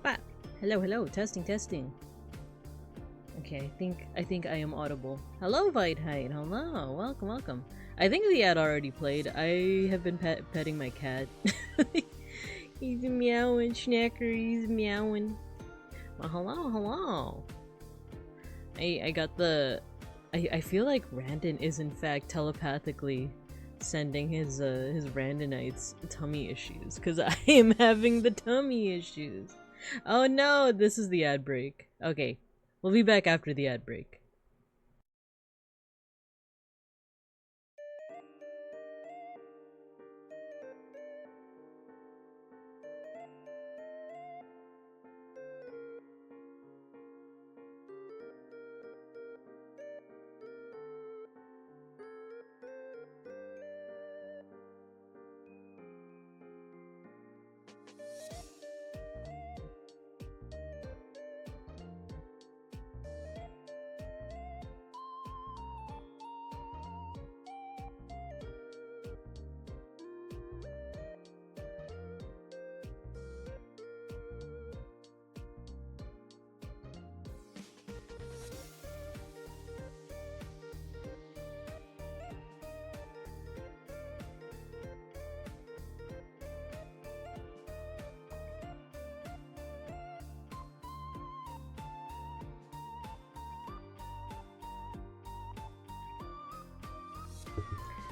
But hello, hello, testing, testing. Okay, I think I am audible. Hello, Vitehide. Hello, welcome, welcome. I think the ad already played. I have been petting my cat. He's meowing, Schnacker. He's meowing. Well, hello, hello. I got the. I feel like Randon is in fact telepathically sending his Randonites tummy issues, because I am having the tummy issues. Oh no, this is the ad break. Okay, we'll be back after the ad break.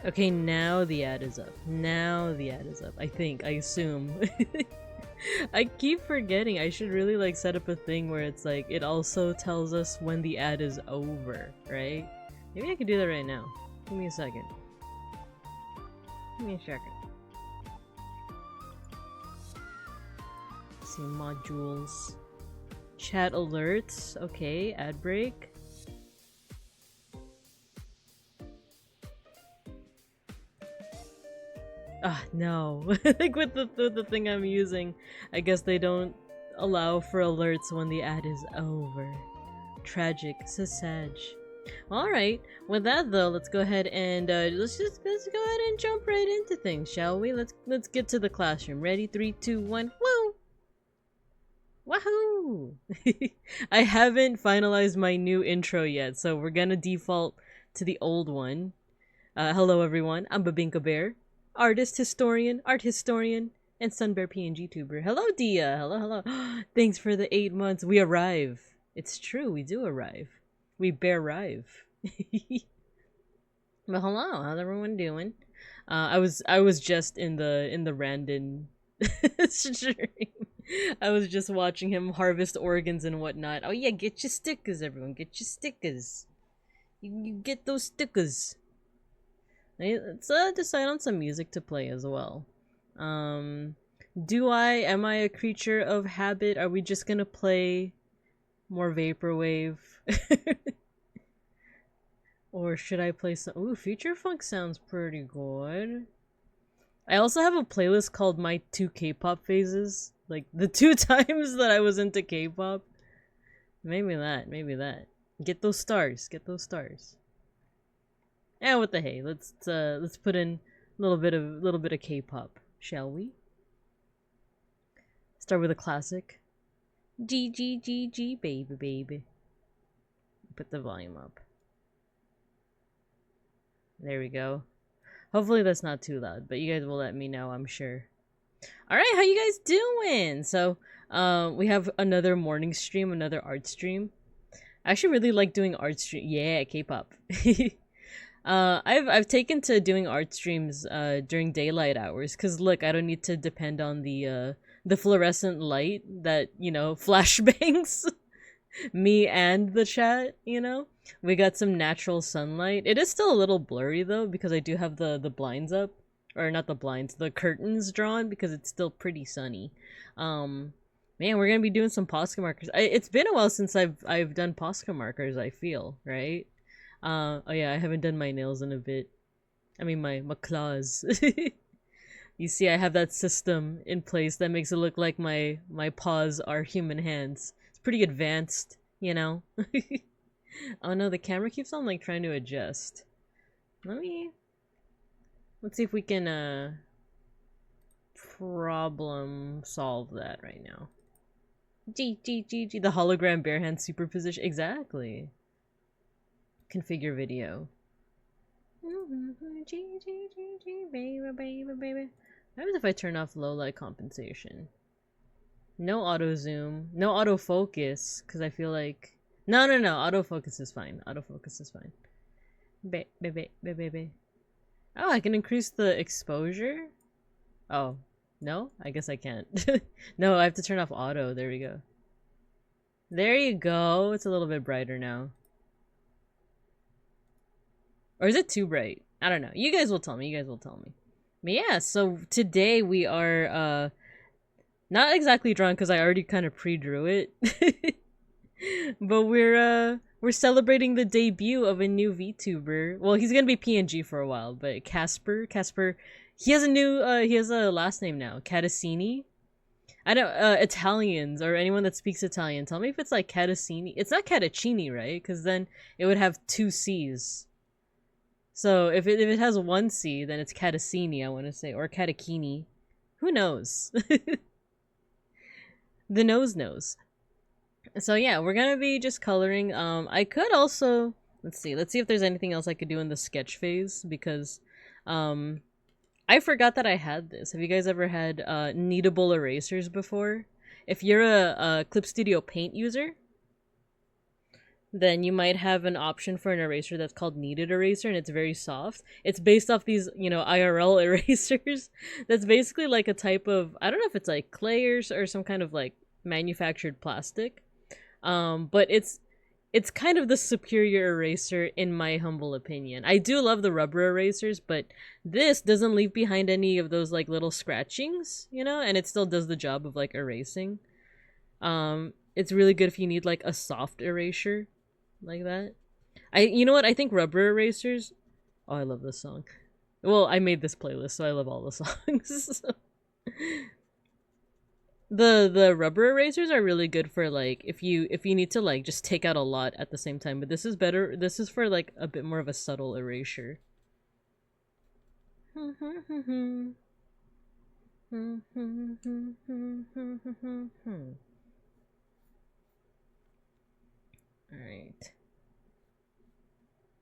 Okay, now the ad is up. Now the ad is up. I think. I assume. I keep forgetting. I should really like set up a thing where it's like it also tells us when the ad is over, right? Maybe I could do that right now. Give me a second. Give me a second. Let's see, modules. Chat alerts. Okay, ad break. Ah, no. Like with the thing I'm using, I guess they don't allow for alerts when the ad is over. Tragic. So sad. Alright, with that though, let's go ahead and let's go ahead and jump right into things, shall we? Let's get to the classroom. Ready? 3, 2, 1, woo! Wahoo! I haven't finalized my new intro yet, so we're gonna default to the old one. Hello everyone, I'm Babinka Bear, art historian, and Sunbear PNGTuber. Hello Dia! Hello, hello. Thanks for the 8 months. We arrive. It's true, we do arrive. We bear arrive. But hello, how's everyone doing? I was just in the Randon stream. I was just watching him harvest organs and whatnot. Oh yeah, get your stickers, everyone. Get your stickers. You get those stickers. Let's decide on some music to play as well. Am I a creature of habit? Are we just gonna play more vaporwave? Or should I play some? Ooh, future funk sounds pretty good. I also have a playlist called My 2 K-pop Phases. Like, the 2 times that I was into K-pop. Maybe that. Get those stars, get those stars. Yeah, what the hey, let's put in a little bit of K-pop, shall we? Start with a classic. G G G G baby baby. Put the volume up. There we go. Hopefully that's not too loud, but you guys will let me know, I'm sure. Alright, how you guys doing? So, we have another morning stream, another art stream. I actually really like doing art stream. Yeah, K-pop. I've taken to doing art streams during daylight hours, cause look, I don't need to depend on the fluorescent light that, you know, flashbangs me and the chat, you know? We got some natural sunlight. It is still a little blurry though, because I do have the blinds up. Or not the blinds, the curtains drawn, because it's still pretty sunny. Man, we're gonna be doing some POSCA markers. It's been a while since I've done POSCA markers, I feel, right? Oh yeah, I haven't done my nails in a bit. I mean my claws. You see, I have that system in place that makes it look like my paws are human hands. It's pretty advanced, you know? Oh no, the camera keeps on like trying to adjust. Let's see if we can problem solve that right now. The hologram bare hand superposition. Exactly. Configure video. Baby. What happens if I turn off low light compensation? No auto zoom, no autofocus, because I feel like no. Autofocus is fine. Autofocus is fine. Baby. Oh, I can increase the exposure. Oh, no, I guess I can't. No, I have to turn off auto. There we go. There you go. It's a little bit brighter now. Or is it too bright? I don't know. You guys will tell me. But yeah, so today we are not exactly drawn because I already kind of pre-drew it. But we're celebrating the debut of a new VTuber. Well, he's gonna be PNG for a while, but Casper, he has a last name now, Catacini. I don't Italians or anyone that speaks Italian, tell me if it's like Catacini. It's not Catacini, right? Because then it would have 2 C's. So if it has 1 C, then it's Catacini, I want to say, or Catachini. Who knows? The nose knows. So yeah, we're gonna be just coloring. I could also let's see if there's anything else I could do in the sketch phase, because I forgot that I had this. Have you guys ever had kneadable erasers before? If you're a Clip Studio Paint user, then you might have an option for an eraser that's called kneaded eraser, and it's very soft. It's based off these, IRL erasers. That's basically like a type of, I don't know if it's like clay or some kind of like manufactured plastic. But it's kind of the superior eraser in my humble opinion. I do love the rubber erasers, but this doesn't leave behind any of those like little scratchings, and it still does the job of like erasing. It's really good if you need like a soft erasure like that. You know what? I think rubber erasers. Oh, I love this song. Well, I made this playlist, so I love all the songs. The rubber erasers are really good for like if you need to like just take out a lot at the same time, but this is better. This is for like a bit more of a subtle erasure. All right.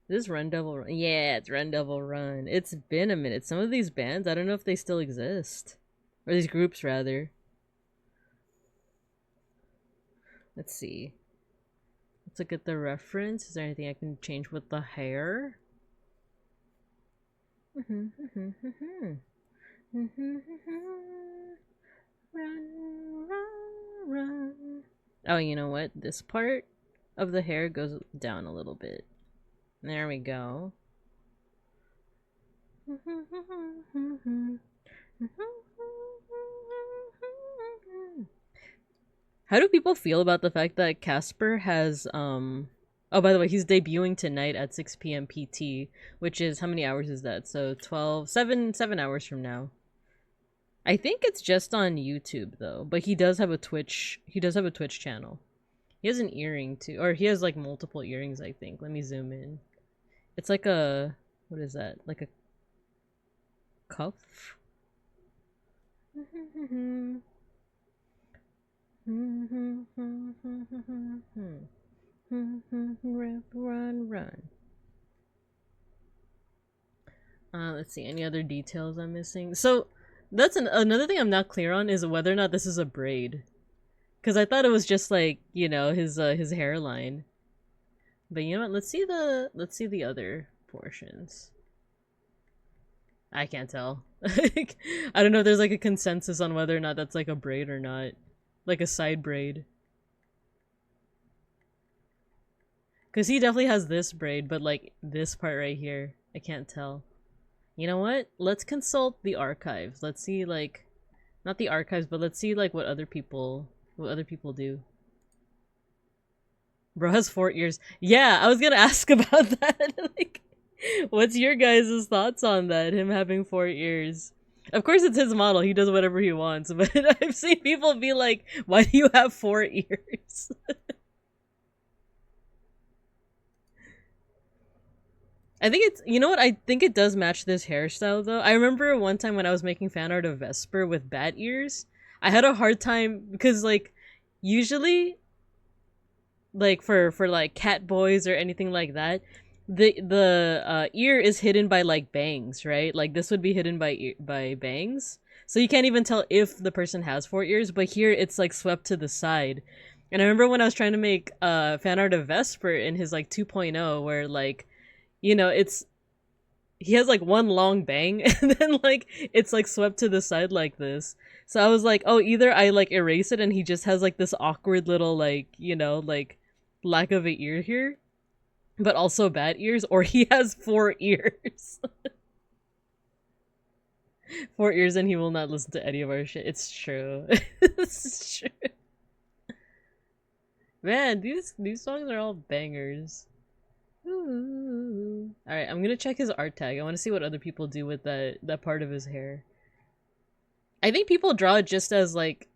This Run Devil Run. Yeah, it's Run Devil Run. It's been a minute. Some of these bands, I don't know if they still exist. Or these groups, rather. Let's see. Let's look at the reference. Is there anything I can change with the hair? Run. Oh, you know what? This part of the hair goes down a little bit. There we go. How do people feel about the fact that Casper has oh, by the way, he's debuting tonight at 6 p.m. PT, which is, how many hours is that? So 7 hours from now. I think it's just on YouTube though, but he does have a Twitch channel. He has an earring too, or he has like multiple earrings, I think. Let me zoom in. It's like a, what is that? Like a cuff? Run. Let's see, any other details I'm missing? So that's another thing I'm not clear on, is whether or not this is a braid, because I thought it was just like, his hairline. But you know what? Let's see the other portions. I can't tell. I don't know if there's like a consensus on whether or not that's like a braid or not. Like a side braid. Because he definitely has this braid, but like this part right here, I can't tell. You know what? Let's consult the archives. Let's see, like, not the archives, but let's see like what other people do. Bro has 4 ears. Yeah, I was gonna ask about that. Like, what's your guys' thoughts on that? Him having 4 ears. Of course, it's his model. He does whatever he wants. But I've seen people be like, "Why do you have 4 ears?" I think it's, you know what? I think it does match this hairstyle though. I remember one time when I was making fan art of Vesper with bat ears, I had a hard time because like usually, like for like cat boys or anything like that, the ear is hidden by like bangs, right? Like this would be hidden by bangs, so you can't even tell if the person has four ears. But here it's like swept to the side. And I remember when I was trying to make fan art of Vesper in his like 2.0, where like, you know, it's he has like one long bang and then like it's like swept to the side like this. So I was like, oh, either I like erase it and he just has like this awkward little like, you know, like lack of an ear here, but also bad ears, or he has four ears. Four ears and he will not listen to any of our shit. It's true. It's true. Man, these songs are all bangers. Alright, I'm gonna check his art tag. I want to see what other people do with that part of his hair. I think people draw it just as like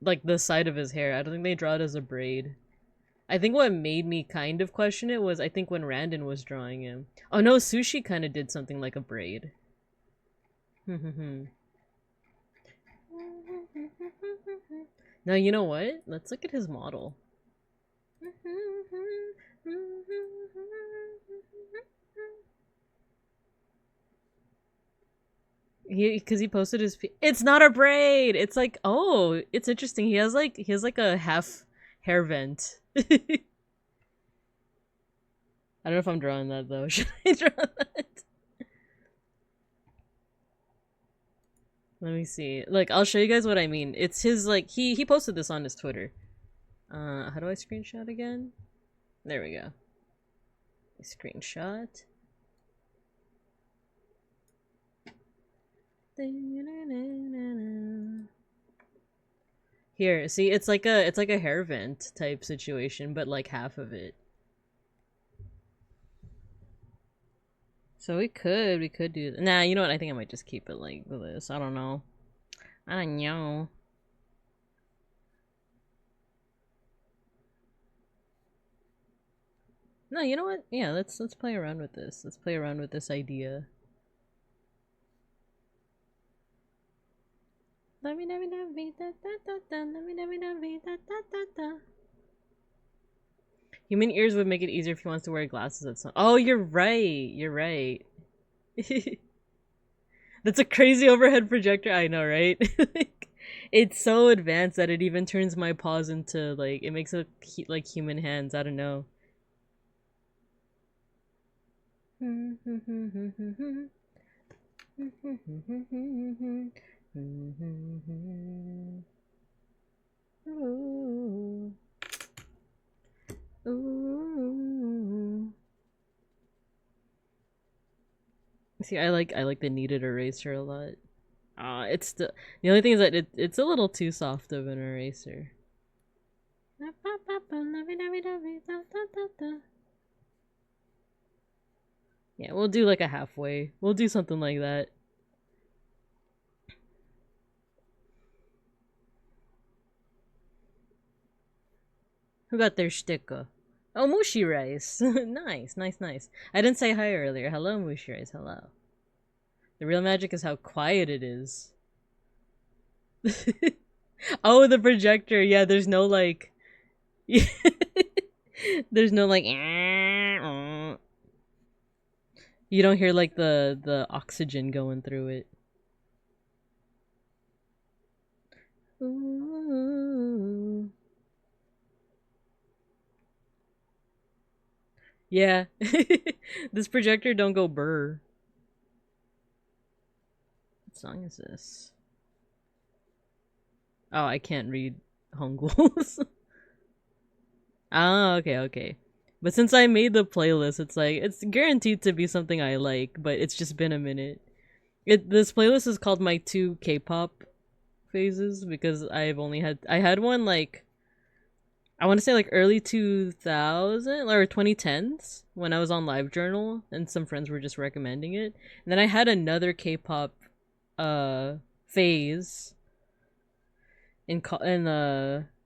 the side of his hair. I don't think they draw it as a braid. I think what made me kind of question it was I think when Randon was drawing him. Oh no, Sushi kind of did something like a braid. Now you know what? Let's look at his model. Because he posted his it's not a braid. It's like, oh, it's interesting. He has like a half hair vent. I don't know if I'm drawing that though. Should I draw that? Let me see. Like, I'll show you guys what I mean. It's his like he posted this on his Twitter. How do I screenshot again? There we go. Screenshot. Here, see, it's like a hair vent type situation, but like half of it. So we could do nah, you know what, I think I might just keep it like this. I don't know. I don't know. No, you know what? Yeah, let's play around with this. Let's play around with this idea. Human ears would make it easier if he wants to wear glasses at some. Oh, you're right. You're right. That's a crazy overhead projector. I know, right? It's so advanced that it even turns my paws into like it makes it like human hands. I don't know. Ooh. Ooh. See, I like the kneaded eraser a lot. It's the only thing is that it's a little too soft of an eraser. Yeah, we'll do like a halfway. We'll do something like that. Who got their sticker? Oh, Mushi Rice. Nice, nice, nice. I didn't say hi earlier. Hello, Mushi Rice. Hello. The real magic is how quiet it is. Oh, the projector. Yeah, there's no like... there's no like... You don't hear like the oxygen going through it. Ooh. Yeah. This projector don't go burr. What song is this? Oh, I can't read Hangul's. Ah, okay, okay. But since I made the playlist, it's like it's guaranteed to be something I like, but it's just been a minute. This playlist is called my 2 K-pop phases because I had one like I want to say like early 2000 or 2010s when I was on LiveJournal and some friends were just recommending it. And then I had another K-pop phase in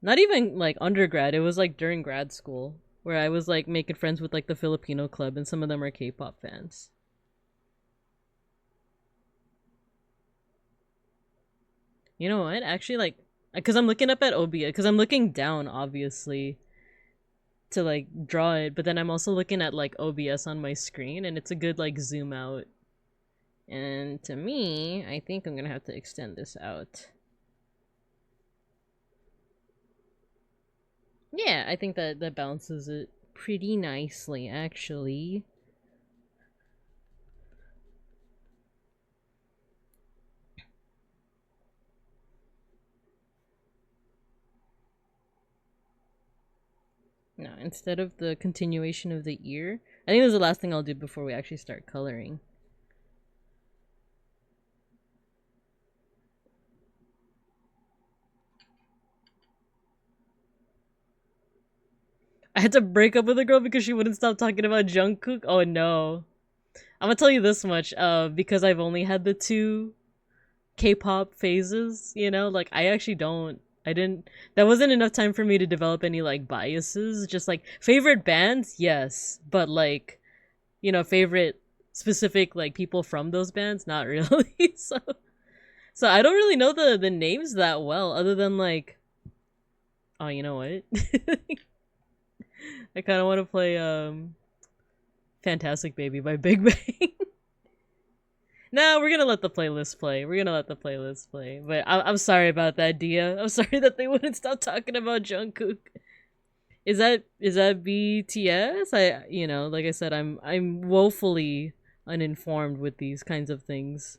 not even like undergrad. It was like during grad school where I was like making friends with like the Filipino club and some of them are K-pop fans. You know what? Actually, like Because I'm looking up at OBS, because I'm looking down, obviously, to, like, draw it, but then I'm also looking at, like, OBS on my screen, and it's a good, like, zoom out. And to me, I think I'm gonna have to extend this out. Yeah, I think that balances it pretty nicely, actually. No, instead of the continuation of the ear, I think this is the last thing I'll do before we actually start coloring. I had to break up with a girl because she wouldn't stop talking about Jungkook. Oh no. I'm gonna tell you this much, because I've only had the 2 K-pop phases, you know, like that wasn't enough time for me to develop any like biases. Just like favorite bands, yes, but like, you know, favorite specific like people from those bands, not really. So I don't really know the names that well, other than like, oh, you know what? I kind of want to play Fantastic Baby by Big Bang. No, we're gonna let the playlist play. But I'm sorry about that, Dia. I'm sorry that they wouldn't stop talking about Jungkook. Is that BTS? You know, like I said, I'm woefully uninformed with these kinds of things.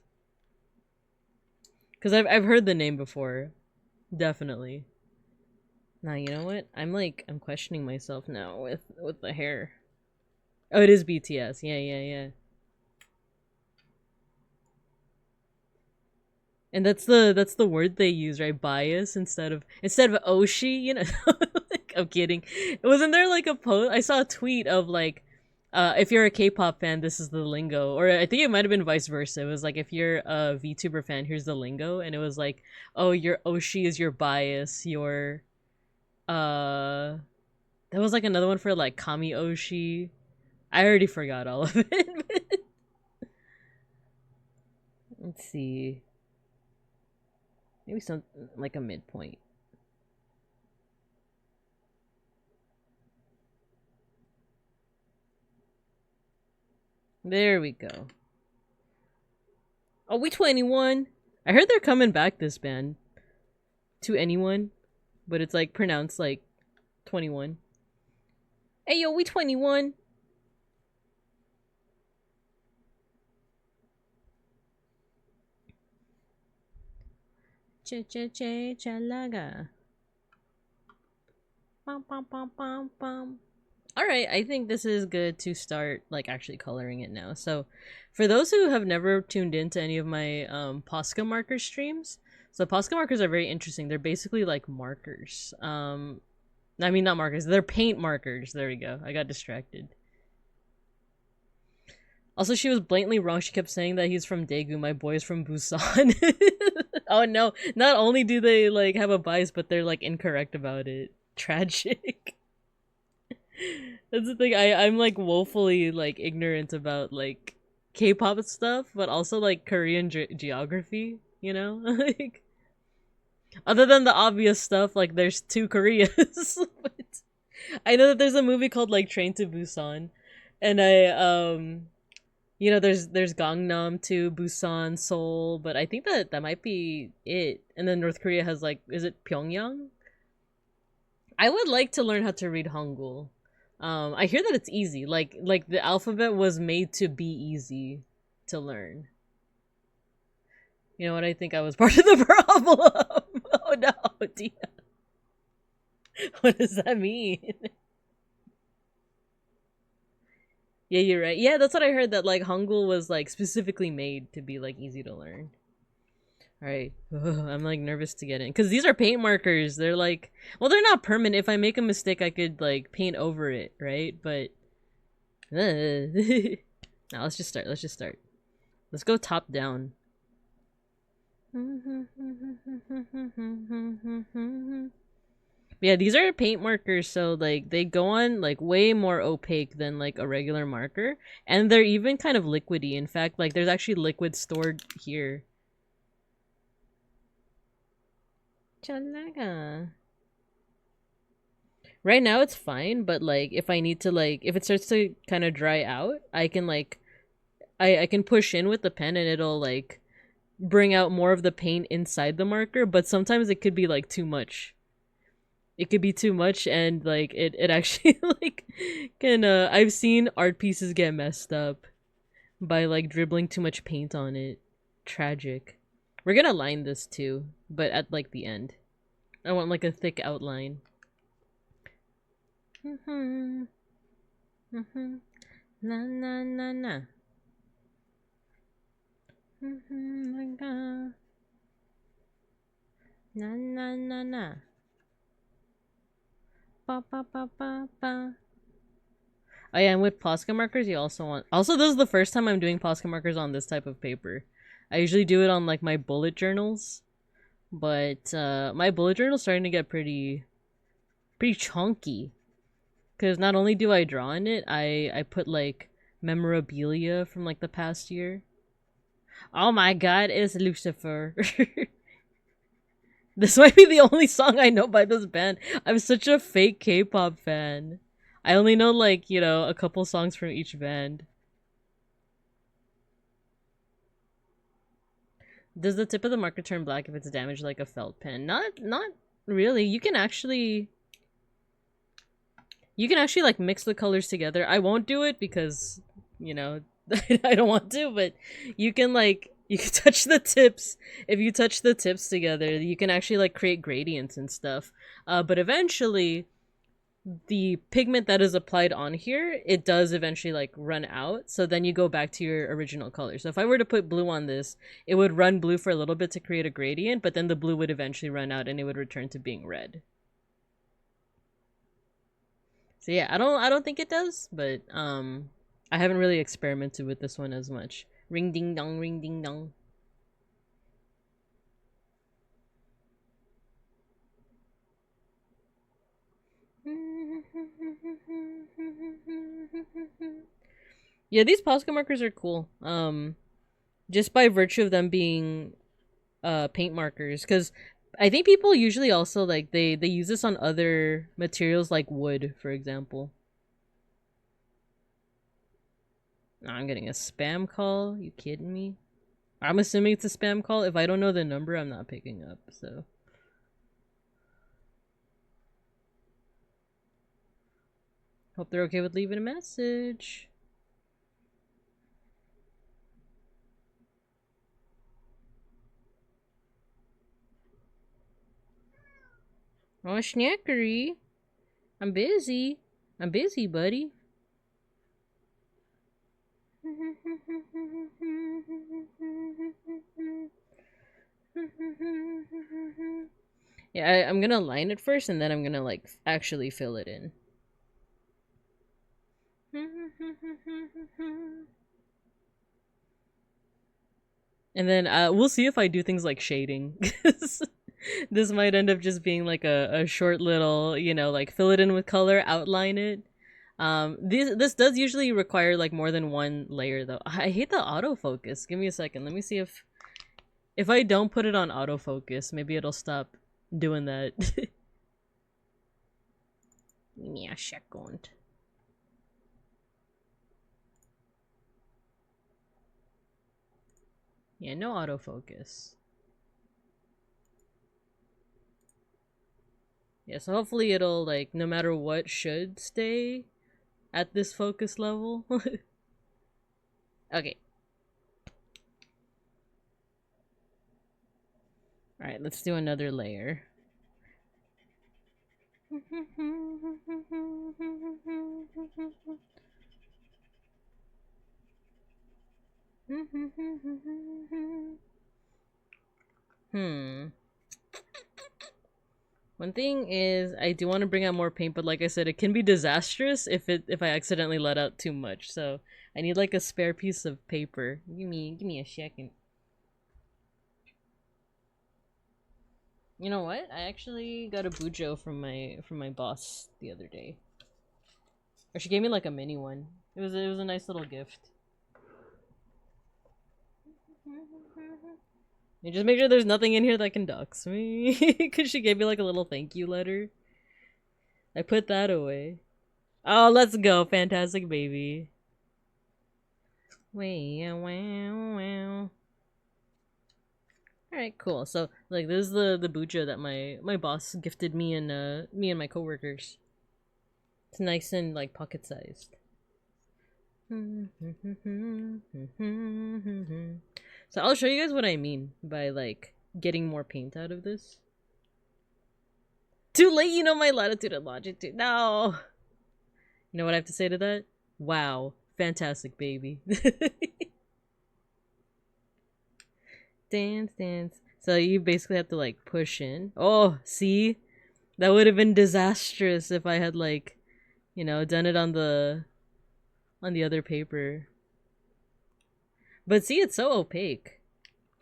Cause I've heard the name before, definitely. Nah, you know what? I'm questioning myself now with the hair. Oh, it is BTS. Yeah. And that's the word they use, right? Bias instead of Oshi, you know. Like, I'm kidding. Wasn't there like a post? I saw a tweet of like, if you're a K-pop fan, this is the lingo, or I think it might have been vice versa. It was like, if you're a VTuber fan, here's the lingo, and it was like, oh, your Oshi is your bias. Your there was like another one for like Kami Oshi. I already forgot all of it. Let's see. Maybe some like a midpoint. There we go. Oh, we 21. I heard they're coming back, this band. To anyone, but it's like pronounced like 21. Hey yo, we 21. Chalaga. Bum, bum, bum, bum, bum. Alright, I think this is good to start like actually coloring it now. So for those who have never tuned into any of my POSCA marker streams, so POSCA markers are very interesting. They're basically like markers. I mean, not markers, they're paint markers. There we go. I got distracted. Also, she was blatantly wrong. She kept saying that he's from Daegu. My boy's from Busan. Oh no, not only do they like have a bias, but they're like incorrect about it. Tragic. That's the thing. I'm like woefully like ignorant about like K-pop stuff, but also like Korean geography, you know? Like, other than the obvious stuff, like there's 2 Koreas. But I know that there's a movie called like Train to Busan, and you know, there's Gangnam to Busan, Seoul, but I think that might be it. And then North Korea has like, is it Pyongyang? I would like to learn how to read Hangul. I hear that it's easy. Like the alphabet was made to be easy to learn. You know what? I think I was part of the problem. Oh no, Dia. What does that mean? Yeah, you're right. Yeah, that's what I heard, that like Hangul was like specifically made to be like easy to learn. Alright. I'm like nervous to get in. Because these are paint markers. They're like, well, they're not permanent. If I make a mistake, I could like paint over it, right? But now let's just start. Let's go top down. Yeah, these are paint markers, so like they go on like way more opaque than like a regular marker, and they're even kind of liquidy. In fact, like there's actually liquid stored here. Chalaga. Right now it's fine, but like if I need to like if it starts to kind of dry out, I can like I can push in with the pen and it'll like bring out more of the paint inside the marker, but sometimes it could be like too much. It could be too much and like it actually like can I've seen art pieces get messed up by like dribbling too much paint on it. Tragic. We're gonna line this too, but at like the end. I want like a thick outline. Na na na na. Na na na na. Ba ba ba ba ba. Oh yeah, and with POSCA markers, you also want. Also, this is the first time I'm doing POSCA markers on this type of paper. I usually do it on like my bullet journals, but my bullet journal's starting to get pretty chunky. Because not only do I draw in it, I put like memorabilia from like the past year. Oh my god, it's Lucifer. This might be the only song I know by this band. I'm such a fake K-pop fan. I only know like, you know, a couple songs from each band. Does the tip of the marker turn black if it's damaged like a felt pen? Not really. You can actually like mix the colors together. I won't do it because, you know, I don't want to, but you can touch the tips. If you touch the tips together, you can actually like create gradients and stuff. But eventually the pigment that is applied on here, it does eventually like run out. So then you go back to your original color. So if I were to put blue on this, it would run blue for a little bit to create a gradient, but then the blue would eventually run out and it would return to being red. So yeah, I don't think it does, but I haven't really experimented with this one as much. Ring ding dong, ring ding dong. Yeah, these POSCA markers are cool. Just by virtue of them being paint markers, because I think people usually also like they use this on other materials like wood, for example. Oh, I'm getting a spam call. You kidding me? I'm assuming it's a spam call. If I don't know the number, I'm not picking up. So. Hope they're okay with leaving a message. Oh, snackery. I'm busy. I'm busy, buddy. Yeah, I'm gonna line it first and then I'm gonna like actually fill it in. And then we'll see if I do things like shading. This might end up just being like a short little, you know, like fill it in with color, outline it. This does usually require like more than one layer though. I hate the autofocus. Give me a second. Let me see if I don't put it on autofocus, maybe it'll stop doing that. Give me a second. Yeah, no autofocus. Yeah, so hopefully it'll like no matter what should stay at this focus level. Okay. Alright, let's do another layer. One thing is I do want to bring out more paint, but like I said, it can be disastrous if I accidentally let out too much. So I need like a spare piece of paper. Give me a second. You know what? I actually got a bujo from my boss the other day. Or she gave me like a mini one. It was a nice little gift. You just make sure there's nothing in here that can dox me. Because she gave me like a little thank you letter. I put that away. Oh, let's go, fantastic baby. Wow, wow, wow. Alright, cool. So, like, this is the bujo that my boss gifted me and my coworkers. It's nice and, like, pocket-sized. So I'll show you guys what I mean by, like, getting more paint out of this. Too late, you know my latitude and longitude. No! You know what I have to say to that? Wow. Fantastic, baby. Dance, dance. So you basically have to, like, push in. Oh, see? That would have been disastrous if I had, like, you know, done it on the other paper. But see, it's so opaque.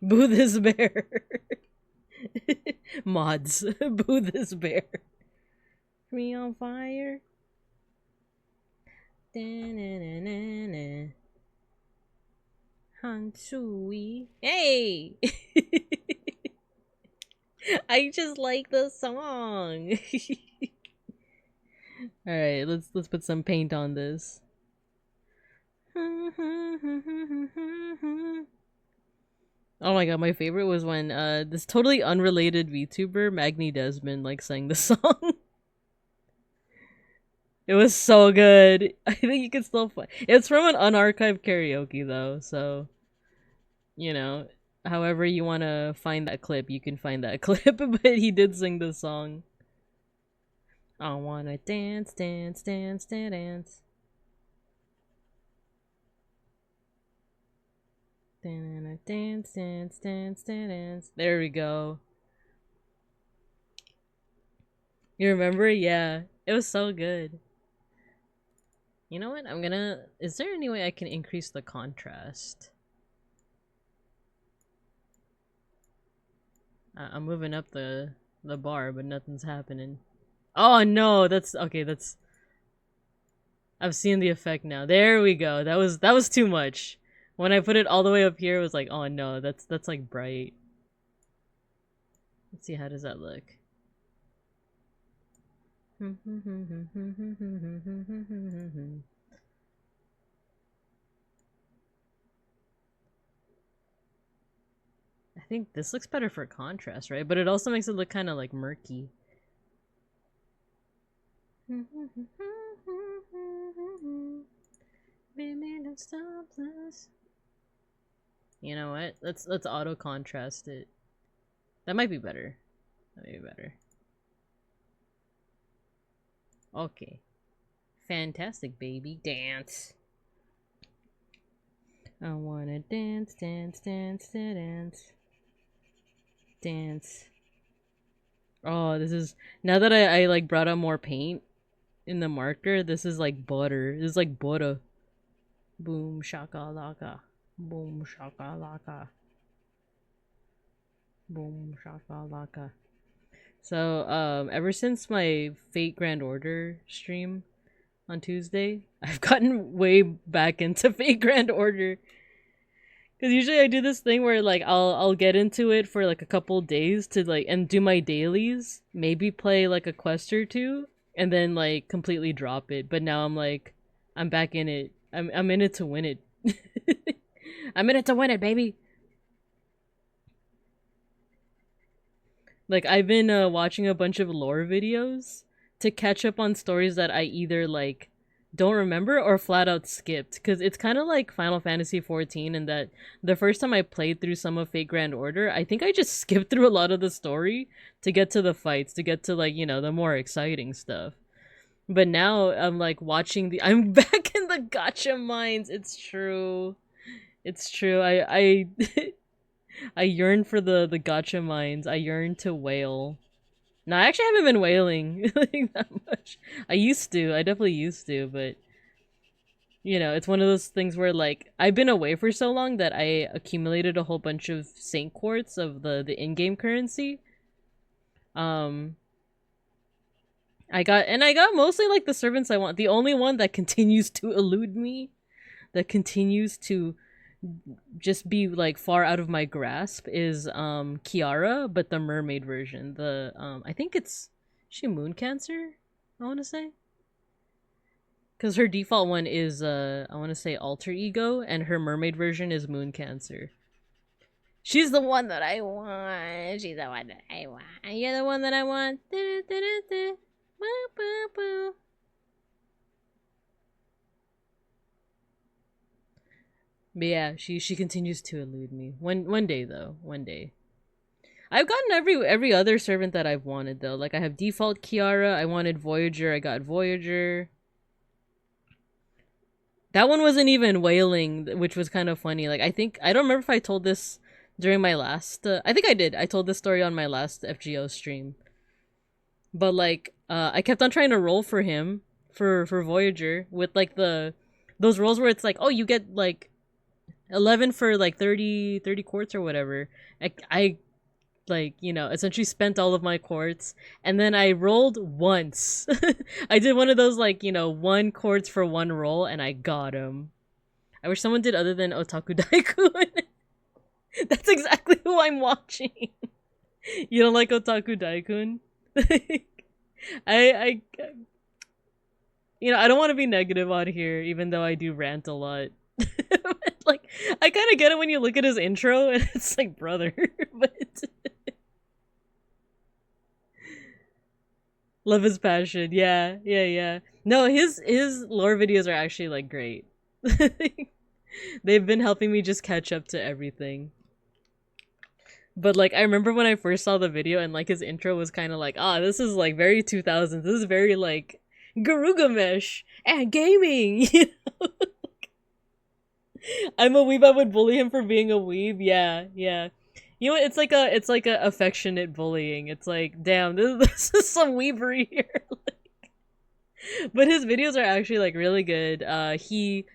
Boo this bear. Mods. Boo this bear. Me on fire. Da-na-na-na-na. Hansui. Hey! I just like the song. Alright, let's put some paint on this. Oh my god, my favorite was when this totally unrelated VTuber, Magni Desmond, like sang the song. It was so good. I think you can still find it's from an unarchived karaoke though, so you know, however you wanna find that clip, you can find that clip, but he did sing the song. I wanna dance, dance, dance, dance, dance. Dance, dance, dance, dance. There we go. You remember? Yeah. It was so good. You know what? Is there any way I can increase the contrast? I'm moving up the bar, but nothing's happening. Oh no, okay, I've seen the effect now. There we go. That was too much. When I put it all the way up here, it was like, oh no, that's like bright. Let's see, how does that look? I think this looks better for contrast, right? But it also makes it look kind of like murky. Baby, don't stop this. You know what? Let's auto contrast it. That might be better. That might be better. Okay. Fantastic, baby. Dance. I wanna dance, dance, dance, dance. Dance. Oh, this is... Now that I like brought out more paint in the marker, this is like butter. This is like butter. Boom shakalaka. Boom shakalaka. Boom shakalaka. So, ever since my Fate Grand Order stream on Tuesday, I've gotten way back into Fate Grand Order. Because usually I do this thing where, like, I'll get into it for, like, a couple days to, like, and do my dailies. Maybe play, like, a quest or two, and then, like, completely drop it. But now I'm, like, I'm back in it. I'm in it to win it. I'm in it to win it, baby! Like, I've been watching a bunch of lore videos to catch up on stories that I either, like, don't remember or flat out skipped. Because it's kind of like Final Fantasy XIV in that the first time I played through some of Fate Grand Order, I think I just skipped through a lot of the story to get to the fights, to get to, like, you know, the more exciting stuff. But now I'm, like, watching the... I'm back in the gacha mines! It's true. It's true. I I yearn for the gacha mines. I yearn to whale. No, I actually haven't been whaling like that much. I used to. I definitely used to, but you know, it's one of those things where like I've been away for so long that I accumulated a whole bunch of Saint Quartz of the in-game currency. I got mostly like the servants I want. The only one that continues to elude me, that continues to just be like far out of my grasp is Kiara, but the mermaid version. The I think it's she Moon Cancer, I want to say. Cuz her default one is I want to say Alter Ego, and her mermaid version is Moon Cancer. She's the one that I want. She's the one that I want. You're the one that I want. But yeah, she continues to elude me. One day though, one day. I've gotten every other servant that I've wanted though. Like I have default Kiara, I wanted Voyager, I got Voyager. That one wasn't even whaling, which was kind of funny. Like I don't remember if I told this during my last I think I did. I told this story on my last FGO stream. But like I kept on trying to roll for him for Voyager with like those rolls where it's like, oh, you get like 11 for like 30 quartz or whatever. I like, you know, essentially spent all of my quartz, and then I rolled once. I did one of those like, you know, 1 quartz for 1 roll, and I got him. I wish someone did other than Otaku Daikun. That's exactly who I'm watching. You don't like Otaku Daikun? I you know, I don't want to be negative on here, even though I do rant a lot. But, like, I kind of get it when you look at his intro, and it's like, brother, but love his passion. Yeah. No, his lore videos are actually like great. They've been helping me just catch up to everything. But like I remember when I first saw the video and like his intro was kind of like, this is like very 2000s. This is very like Garugamesh and gaming, you know? I'm a weeb, I would bully him for being a weeb. Yeah. You know what? It's like a affectionate bullying. It's like, damn, this is some weebery here. Like, but his videos are actually like really good. He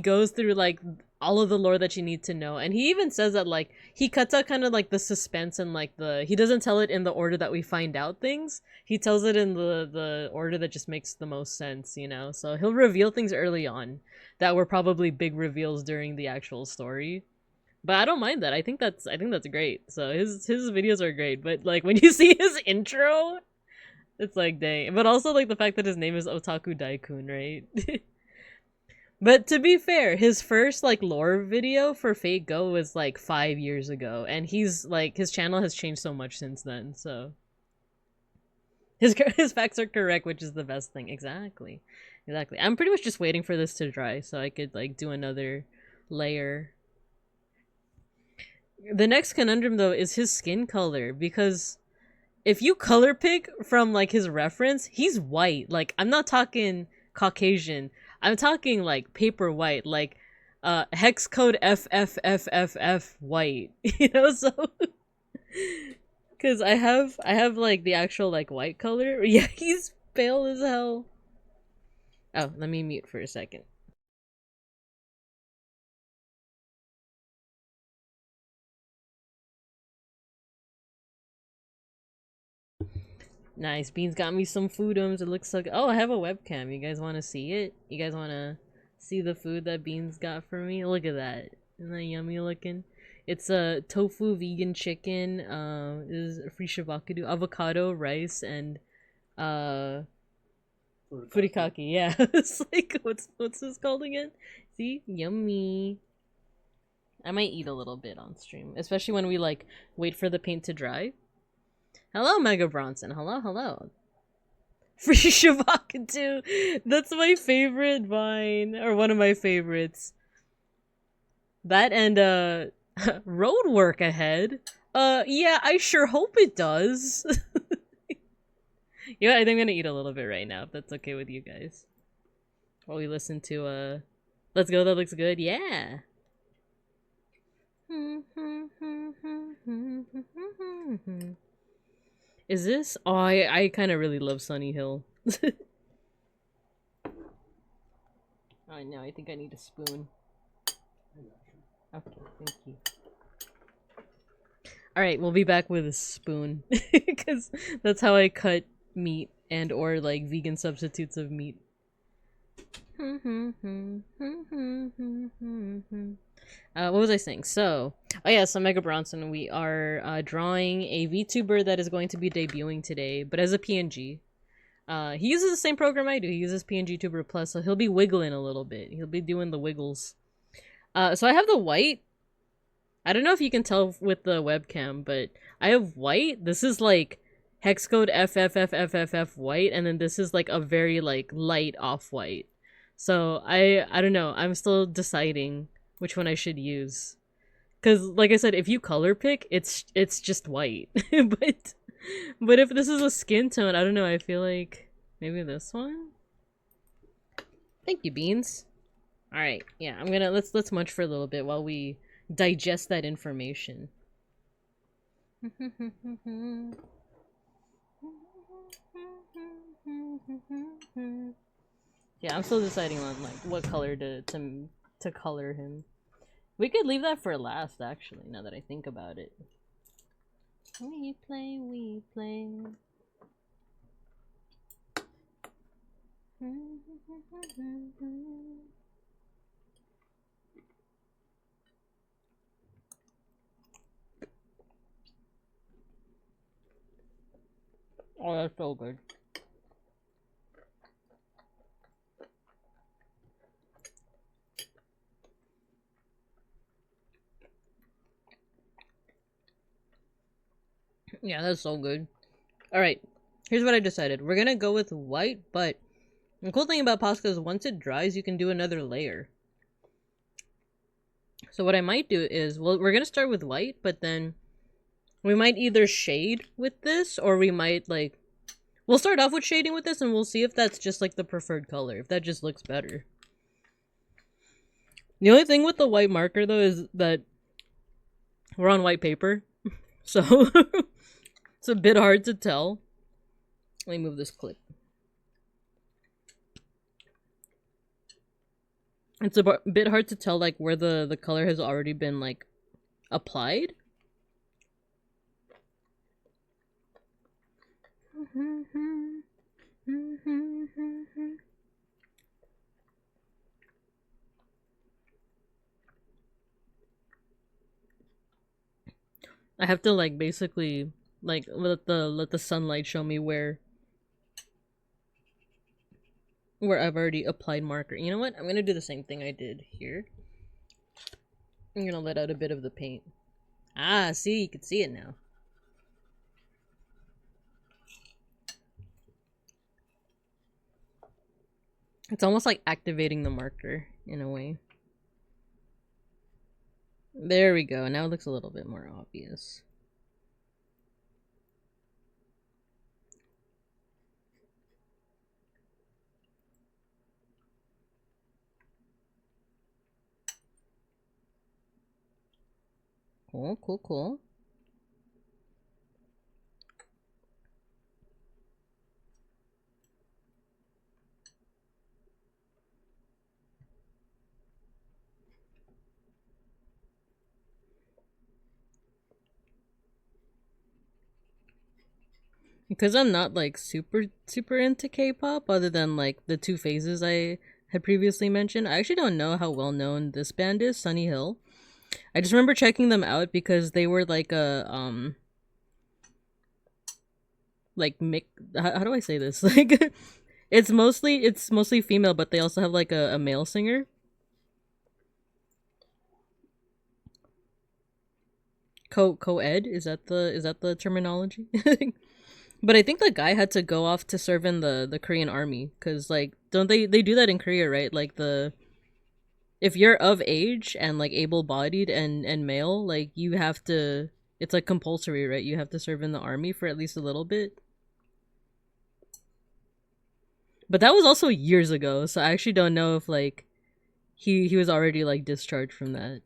goes through like all of the lore that you need to know, and he even says that like he cuts out kind of like the suspense and like he doesn't tell it in the order that we find out things. He tells it in the order that just makes the most sense, you know. So he'll reveal things early on that were probably big reveals during the actual story. But I don't mind that. I think that's great. So his videos are great, but like when you see his intro, it's like, dang. But also like the fact that his name is Otaku Daikun, right? But to be fair, his first like lore video for Fate Go was like 5 years ago, and he's like his channel has changed so much since then. So his facts are correct, which is the best thing. Exactly. I'm pretty much just waiting for this to dry so I could like do another layer. The next conundrum though is his skin color, because if you color pick from like his reference, he's white. Like I'm not talking Caucasian. I'm talking like paper white, like hex code FFFFF white. You know, so cuz I have like the actual like white color. Yeah, he's pale as hell. Oh, let me mute for a second. Nice. Beans got me some foodums. It looks like... Oh, I have a webcam. You guys want to see it? You guys want to see the food that Beans got for me? Look at that. Isn't that yummy looking? It's a tofu vegan chicken. This is free shabakadu, avocado, rice, and furikake. Yeah. It's like, what's this called again? See? Yummy. I might eat a little bit on stream, especially when we like wait for the paint to dry. Hello, Mega Bronson. Hello. Free Shavakadu. That's my favorite vine, or one of my favorites. That and road work ahead. Yeah, I sure hope it does. Yeah, I think I'm gonna eat a little bit right now, if that's okay with you guys. While we listen to Let's Go, That Looks Good. Yeah. Is this? Oh, I kind of really love Sunny Hill. Oh no, I think I need a spoon. Okay, thank you. Alright, we'll be back with a spoon. Because that's how I cut meat and or like vegan substitutes of meat. What was I saying? So, oh yeah, so Mega Bronson, we are drawing a VTuber that is going to be debuting today, but as a PNG. He uses the same program I do. He uses PNGTuber Plus, so he'll be wiggling a little bit. He'll be doing the wiggles. So I have the white. I don't know if you can tell with the webcam, but I have white. This is like hex code FFFFFF white, and then this is like a very like light off white. So I don't know. I'm still deciding which one I should use. Cause like I said, if you color pick, it's just white. but if this is a skin tone, I don't know. I feel like maybe this one. Thank you, Beans. All right, yeah. I'm gonna let's munch for a little bit while we digest that information. Yeah, I'm still deciding on like what color to color him. We could leave that for last, actually, now that I think about it. We play. Oh, that's so good. Yeah, that's so good. Alright, here's what I decided. We're gonna go with white, but the cool thing about POSCA is once it dries, you can do another layer. So what I might do is, well, we're gonna start with white, but then we might either shade with this, or we might, like, we'll start off with shading with this, and we'll see if that's just, like, the preferred color, if that just looks better. The only thing with the white marker, though, is that we're on white paper, so it's a bit hard to tell. Let me move this clip. It's a bit hard to tell, like, where the color has already been, like, applied. I have to, like, basically, like, let the sunlight show me where I've already applied marker. You know what? I'm gonna do the same thing I did here. I'm gonna let out a bit of the paint. Ah, see, you can see it now. It's almost like activating the marker in a way. There we go. Now it looks a little bit more obvious. Cool. Because I'm not like super into K-pop, other than like the two phases I had previously mentioned. I actually don't know how well known this band is, Sunny Hill. I just remember checking them out because they were like a like how do I say this? Like it's mostly female, but they also have like a male singer. Co-ed, is that the terminology? But I think the guy had to go off to serve in the Korean army, because like don't they do that in Korea, right? Like if you're of age and like able-bodied and male, like you have to, it's like compulsory, right? You have to serve in the army for at least a little bit. But that was also years ago, so I actually don't know if like he was already like discharged from that.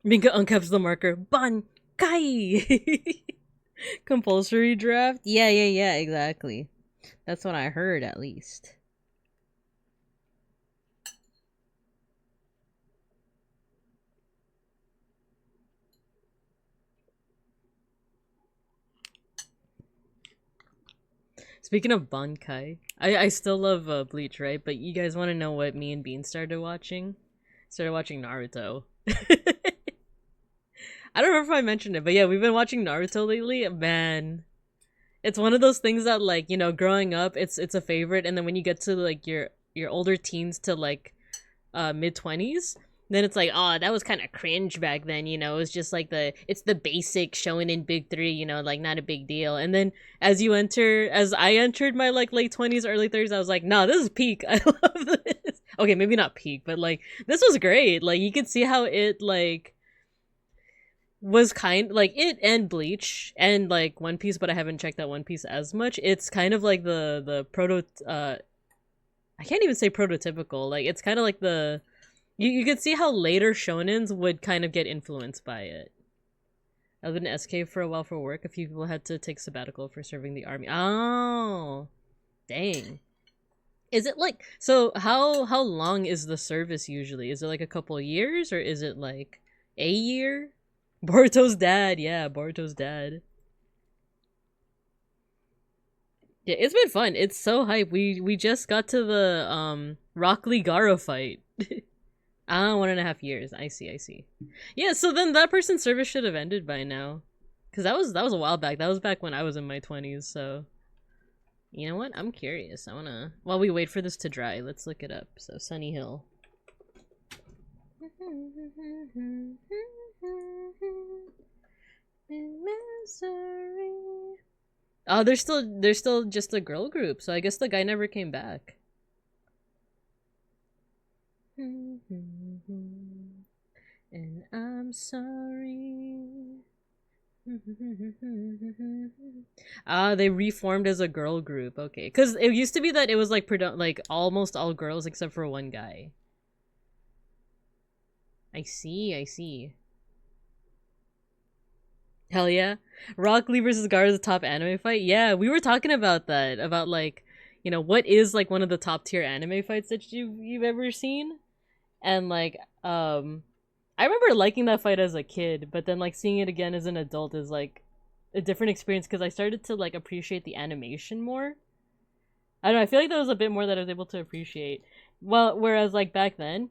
Minka uncaps the marker. Ban Kai. Compulsory draft? Yeah, exactly. That's what I heard, at least. Speaking of Bankai, I still love Bleach, right? But you guys want to know what me and Bean started watching? Started watching Naruto. I don't remember if I mentioned it, but yeah, we've been watching Naruto lately. Man, it's one of those things that, like, you know, growing up, it's a favorite, and then when you get to like your older teens to like mid-20s, then it's like, oh, that was kind of cringe back then, you know. It's just like it's the basic showing in big three, you know, like not a big deal. And then as I entered my like late 20s, early 30s, I was like, nah, this is peak. I love this. Okay, maybe not peak, but like this was great. Like you could see how it like was kind like it and Bleach and like One Piece, but I haven't checked out One Piece as much. It's kind of like the proto I can't even say prototypical. Like it's kind of like you could see how later shonens would kind of get influenced by it. I've been SK for a while for work. A few people had to take sabbatical for serving the army. Oh, dang. Is it like, so how long is the service usually? Is it like a couple years or is it like a year? Boruto's dad, yeah, Boruto's dad. Yeah, it's been fun. It's so hype. We just got to the Rock Lee Gaara fight. Ah, 1.5 years. I see. Yeah, so then that person's service should have ended by now. Cause that was a while back. That was back when I was in my 20s, so you know what? I'm curious. I wanna, while we wait for this to dry, let's look it up. So Sunny Hill. Oh, they're still just a girl group, so I guess the guy never came back. And I'm sorry. Ah, they reformed as a girl group. Okay, because it used to be that it was like like almost all girls except for one guy. I see. Hell yeah. Rock Lee versus Gaara is the top anime fight? Yeah, we were talking about that. About like, you know, what is like one of the top tier anime fights that you've ever seen? And like, I remember liking that fight as a kid, but then like seeing it again as an adult is like a different experience because I started to like appreciate the animation more. I don't know, I feel like there was a bit more that I was able to appreciate. Well, whereas like back then,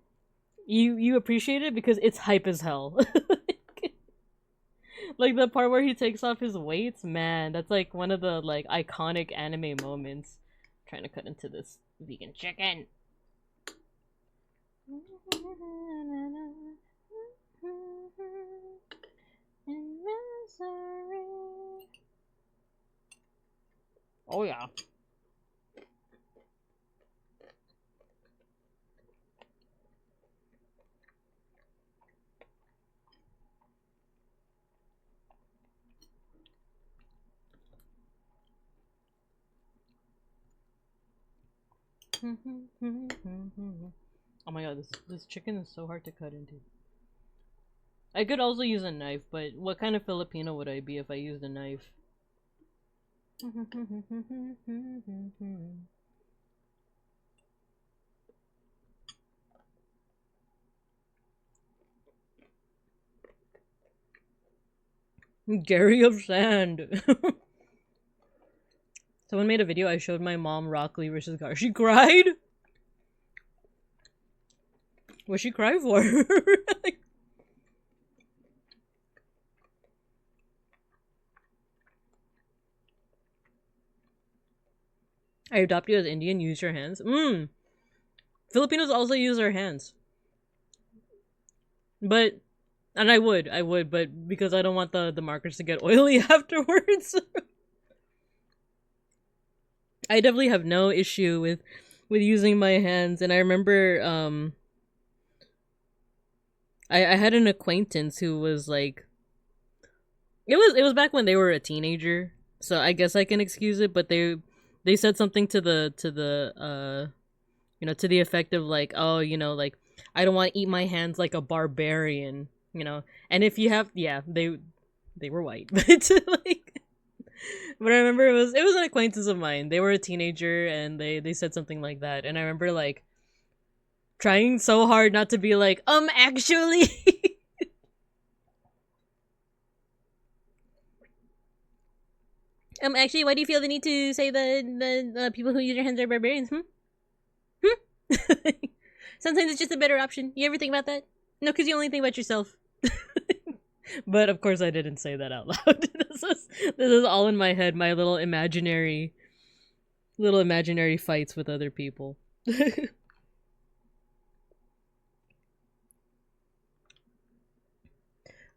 you appreciate it because it's hype as hell. Like the part where he takes off his weights, man, that's like one of the like iconic anime moments. I'm trying to cut into this vegan chicken. Oh yeah. Oh my god, this chicken is so hard to cut into. I could also use a knife, but what kind of Filipino would I be if I used a knife? Gary of Sand. Someone made a video, I showed my mom Rock Lee versus Gaara. She cried? What'd she cry for? I adopt you as Indian, use your hands. Filipinos also use their hands. But, and I would, but because I don't want the markers to get oily afterwards. I definitely have no issue with using my hands, and I remember I had an acquaintance who was like, it was back when they were a teenager, so I guess I can excuse it, but they said something to the you know, to the effect of like, oh, you know, like, I don't want to eat my hands like a barbarian, you know. And if you have, yeah, they were white, but like, but I remember it was an acquaintance of mine. They were a teenager and they said something like that, and I remember like trying so hard not to be like, actually. Actually, why do you feel the need to say the people who use their hands are barbarians? Sometimes it's just a better option. You ever think about that? No, because you only think about yourself. But of course, I didn't say that out loud. This is all in my head. My little imaginary fights with other people.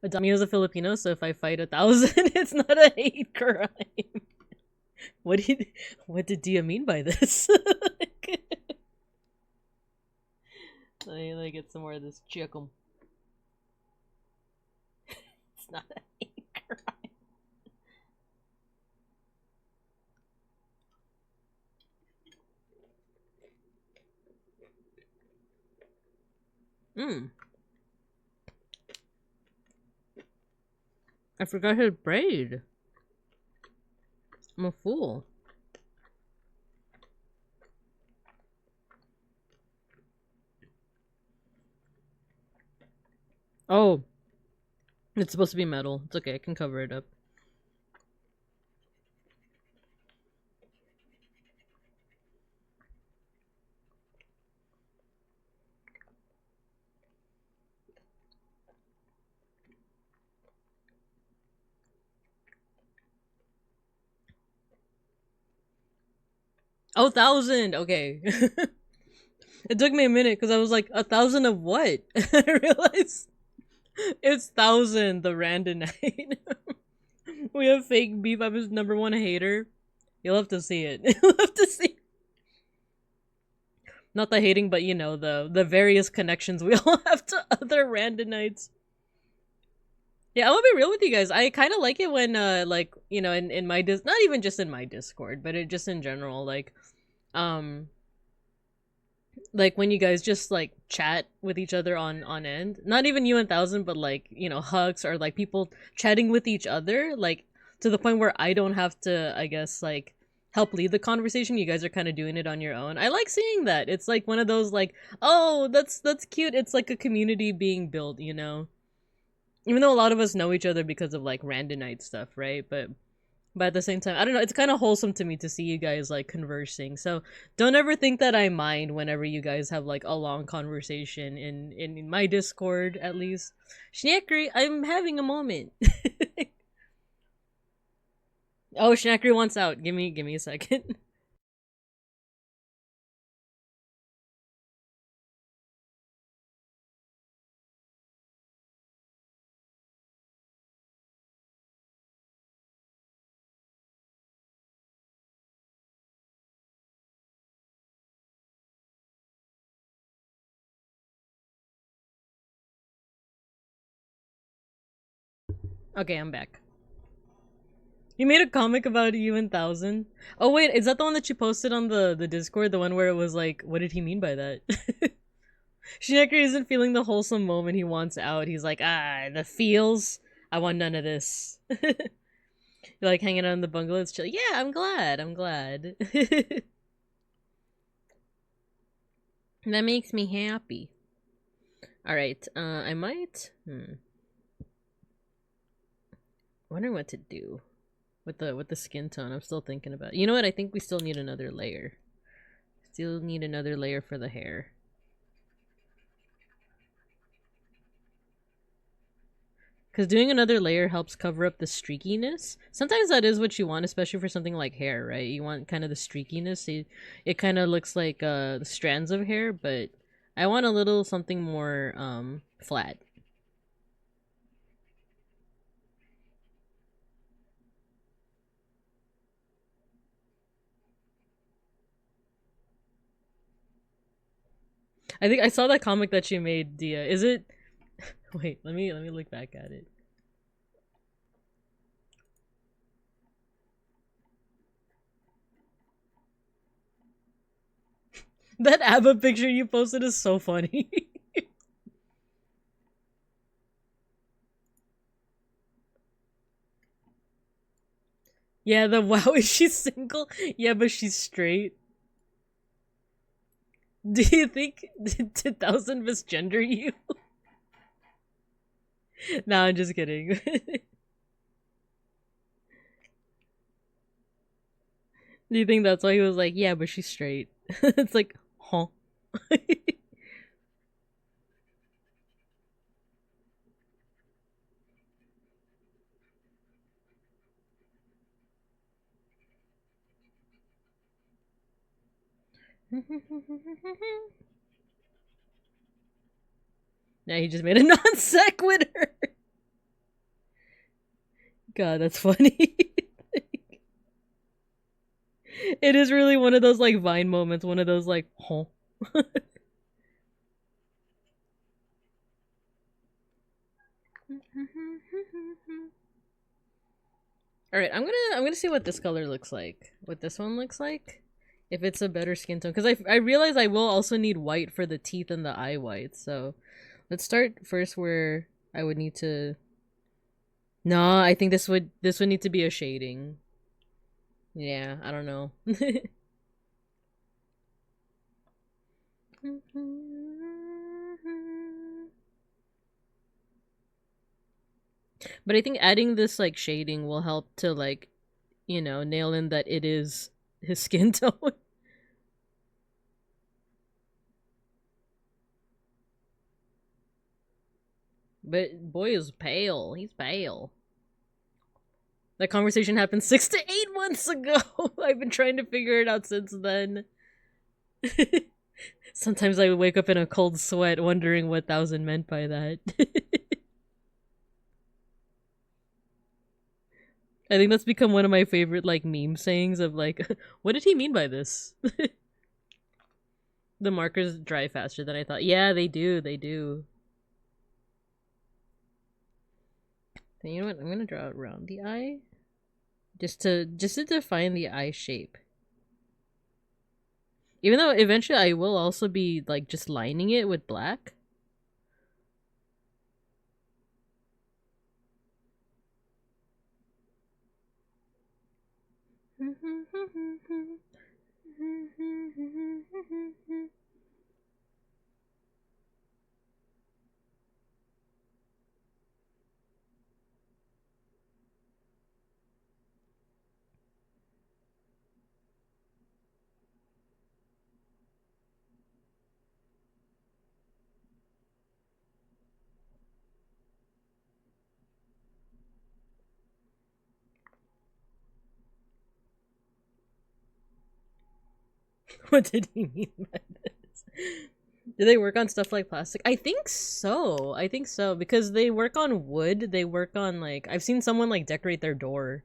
Adami is a Filipino, so if I fight 1,000, it's not a hate crime. What did Dia mean by this? Let me get some more of this chicken. It's not a hate crime. I forgot his braid. I'm a fool. Oh. It's supposed to be metal. It's okay, I can cover it up. Oh, 1,000! Okay. It took me a minute because I was like, 1,000 of what? I realized it's 1,000, the Randonite. We have fake beef. I'm his #1 hater. You'll have to see it. You'll have to see. Not the hating, but you know, the various connections we all have to other Randonites. Yeah, I will be real with you guys. I kind of like it when, like, you know, in my not even just in my Discord, but it just in general, like when you guys just like chat with each other on end. Not even you and 1,000, but like, you know, Hugs or like people chatting with each other, like to the point where I don't have to, I guess, like help lead the conversation. You guys are kind of doing it on your own. I like seeing that. It's like one of those like, oh, that's cute. It's like a community being built, you know. Even though a lot of us know each other because of like Randonite stuff, right? But at the same time, I don't know, it's kind of wholesome to me to see you guys like conversing. So don't ever think that I mind whenever you guys have like a long conversation in my Discord, at least. Schnackery, I'm having a moment. Oh, Schnackery wants out. Give me a second. Okay, I'm back. You made a comic about you and 1,000. Oh wait, is that the one that you posted on the Discord? The one where it was like, what did he mean by that? Shinekri isn't feeling the wholesome moment he wants out. He's like, the feels. I want none of this. You're like hanging out in the bungalow. It's chill. Yeah, I'm glad. That makes me happy. Alright, I might... wondering what to do with the skin tone. I'm still thinking about it. You know what? I think we still need another layer. Still need another layer for the hair. Because doing another layer helps cover up the streakiness. Sometimes that is what you want, especially for something like hair, right? You want kind of the streakiness. It kind of looks like the strands of hair, but I want a little something more flat. I think I saw that comic that you made, Dia. Is it... Wait, let me look back at it. That ABBA picture you posted is so funny. Yeah, the wow, is she single? Yeah, but she's straight. Do you think did 1,000 misgender you? No, I'm just kidding. Do you think that's why he was like, yeah, but she's straight? It's like, huh? Now he just made a non sequitur. God, that's funny. It is really one of those like Vine moments, one of those like, huh? All right, I'm gonna see what this color looks like. What this one looks like, if it's a better skin tone. Because I realize I will also need white for the teeth and the eye white. So let's start first where I would need to. No, I think this would need to be a shading. Yeah, I don't know. But I think adding this like shading will help to like, you know, nail in that it is his skin tone. But boy is pale. He's pale. That conversation happened 6 to 8 months ago. I've been trying to figure it out since then. Sometimes I would wake up in a cold sweat wondering what 1000 meant by that. I think that's become one of my favorite like meme sayings of like, what did he mean by this? The markers dry faster than I thought. Yeah, they do. They do. Then you know what? I'm gonna draw it around the eye, just to define the eye shape. Even though eventually I will also be like just lining it with black. What did he mean by this? Do they work on stuff like plastic? I think so. I think so because they work on wood. They work on like I've seen someone like decorate their door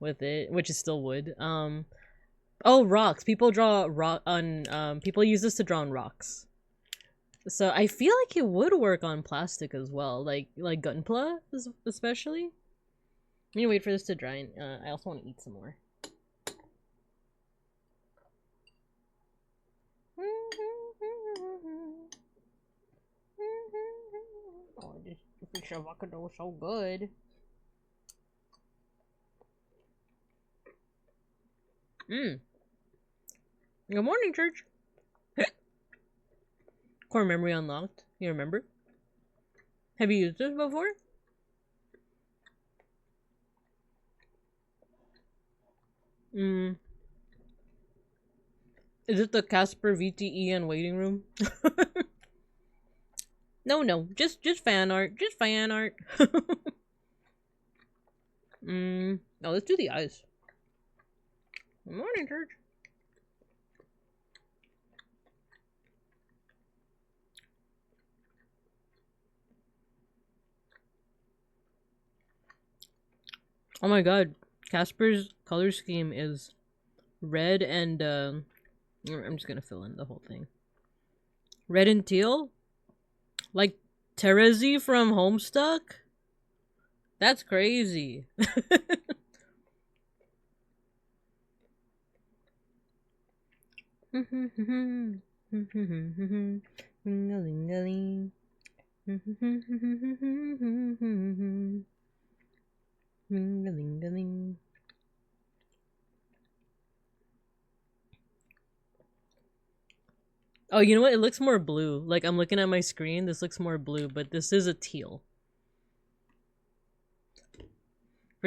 with it, which is still wood. Oh, rocks. People draw rock on people use this to draw on rocks. So I feel like it would work on plastic as well, like gunpla especially. I'm gonna wait for this to dry. And, I also want to eat some more. Oh, this fish avocado is so good. Good morning, church. Core memory unlocked. You remember? Have you used this before? Is it the Casper VTE and waiting room? No, just fan art. Just fan art. No, let's do the eyes. Good morning, church. Oh my god, Casper's color scheme is red and I'm just gonna fill in the whole thing. Red and teal? Like Terezi from Homestuck? That's crazy. Ring-a-ling-a-ling. Oh, you know what? It looks more blue. Like, I'm looking at my screen. This looks more blue, but this is a teal.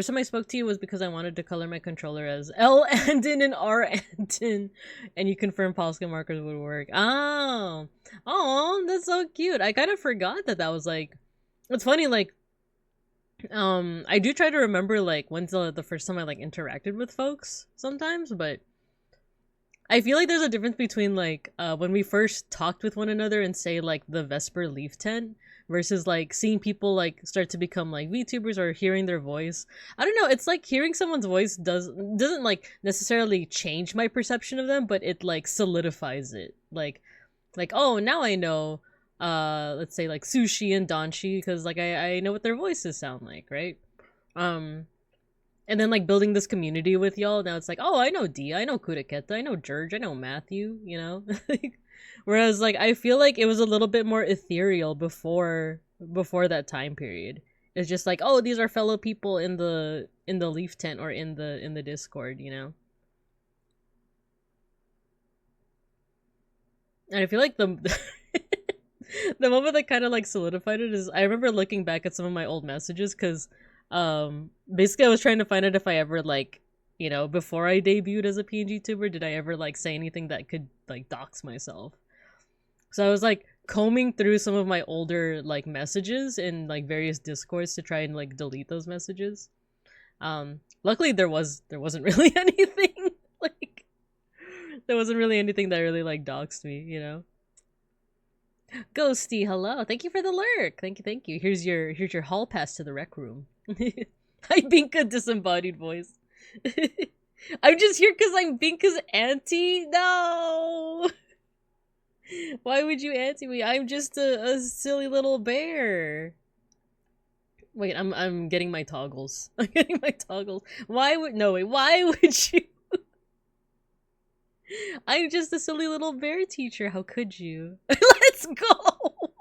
First time I spoke to you was because I wanted to color my controller as L Andin and R Andin, and you confirmed POSCA markers would work. Oh, that's so cute. I kind of forgot that was like, it's funny, like, I do try to remember like when's the first time I like interacted with folks sometimes, but I feel like there's a difference between like when we first talked with one another and say like the Vesper Leaf Tent versus like seeing people like start to become like VTubers or hearing their voice. I don't know, it's like hearing someone's voice doesn't like necessarily change my perception of them, but it like solidifies it. Like oh, now I know let's say like Sushi and Donchi because like I know what their voices sound like, right? And then like building this community with y'all, now it's like, oh, I know Dia, I know Kuraketa, I know George, I know Matthew, you know? Whereas like I feel like it was a little bit more ethereal before that time period. It's just like, oh, these are fellow people in the Leaf Tent or in the Discord, you know? And I feel like the the moment that kind of like solidified it is I remember looking back at some of my old messages because basically I was trying to find out if I ever like, you know, before I debuted as a PNGTuber, did I ever like say anything that could like dox myself. So I was like combing through some of my older like messages in like various discords to try and like delete those messages. Luckily there wasn't really anything like there wasn't really anything that really like doxed me, you know. Ghosty, hello. Thank you for the lurk. Thank you. Here's your hall pass to the rec room. Hi, Binka, disembodied voice. I'm just here because I'm Binka's auntie. No. Why would you auntie me? I'm just a silly little bear. Wait, I'm getting my toggles. I'm getting my toggles. Why would you? I'm just a silly little bear teacher. How could you? Let's go!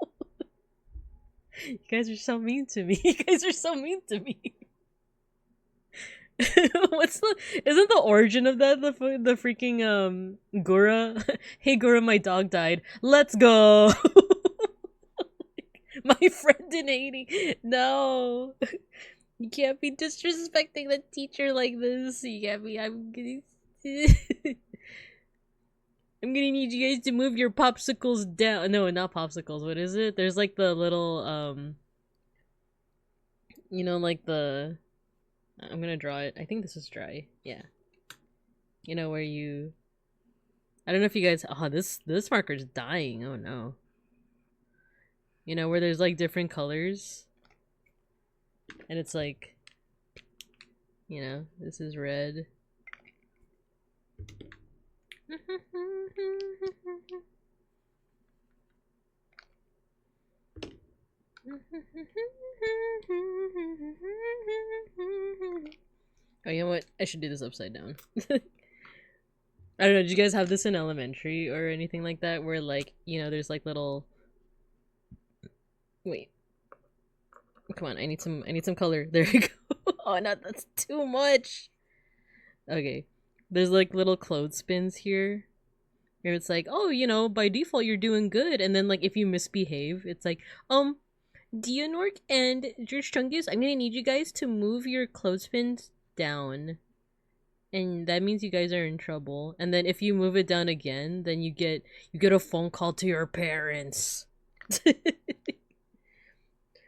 You guys are so mean to me. You guys are so mean to me. Isn't the origin of that the freaking Gura? Hey Gura, my dog died. Let's go! My friend in Haiti. No. You can't be disrespecting the teacher like this. You can't be. I'm gonna need you guys to move your popsicles down. No, not popsicles. What is it? There's like the little, you know, like the... I'm gonna draw it. I think this is dry. Yeah. You know, where you... I don't know if you guys... Oh, this marker's dying. Oh, no. You know, where there's like different colors. And it's like... You know, this is red. Oh, you know what? I should do this upside down. I don't know, did you guys have this in elementary or anything like that? Where like, you know, there's like little... Wait. Come on, I need some color. There we go. Oh, no, that's too much. Okay. There's like little clothespins here. Where it's like, oh, you know, by default you're doing good. And then like if you misbehave, it's like, Dionork and George Chungus, I'm gonna need you guys to move your clothespins down. And that means you guys are in trouble. And then if you move it down again, then you get a phone call to your parents.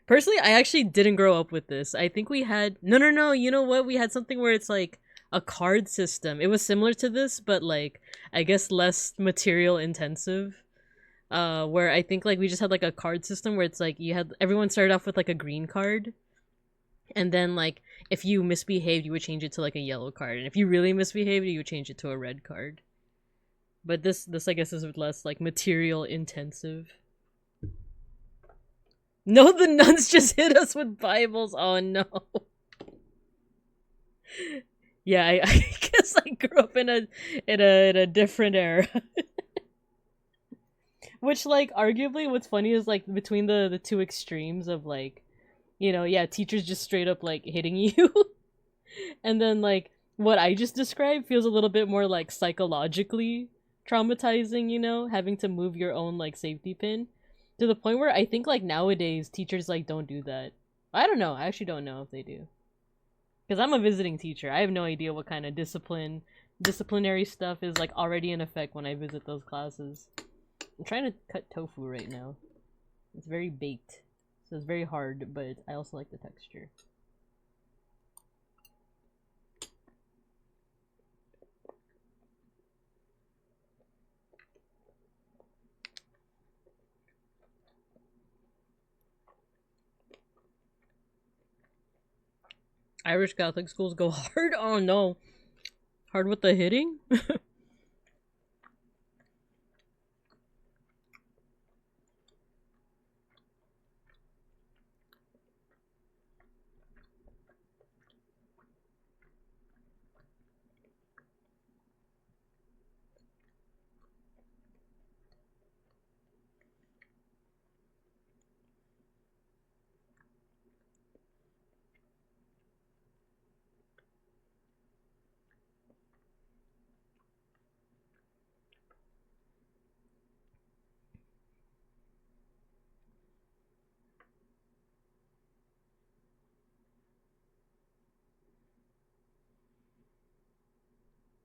Personally, I actually didn't grow up with this. I think we had... No, you know what? We had something where it's like a card system. It was similar to this, but like, I guess less material intensive. Where I think like we just had like a card system where it's like you had... Everyone started off with like a green card. And then like, if you misbehaved, you would change it to like a yellow card. And if you really misbehaved, you would change it to a red card. But this I guess is less like material intensive. No, the nuns just hit us with Bibles. Oh no. Yeah, I guess I grew up in a different era. Which like arguably what's funny is like between the two extremes of like, you know, yeah, teachers just straight up like hitting you. And then like what I just described feels a little bit more like psychologically traumatizing, you know, having to move your own like safety pin. To the point where I think like nowadays teachers like don't do that. I don't know. I actually don't know if they do. Because I'm a visiting teacher. I have no idea what kind of disciplinary stuff is like already in effect when I visit those classes. I'm trying to cut tofu right now. It's very baked, so it's very hard, but I also like the texture. Irish Catholic schools go hard? Oh no. Hard with the hitting?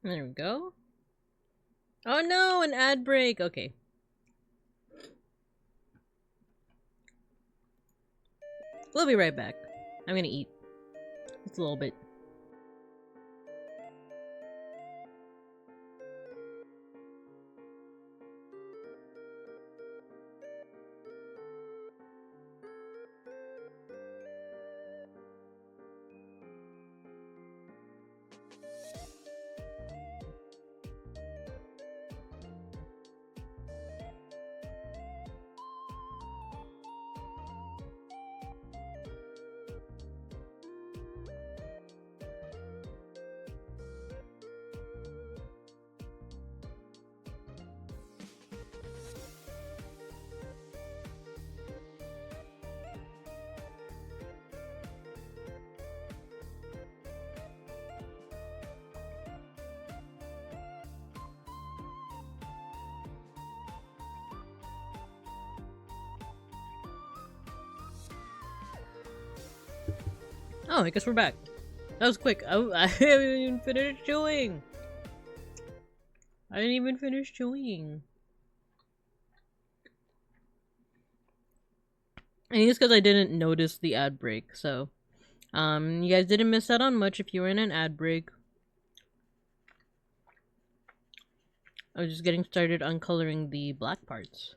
There we go. Oh no, an ad break. Okay. We'll be right back. I'm gonna eat. Just a little bit. Oh, I guess we're back. That was quick. I haven't even finished chewing. I didn't even finish chewing. I think it's because I didn't notice the ad break, so you guys didn't miss out on much if you were in an ad break. I was just getting started uncoloring the black parts.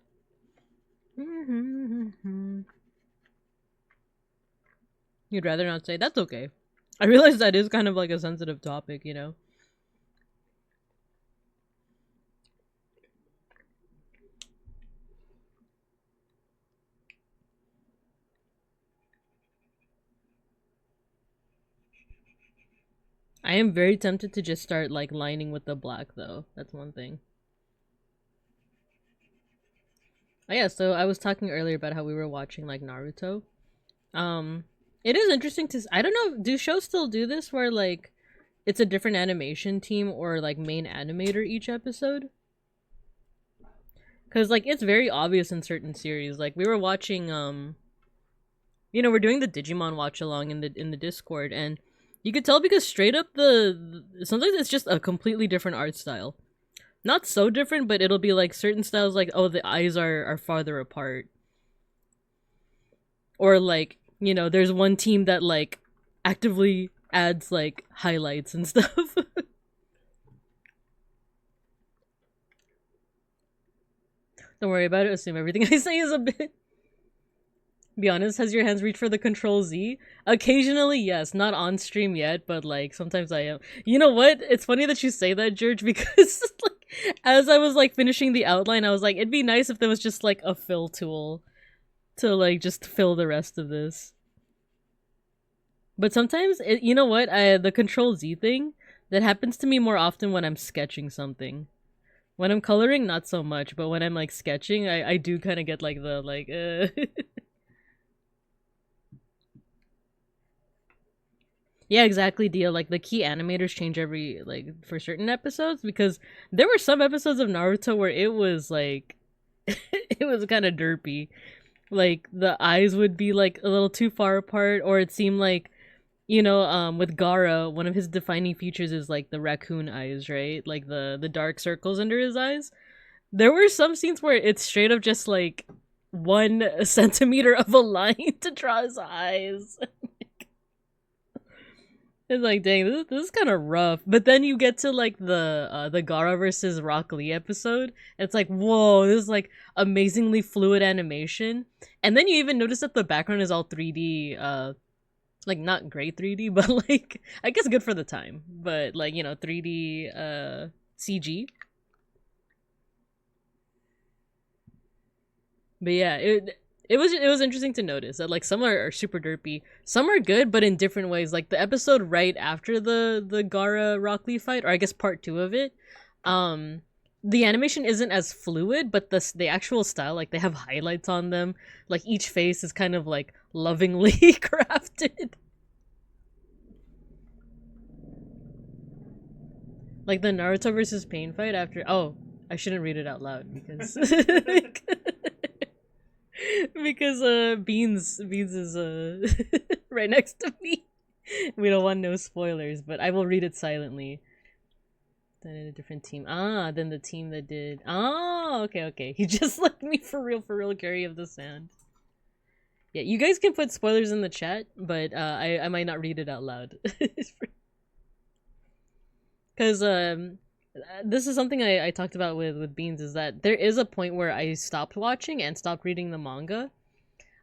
You'd rather not say? That's okay. I realize that is kind of like a sensitive topic, you know? I am very tempted to just start like lining with the black though. That's one thing. Oh yeah, so I was talking earlier about how we were watching like Naruto. It is interesting to I don't know, do shows still do this where like it's a different animation team or like main animator each episode? Cuz like it's very obvious in certain series. Like we were watching you know, we're doing the Digimon watch along in the Discord, and you could tell because straight up sometimes it's just a completely different art style. Not so different, but it'll be like certain styles like, oh, the eyes are farther apart. Or like, you know, there's one team that like actively adds like highlights and stuff. Don't worry about it, assume everything I say is a bit. Be honest, has your hands reached for the Control Z? Occasionally, yes. Not on stream yet, but like sometimes I am. You know what? It's funny that you say that, George, because like as I was like finishing the outline, I was like, it'd be nice if there was just like a fill tool to like just fill the rest of this. But sometimes, you know what? The Control Z thing, that happens to me more often when I'm sketching something. When I'm coloring, not so much, but when I'm like sketching, I do kind of get like the like Yeah, exactly, Dia. Like the key animators change every like for certain episodes, because there were some episodes of Naruto where it was like it was kind of derpy. Like the eyes would be like a little too far apart, or it seemed like You know, with Gara, one of his defining features is like the raccoon eyes, right? Like the dark circles under his eyes. There were some scenes where it's straight up just like 1 centimeter of a line to draw his eyes. It's like, dang, this is kind of rough. But then you get to like the Gara versus Rock Lee episode. It's like, whoa, this is like amazingly fluid animation. And then you even notice that the background is all 3D, like not great 3D, but like I guess good for the time. But like, you know, 3D CG. But yeah, it was interesting to notice that like some are super derpy, some are good, but in different ways. Like the episode right after the Gara Rock Lee fight, or I guess part 2 of it, um, the animation isn't as fluid, but the actual style, like they have highlights on them. Like each face is kind of like lovingly crafted. Like the Naruto versus Pain fight after. Oh, I shouldn't read it out loud because because Beans is right next to me. We don't want no spoilers, but I will read it silently. Then in a different team. Ah, then the team that did. Oh, okay. He just left me for real, Gary of the Sand. Yeah, you guys can put spoilers in the chat, but I might not read it out loud. Because this is something I talked about with Beans, is that there is a point where I stopped watching and stopped reading the manga.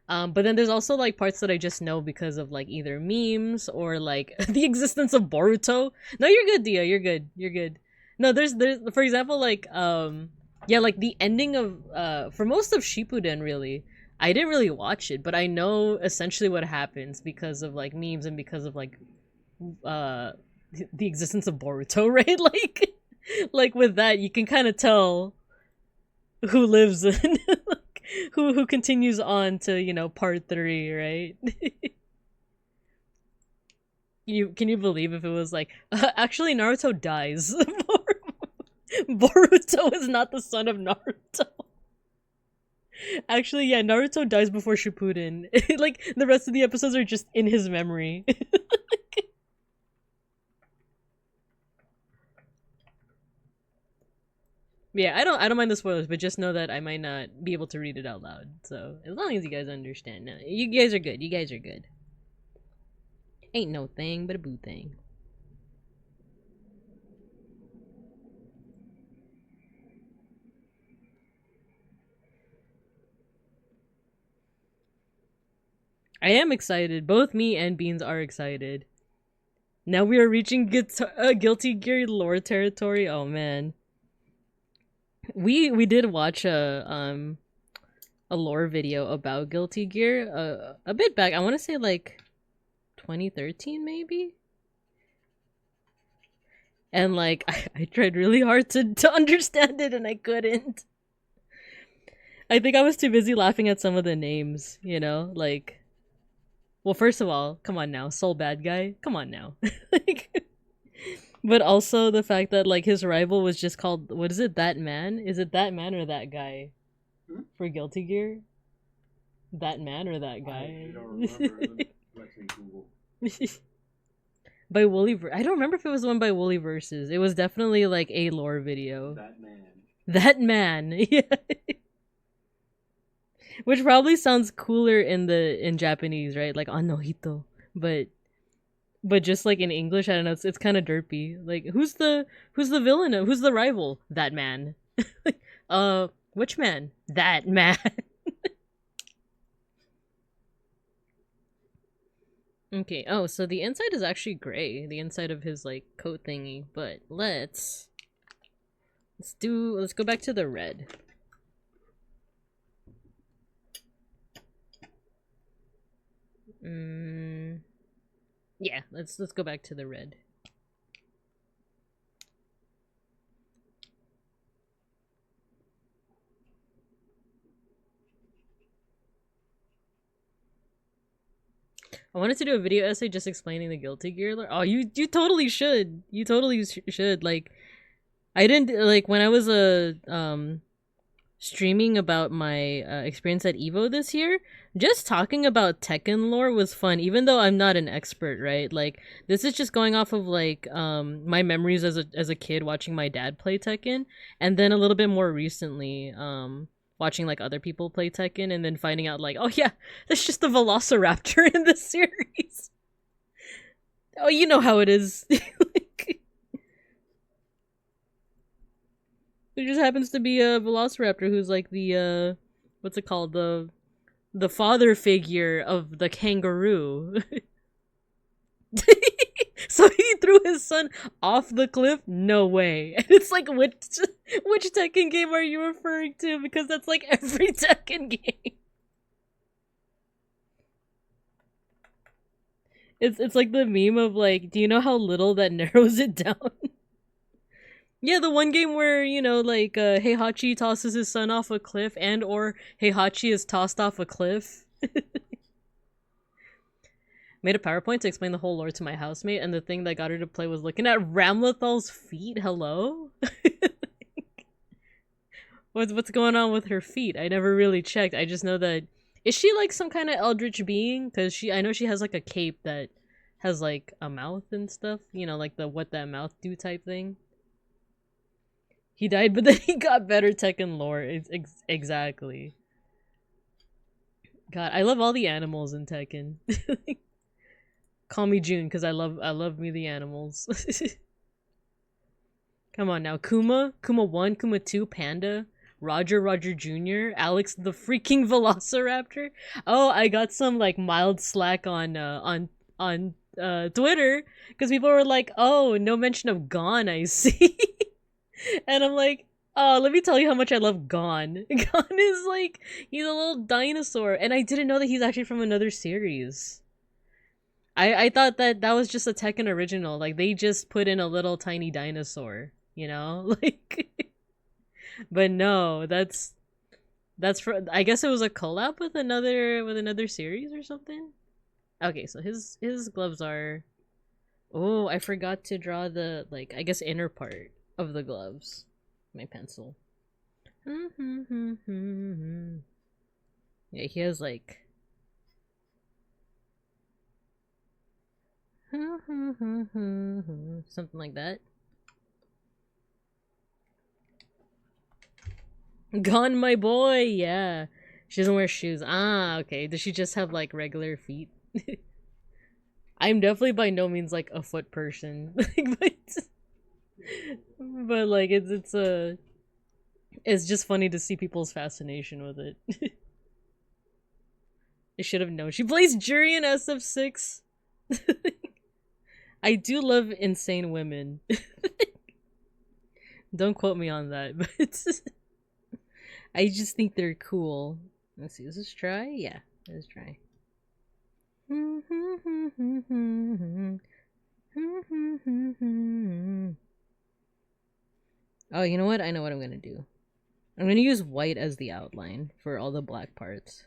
But then there's also like parts that I just know because of like either memes or like the existence of Boruto. No, you're good, Dia. You're good. No, there's for example like yeah, like the ending of for most of Shippuden really. I didn't really watch it, but I know essentially what happens because of like memes and because of like uh the existence of Boruto, right? Like with that you can kind of tell who lives in who continues on to, you know, part 3, right? Can you believe if it was like actually Naruto dies? Boruto is not the son of Naruto. Actually, yeah, Naruto dies before Shippuden. Like the rest of the episodes are just in his memory. Yeah, I don't mind the spoilers, but just know that I might not be able to read it out loud. So as long as you guys understand, no, you guys are good. You guys are good. Ain't no thing but a boo thing. I am excited. Both me and Beans are excited. Now we are reaching Guilty Gear lore territory. Oh man. We did watch a lore video about Guilty Gear a bit back. I want to say like 2013 maybe. And like I tried really hard to understand it and I couldn't. I think I was too busy laughing at some of the names, you know, like, well, first of all, come on now, Soul Bad Guy, come on now. Like, but also the fact that like his rival was just called, what is it, That Man? Is it That Man or That Guy? For Guilty Gear? That Man or That Guy? I don't remember. Let me Google. By Woolly I don't remember if it was one by Woolly Versus. It was definitely like a lore video. That Man. That Man. Yeah. Which probably sounds cooler in Japanese, right? Like Anohito. But just like in English, I don't know, it's kind of derpy. Like who's the villain? Who's the rival? That Man. Which man? That Man. Okay. Oh, so the inside is actually gray. The inside of his like coat thingy. But let's go back to the red. Yeah, let's go back to the red. I wanted to do a video essay just explaining the Guilty Gear. Oh, you totally should. You totally should. Like, I didn't like when I was streaming about my experience at Evo this year, just talking about Tekken lore was fun, even though I'm not an expert, right? Like, this is just going off of like my memories as a kid watching my dad play Tekken, and then a little bit more recently watching like other people play Tekken, and then finding out like, oh yeah, that's just the Velociraptor in this series. Oh, you know how it is. Like, there just happens to be a Velociraptor who's like the what's it called, the father figure of the kangaroo. So he threw his son off the cliff? No way. And it's like, which Tekken game are you referring to? Because that's like every Tekken game. It's like the meme of like, do you know how little that narrows it down? Yeah, the one game where, you know, like Heihachi tosses his son off a cliff, and or Heihachi is tossed off a cliff. Made a PowerPoint to explain the whole lore to my housemate, and the thing that got her to play was looking at Ramlethal's feet. Hello? What's going on with her feet? I never really checked. I just know that, is she like some kind of eldritch being? Because I know she has like a cape that has like a mouth and stuff. You know, like the what that mouth do type thing. He died, but then he got better. Tekken lore. Exactly. God, I love all the animals in Tekken. Call me June, because I love me the animals. Come on now. Kuma 1, Kuma 2, Panda, Roger Jr., Alex the freaking Velociraptor. Oh, I got some like mild slack on Twitter, because people were like, oh, no mention of Gon, I see. And I'm like, oh, let me tell you how much I love Gon. Gon is like, he's a little dinosaur, and I didn't know that he's actually from another series. I thought that was just a Tekken original. Like, they just put in a little tiny dinosaur, you know? Like, but no, that's for, I guess it was a collab with another series or something. Okay, so his gloves are, oh, I forgot to draw the, like, I guess inner part of the gloves. My pencil. Yeah, he has like something like that. Gone, my boy. Yeah, she doesn't wear shoes. Ah, okay. Does she just have like regular feet? I'm definitely by no means like a foot person. But like it's just funny to see people's fascination with it. I should have known. She plays Jury in SF6. I do love insane women. Don't quote me on that, but I just think they're cool. Let's see, is this try? Yeah, let's try. Oh, you know what? I know what I'm gonna do. I'm gonna use white as the outline for all the black parts.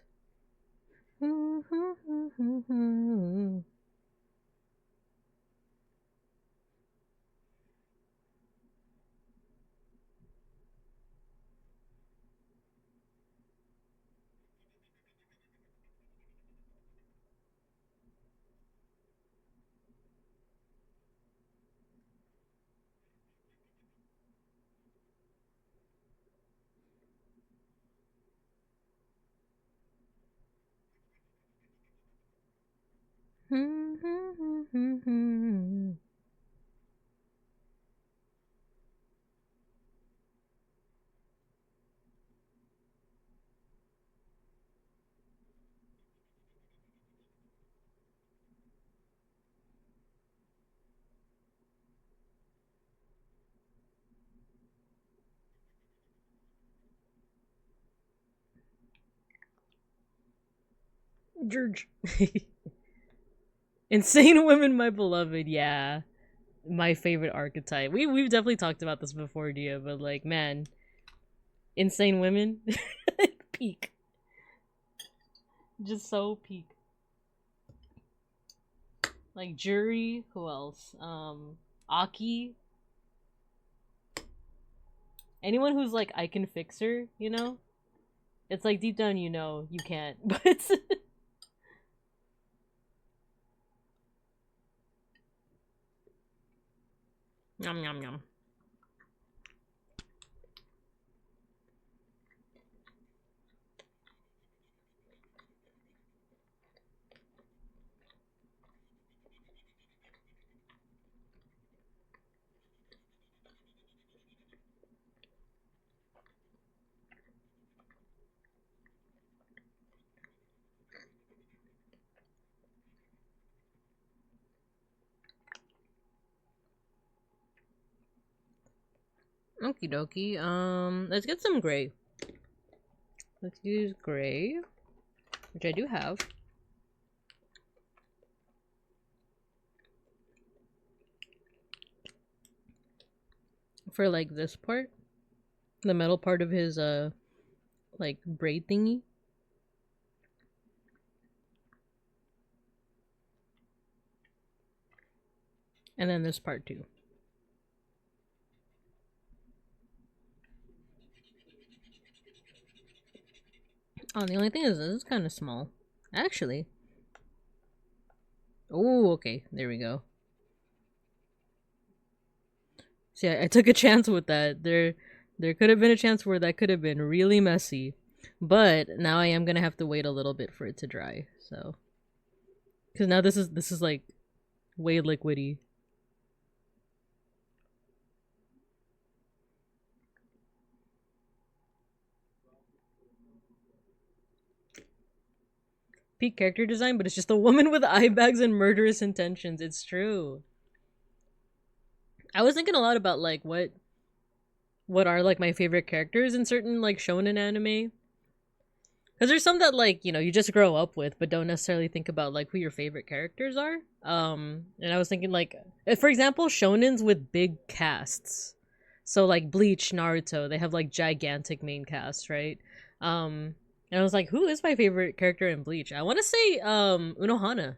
George. Insane women, my beloved. Yeah, my favorite archetype. We've definitely talked about this before, Dia, but like, man, insane women, peak. Just so peak. Like Jury, who else? Aki. Anyone who's like, I can fix her, you know? It's like deep down you know you can't, but Yum yum yum. Okie dokie. Let's get some gray. Let's use gray, which I do have. For like this part, the metal part of his like braid thingy. And then this part too. Oh, the only thing is this is kind of small. Actually. Oh, okay. There we go. See, I took a chance with that. There could have been a chance where that could have been really messy. But now I am gonna have to wait a little bit for it to dry. So, because now this is like way liquidy. Peak character design, but it's just a woman with eye bags and murderous intentions. It's true. I was thinking a lot about like what are like my favorite characters in certain like shonen anime. Because there's some that like, you know, you just grow up with but don't necessarily think about like who your favorite characters are. And I was thinking like, for example, shonens with big casts. So like Bleach, Naruto, they have like gigantic main casts, right? And I was like, who is my favorite character in Bleach? I want to say Unohana.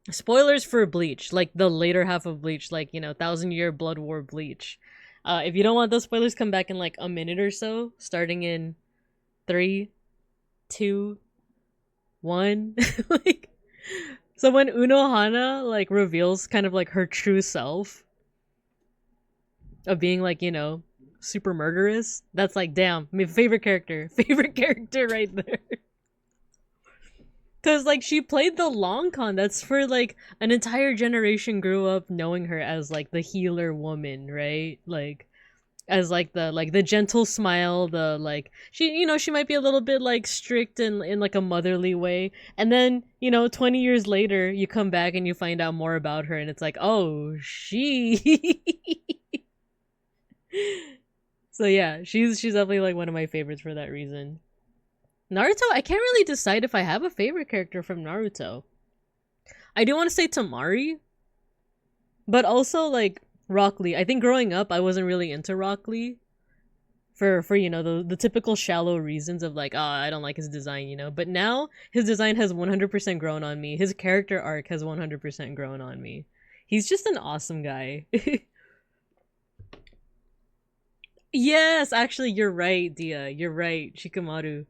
Spoilers for Bleach, like the later half of Bleach, like, you know, 1,000-Year Blood War Bleach. If you don't want those spoilers, come back in like a minute or so, starting in 3, 2, 1. Like, so when Unohana like reveals kind of like her true self of being like, you know, super murderous, that's like, damn, my favorite character right there. Because like she played the long con, that's for like an entire generation grew up knowing her as like the healer woman, right? Like as like the gentle smile, the like she, you know, she might be a little bit like strict in like a motherly way, and then, you know, 20 years later you come back and you find out more about her and it's like, oh, she So yeah, she's definitely like one of my favorites for that reason. Naruto, I can't really decide if I have a favorite character from Naruto. I do want to say Tamari, but also like Rock Lee. I think growing up I wasn't really into Rock Lee for you know the typical shallow reasons of like, I don't like his design, you know. But now his design has 100% grown on me. His character arc has 100% grown on me. He's just an awesome guy. Yes, actually, you're right, Dia. You're right, Shikamaru.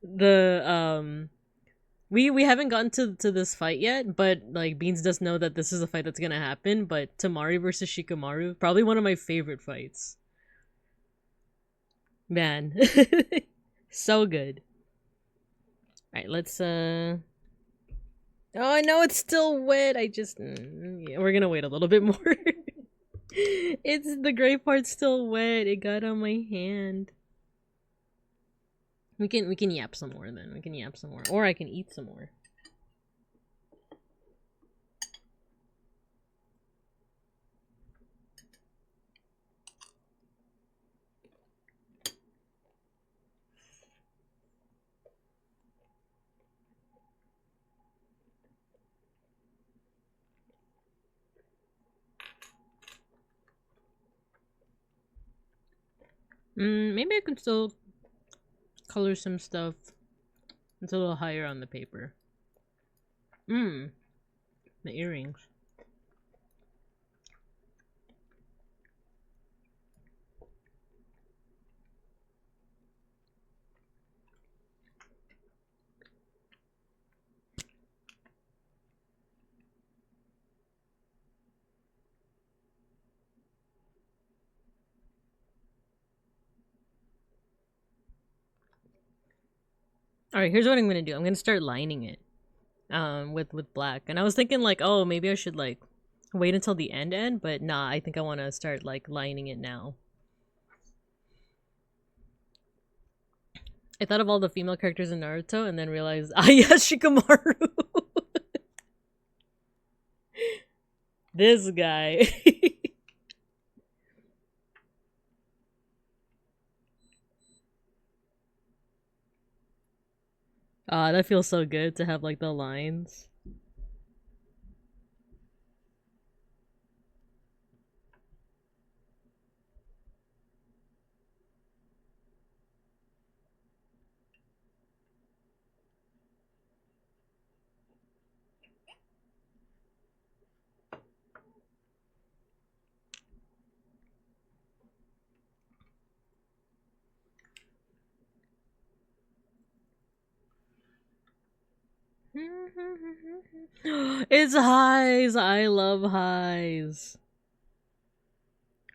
The we haven't gotten to this fight yet, but like Beans does know that this is a fight that's gonna happen. But Tamari versus Shikamaru, probably one of my favorite fights. Man, so good. All right, let's Oh, I know it's still wet. I just yeah, we're gonna wait a little bit more. It's the gray part's still wet. It got on my hand. We can yap some more then. We can yap some more. Or I can eat some more. Maybe I can still color some stuff. It's a little higher on the paper. The earrings. Alright, here's what I'm gonna do. I'm gonna start lining it. With black. And I was thinking like, oh, maybe I should like wait until the end, but nah, I think I wanna start like lining it now. I thought of all the female characters in Naruto and then realized, ah yes, Shikamaru! This guy. Ah, that feels so good to have like the lines. It's highs. I love highs.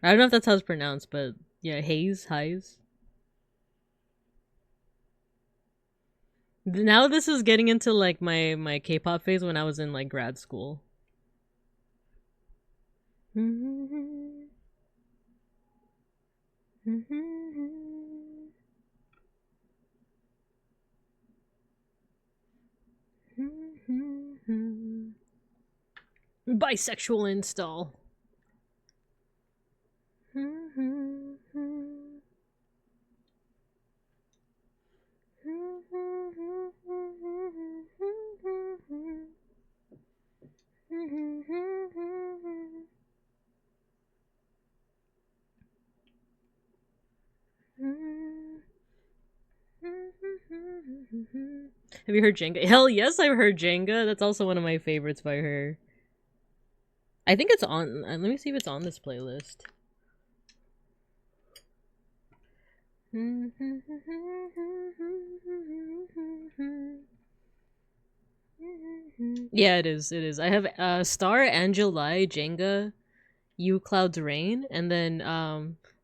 I don't know if that's how it's pronounced, but yeah, highs. Now this is getting into like my K-pop phase when I was in like grad school. Bisexual install. Have you heard Jenga? Hell yes, I've heard Jenga. That's also one of my favorites by her. I think it's on. Let me see if it's on this playlist. Yeah, it is. It is. I have Star, July, Jenga, You Clouds Rain, and then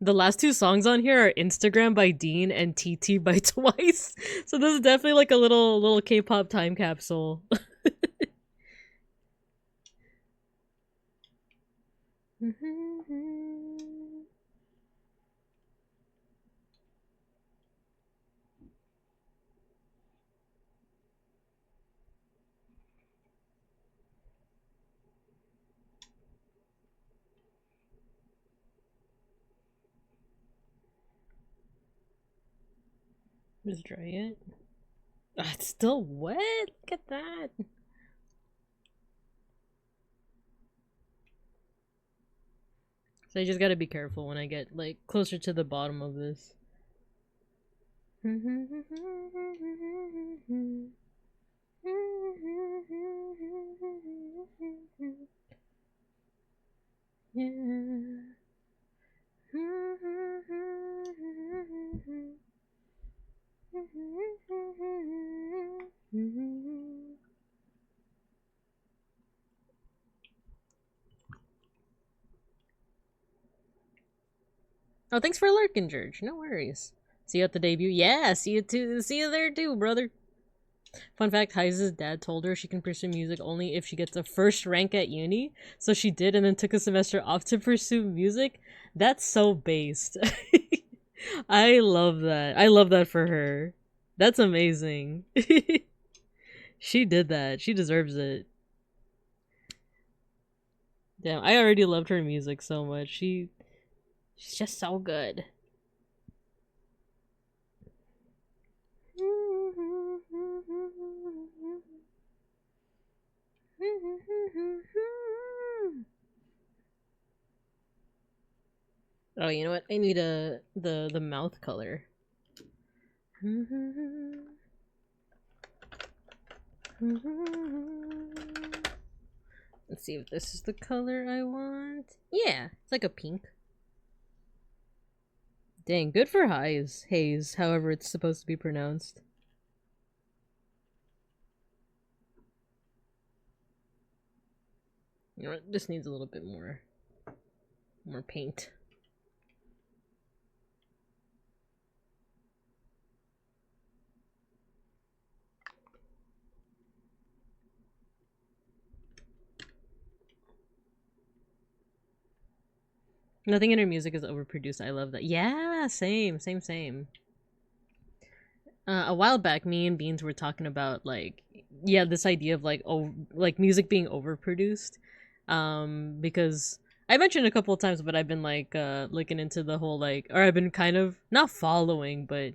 the last two songs on here are Instagram by Dean and TT by Twice. So this is definitely like a little K-pop time capsule. Just dry it. Ah, it's still wet. Look at that. So I just gotta be careful when I get like closer to the bottom of this. Yeah. Oh, thanks for lurking, George. No worries. See you at the debut. Yeah, see you too. See you there too, brother. Fun fact: Heise's dad told her she can pursue music only if she gets a first rank at uni. So she did, and then took a semester off to pursue music. That's so based. I love that. I love that for her. That's amazing. She did that. She deserves it. Damn, I already loved her music so much. She's just so good. Oh, you know what? I need the mouth color. Let's see if this is the color I want. Yeah, it's like a pink. Dang, good for Haze, however it's supposed to be pronounced. You know what? This needs a little bit more paint. Nothing in her music is overproduced. I love that. Yeah, same. A while back, me and Beans were talking about like, yeah, this idea of like music being overproduced, because I mentioned a couple of times, but I've been like looking into the whole like, or I've been kind of not following, but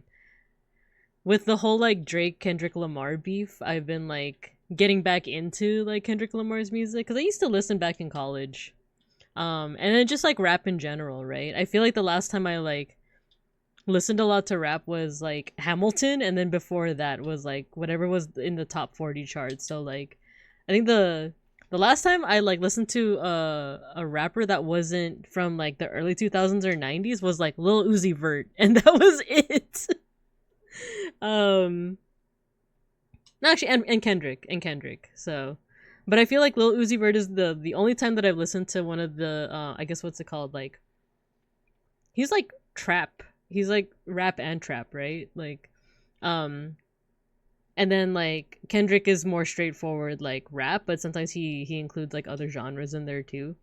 with the whole like Drake Kendrick Lamar beef, I've been like getting back into like Kendrick Lamar's music because I used to listen back in college, and then just like rap in general, right? I feel like the last time I like listened a lot to rap was like Hamilton, and then before that was like whatever was in the top 40 charts. So like I think the last time I like listened to a rapper that wasn't from like the early 2000s or 90s was like Lil Uzi Vert, and that was it. um no, actually, and Kendrick. So but I feel like Lil Uzi Vert is the only time that I've listened to one of the I guess what's it called, like he's like trap. He's like rap and trap, right? Like and then like Kendrick is more straightforward like rap, but sometimes he includes like other genres in there too.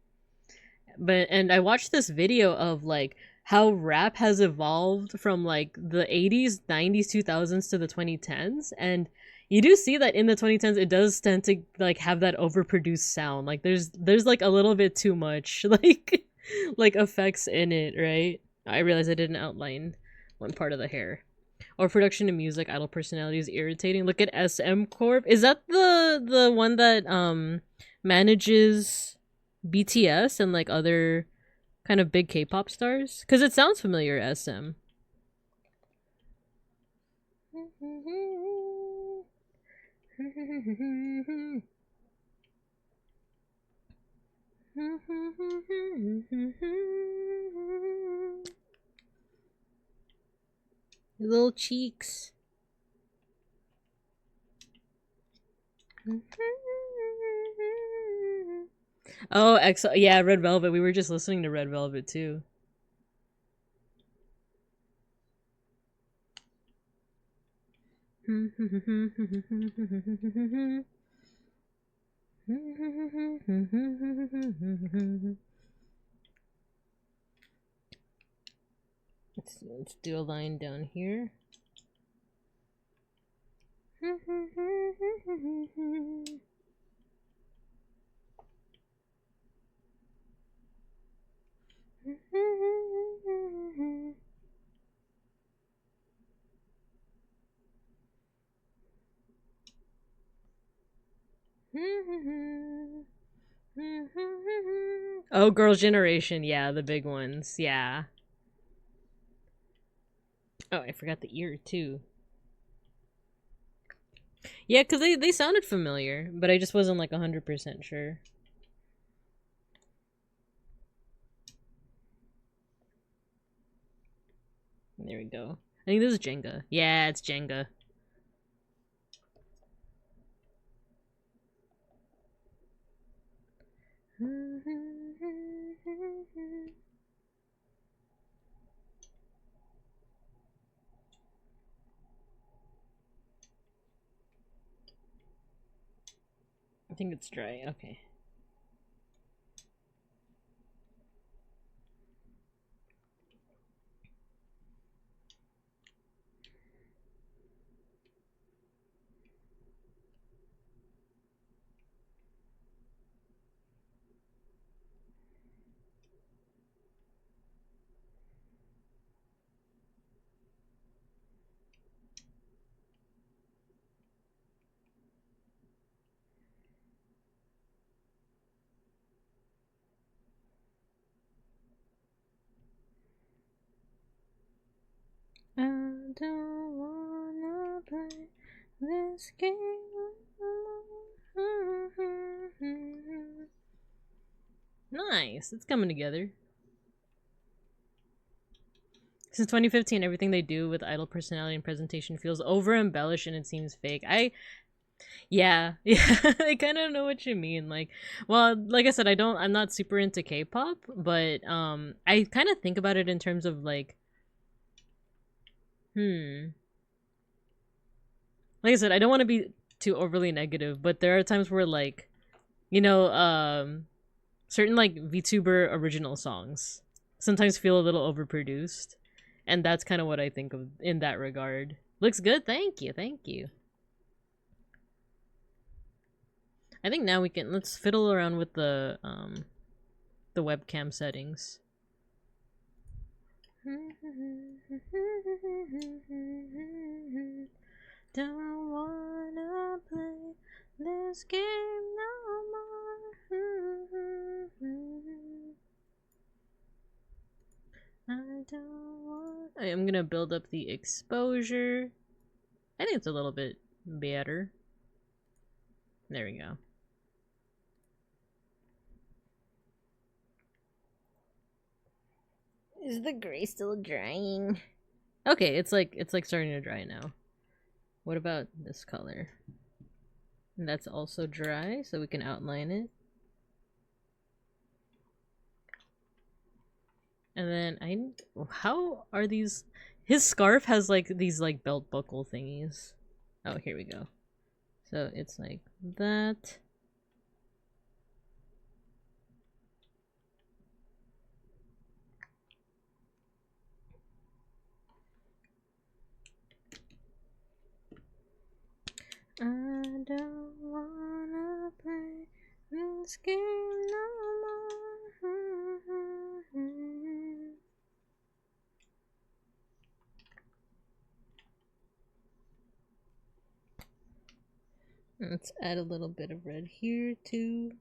But and I watched this video of like how rap has evolved from like the 80s, 90s, 2000s to the 2010s, and you do see that in the 2010s it does tend to like have that overproduced sound. Like there's like a little bit too much like effects in it, right? I realized I didn't outline one part of the hair. Or production of music, idle personality is irritating. Look at SM Corp. Is that the one that manages BTS and like other kind of big K-pop stars? Because it sounds familiar, SM. Little cheeks. Oh, EXO. Yeah, Red Velvet. We were just listening to Red Velvet too. Let's do a line down here. Oh, Girls' Generation. Yeah, the big ones. Yeah. Oh, I forgot the ear, too. Yeah, because they sounded familiar, but I just wasn't like 100% sure. There we go. I think this is Jenga. Yeah, it's Jenga. I think it's dry. Okay. I don't wanna play this game. Nice. It's coming together. Since 2015, everything they do with idle personality and presentation feels over embellished and it seems fake. Yeah, I kind of know what you mean. Like, well, like I said, I'm not super into K-pop, but I kind of think about it in terms of like, like I said, I don't want to be too overly negative, but there are times where like, you know, certain like VTuber original songs, sometimes feel a little overproduced. And that's kind of what I think of in that regard. Looks good. Thank you. Thank you. I think now we can let's fiddle around with the webcam settings. Don't wanna play this game no more. I don't want. I'm gonna build up the exposure. I think it's a little bit better. There we go. Is the gray still drying? Okay, it's like starting to dry now. What about this color? And that's also dry, so we can outline it. And then how are these? His scarf has like these like belt buckle thingies. Oh, here we go. So it's like that. I don't wanna play this game no more. Let's add a little bit of red here too.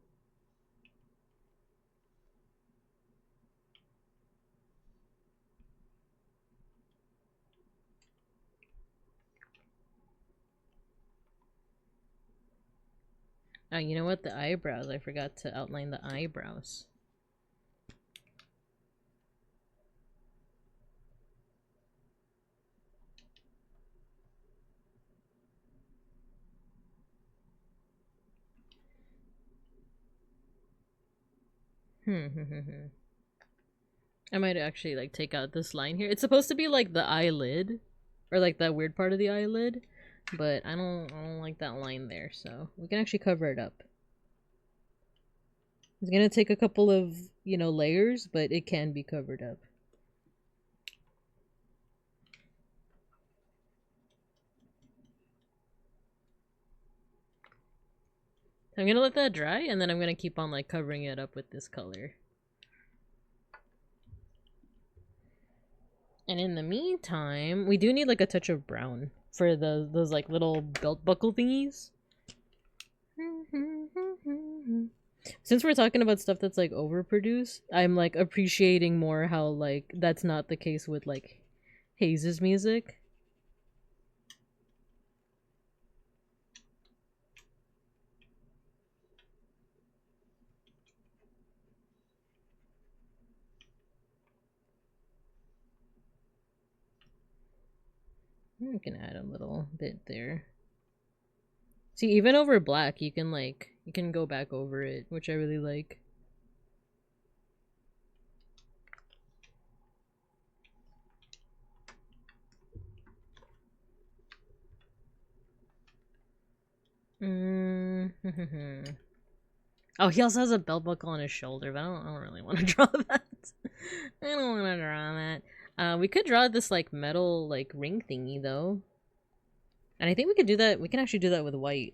Oh, you know what? The eyebrows. I forgot to outline the eyebrows. I might actually like take out this line here. It's supposed to be like the eyelid, or like that weird part of the eyelid, but I don't like that line there, so we can actually cover it up. It's gonna take a couple of, you know, layers, but it can be covered up. I'm gonna let that dry, and then I'm gonna keep on like covering it up with this color. And in the meantime, we do need like a touch of brown for those like little belt buckle thingies. Since we're talking about stuff that's like overproduced, I'm like appreciating more how like that's not the case with like Hayes' music. You can add a little bit there. See, even over black, you can go back over it, which I really like. Oh, he also has a belt buckle on his shoulder, but I don't really want to draw that. I don't want to draw that. We could draw this like metal like ring thingy though, and I think we could do that. We can actually do that with white.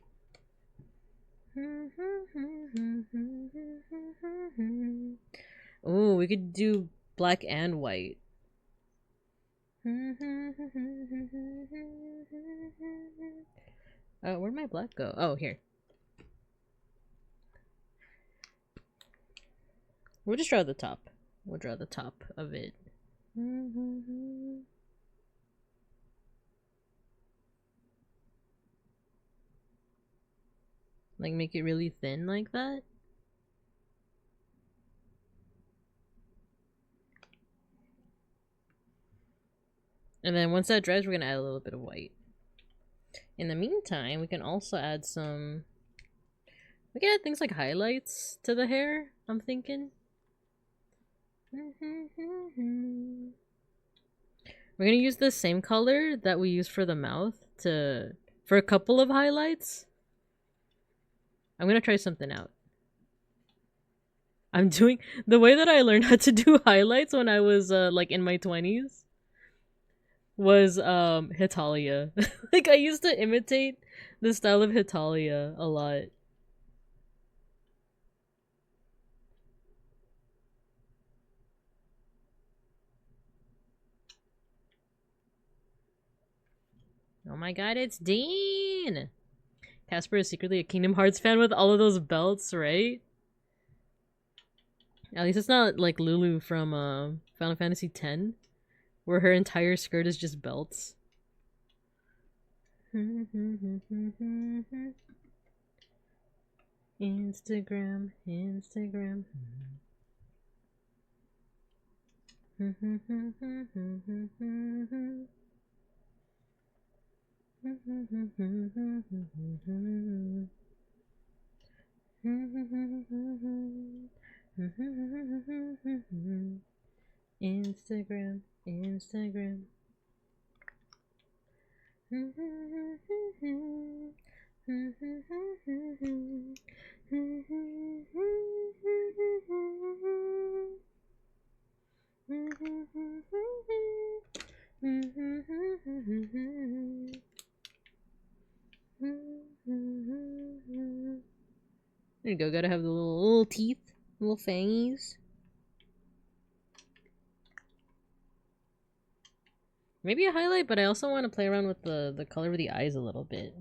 Oh, we could do black and white. Where'd my black go? Oh, here. We'll just draw the top. We'll draw the top of it. Like, make it really thin like that. And then once that dries, we're gonna add a little bit of white. In the meantime, we can also add some... We can add things like highlights to the hair, I'm thinking. We're gonna use the same color that we used for the mouth for a couple of highlights. I'm gonna try something out. I'm doing the way that I learned how to do highlights when I was like in my 20s was Hitalia. Like I used to imitate the style of Hitalia a lot. Oh my god, it's Dean! Casper is secretly a Kingdom Hearts fan with all of those belts, right? At least it's not like Lulu from Final Fantasy X, where her entire skirt is just belts. Instagram, Instagram. Instagram, Instagram. There you go, gotta have the little teeth, little fangies. Maybe a highlight, but I also want to play around with the color of the eyes a little bit.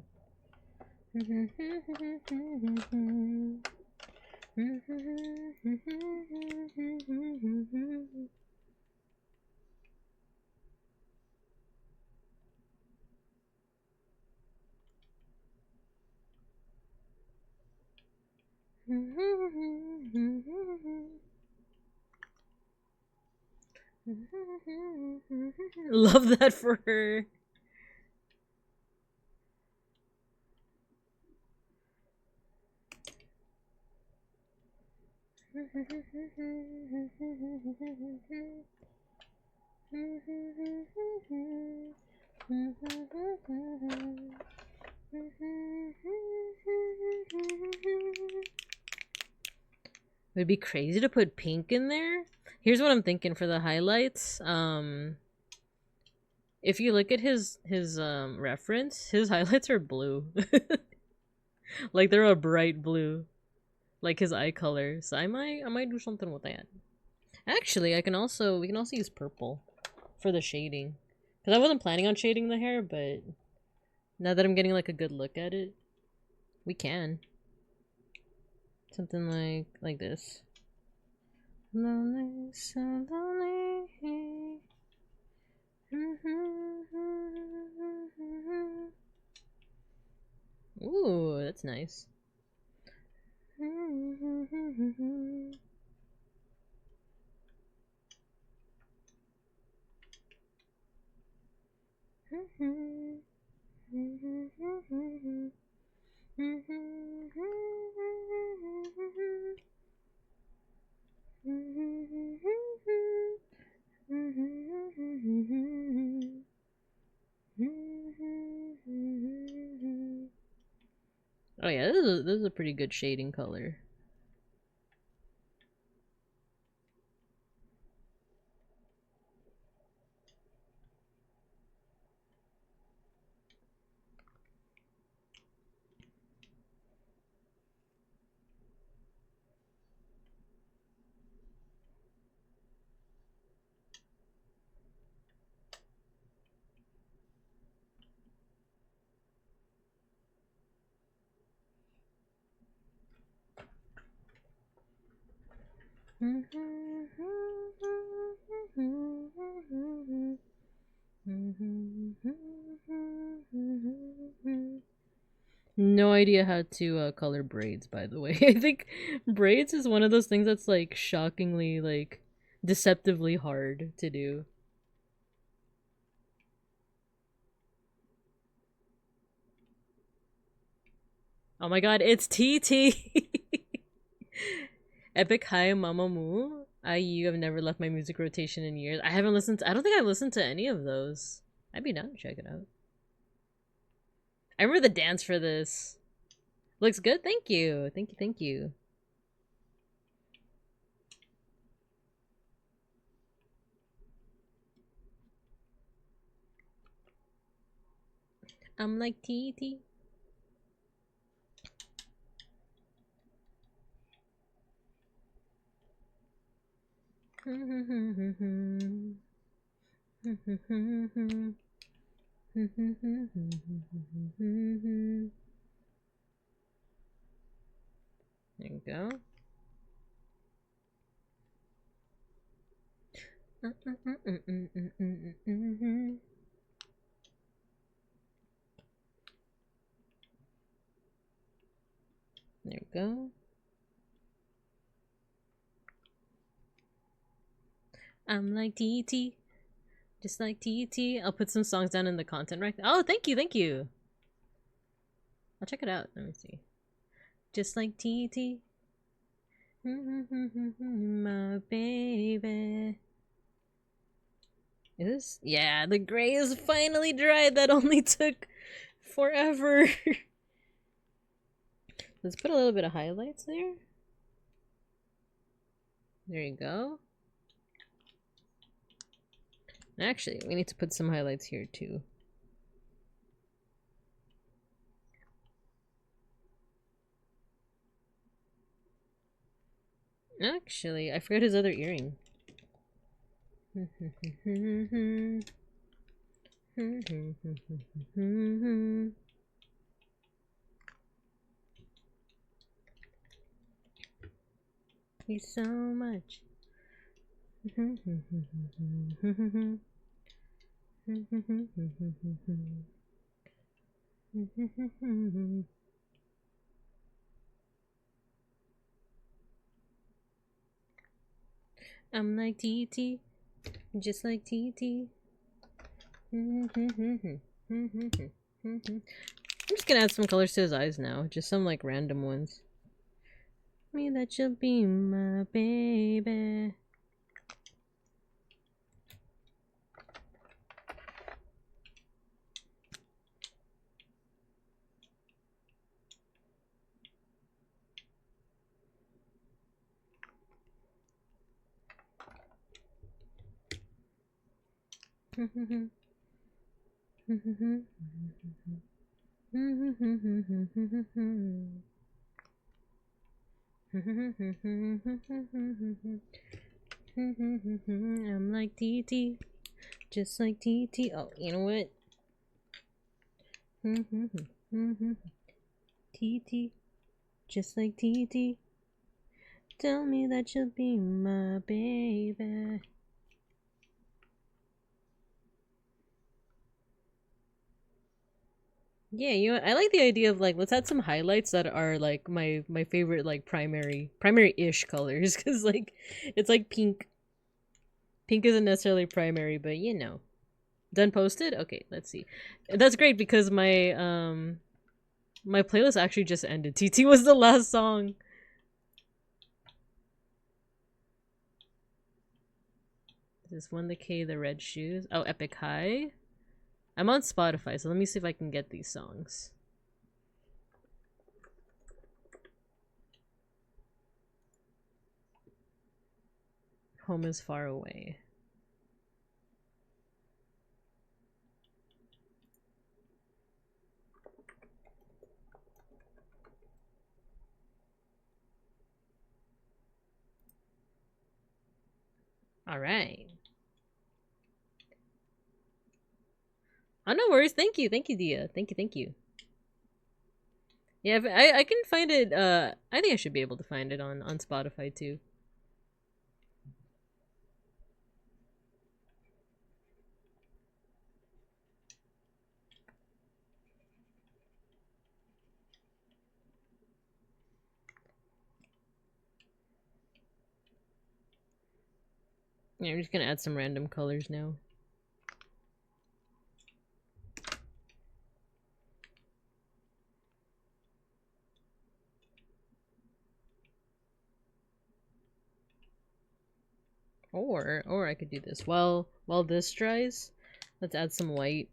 Love that for her. It'd be crazy to put pink in there. Here's what I'm thinking for the highlights. If you look at his reference, his highlights are blue. Like they're a bright blue. Like his eye color. So I might do something with that. Actually, we can also use purple for the shading. Cuz I wasn't planning on shading the hair, but now that I'm getting like a good look at it, we can. Something like this. Lonely, so lonely. Ooh, that's nice. Oh yeah, this is a pretty good shading color. No idea how to color braids, by the way. I think braids is one of those things that's like shockingly like deceptively hard to do. Oh my god, it's TT! Epic High Mamamoo. You have never left my music rotation in years. I haven't listened to, I don't think I've listened to any of those. I'd be down to check it out. I remember the dance for this. Looks good, thank you. Thank you, thank you. I'm like TT. There you go. There you go. I'm like TT. Just like TT. I'll put some songs down in the content right. Oh, thank you, thank you. I'll check it out. Let me see. Just like TT. My baby. Is this? Yeah, the gray is finally dried. That only took forever. Let's put a little bit of highlights there. There you go. Actually, we need to put some highlights here too. Actually, I forgot his other earring. He's so much. I'm like TT, just like TT. I'm just gonna add some colors to his eyes now, just some like random ones. Me that you'll be my baby. I'm like TT, just like TT. Oh, you know what? TT, just like TT. Tell me that you'll be my baby. Yeah, you know what? I like the idea of like let's add some highlights that are like my favorite like primary-ish colors because like it's like pink. Pink isn't necessarily primary, but you know. Done posted? Okay, let's see. That's great because my playlist actually just ended. TT was the last song. This 1K the red shoes. Oh, Epic High. I'm on Spotify, so let me see if I can get these songs. Home is far away. All right. Oh, no worries. Thank you, Dia. Thank you. Yeah, I can find it. I think I should be able to find it on Spotify too. Yeah, I'm just gonna add some random colors now. Or I could do this. While this dries, let's add some white.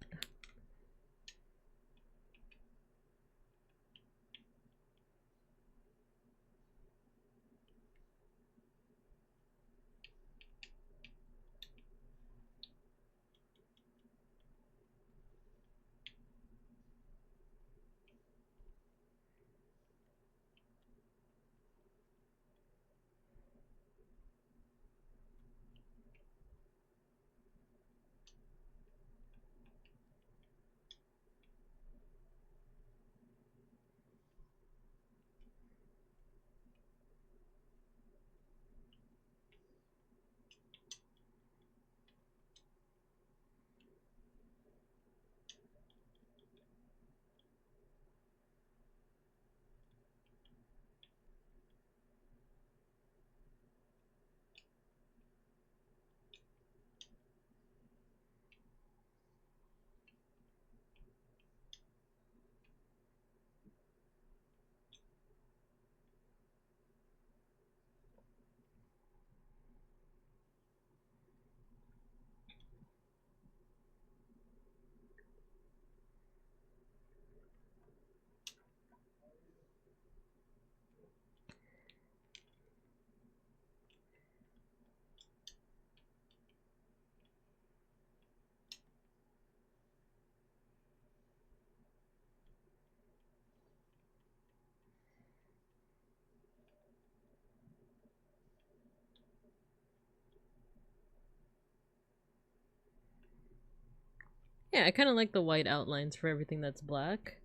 Yeah, I kind of like the white outlines for everything that's black.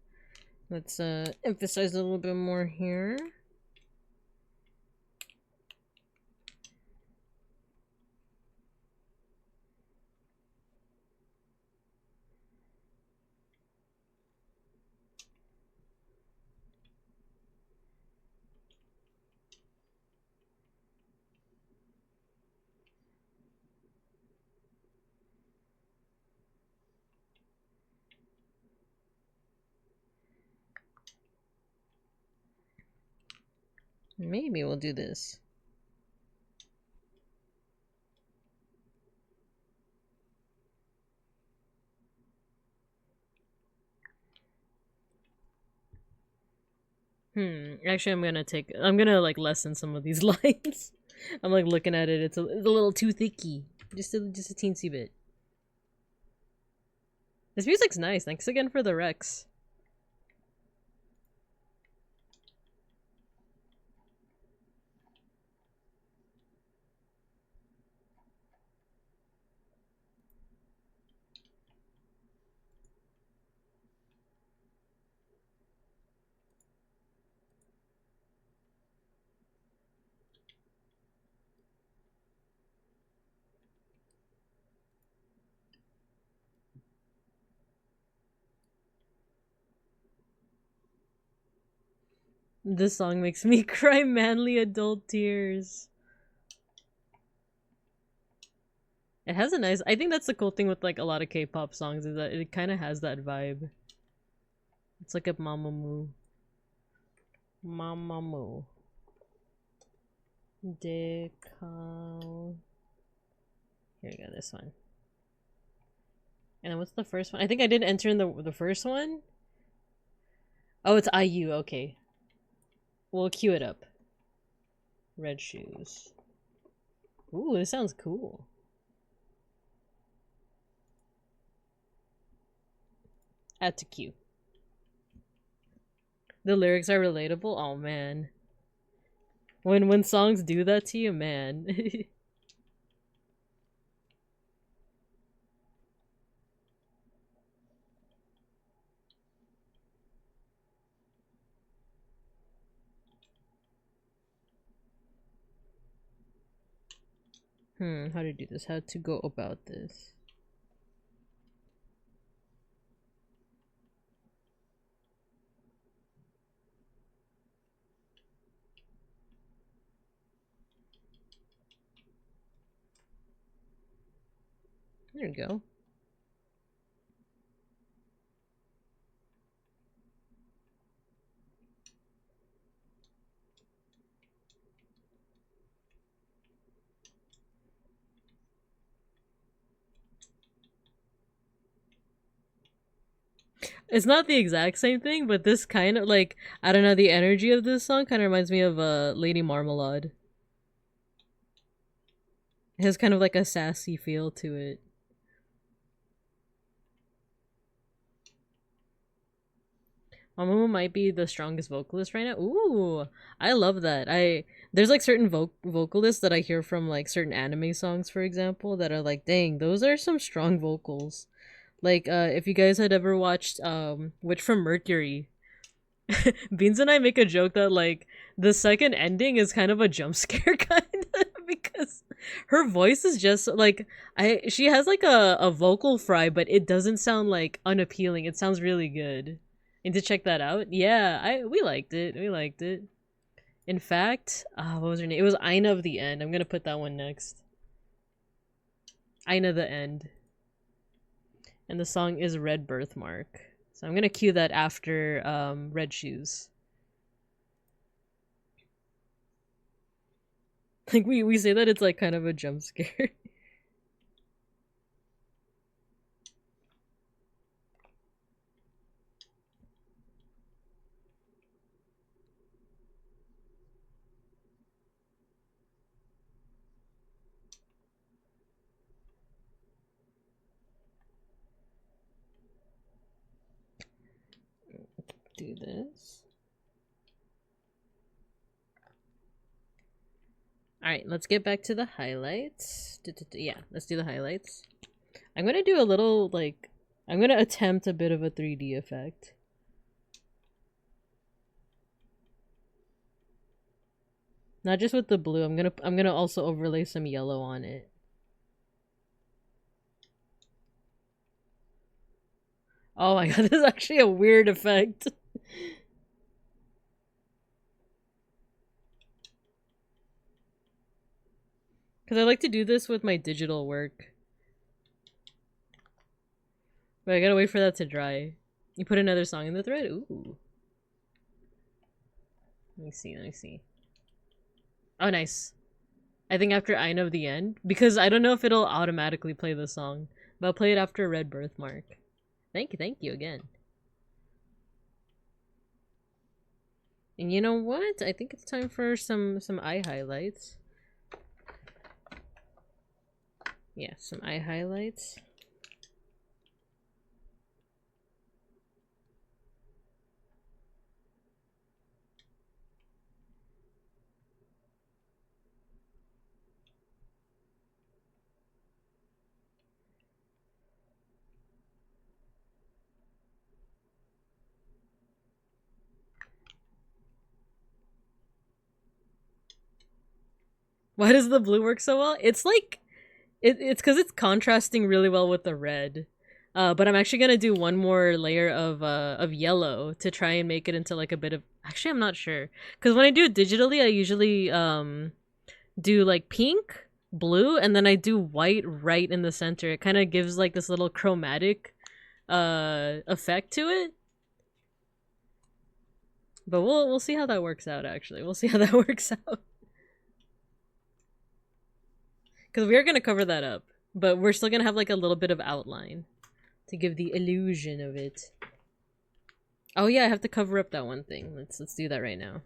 Let's emphasize a little bit more here. Maybe we'll do this. Actually, I'm gonna like lessen some of these lines. I'm like looking at it, it's a little too thicky. Just a teensy bit. This music's nice. Thanks again for the Rex. This song makes me cry manly adult tears. It has a nice... I think that's the cool thing with like a lot of K-pop songs is that it kind of has that vibe. It's like a Mamamoo. Mamamoo. Decal. Here we go, this one. And then what's the first one? I think I did enter in the first one. Oh, it's IU, okay. We'll cue it up. Red shoes. Ooh, this sounds cool. Add to queue. The lyrics are relatable? Oh man. When songs do that to you, man. How to do this? How to go about this? There we go. It's not the exact same thing, but this kind of like, I don't know, the energy of this song kind of reminds me of Lady Marmalade. It has kind of like a sassy feel to it. Mamamoo might be the strongest vocalist right now. Ooh, I love that. There's like certain vocalists that I hear from like certain anime songs, for example, that are like, dang, those are some strong vocals. Like, if you guys had ever watched Witch from Mercury, Beans and I make a joke that like the second ending is kind of a jump scare kind of because her voice is just like she has like a vocal fry, but it doesn't sound like unappealing. It sounds really good. And to check that out, yeah, we liked it. We liked it. In fact, what was her name? It was Aina of the End. I'm gonna put that one next. Aina the End. And the song is Red Birthmark. So I'm gonna cue that after Red Shoes. Like we say that it's like kind of a jump scare. Do this. Alright, let's get back to the highlights. Yeah, let's do the highlights. I'm gonna do a little, like, I'm gonna attempt a bit of a 3D effect. Not just with the blue, I'm gonna also overlay some yellow on it. Oh my god, this is actually a weird effect. Because I like to do this with my digital work. But I gotta wait for that to dry. You put another song in the thread? Ooh. Let me see. Oh, nice. I think after I know the end. Because I don't know if it'll automatically play the song. But I'll play it after a red birthmark. Thank you again. And you know what? I think it's time for some eye highlights. Yeah, some eye highlights. Why does the blue work so well? It's like it's because it's contrasting really well with the red. But I'm actually gonna do one more layer of yellow to try and make it into like a bit of. Actually, I'm not sure because when I do it digitally, I usually do like pink, blue, and then I do white right in the center. It kind of gives like this little chromatic effect to it. But we'll see how that works out. Actually, we'll see how that works out. Because we are going to cover that up, but we're still going to have like a little bit of outline to give the illusion of it. Oh yeah, I have to cover up that one thing. Let's do that right now.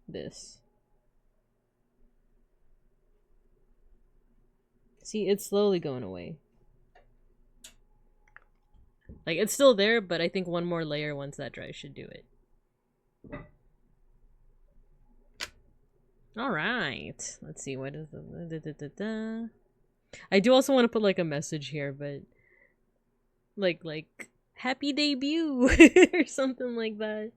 This. See, it's slowly going away. Like, it's still there, but I think one more layer once that dries should do it. Alright. Let's see, what is the... I do also want to put, like, a message here, but... Like, happy debut! Or something like that.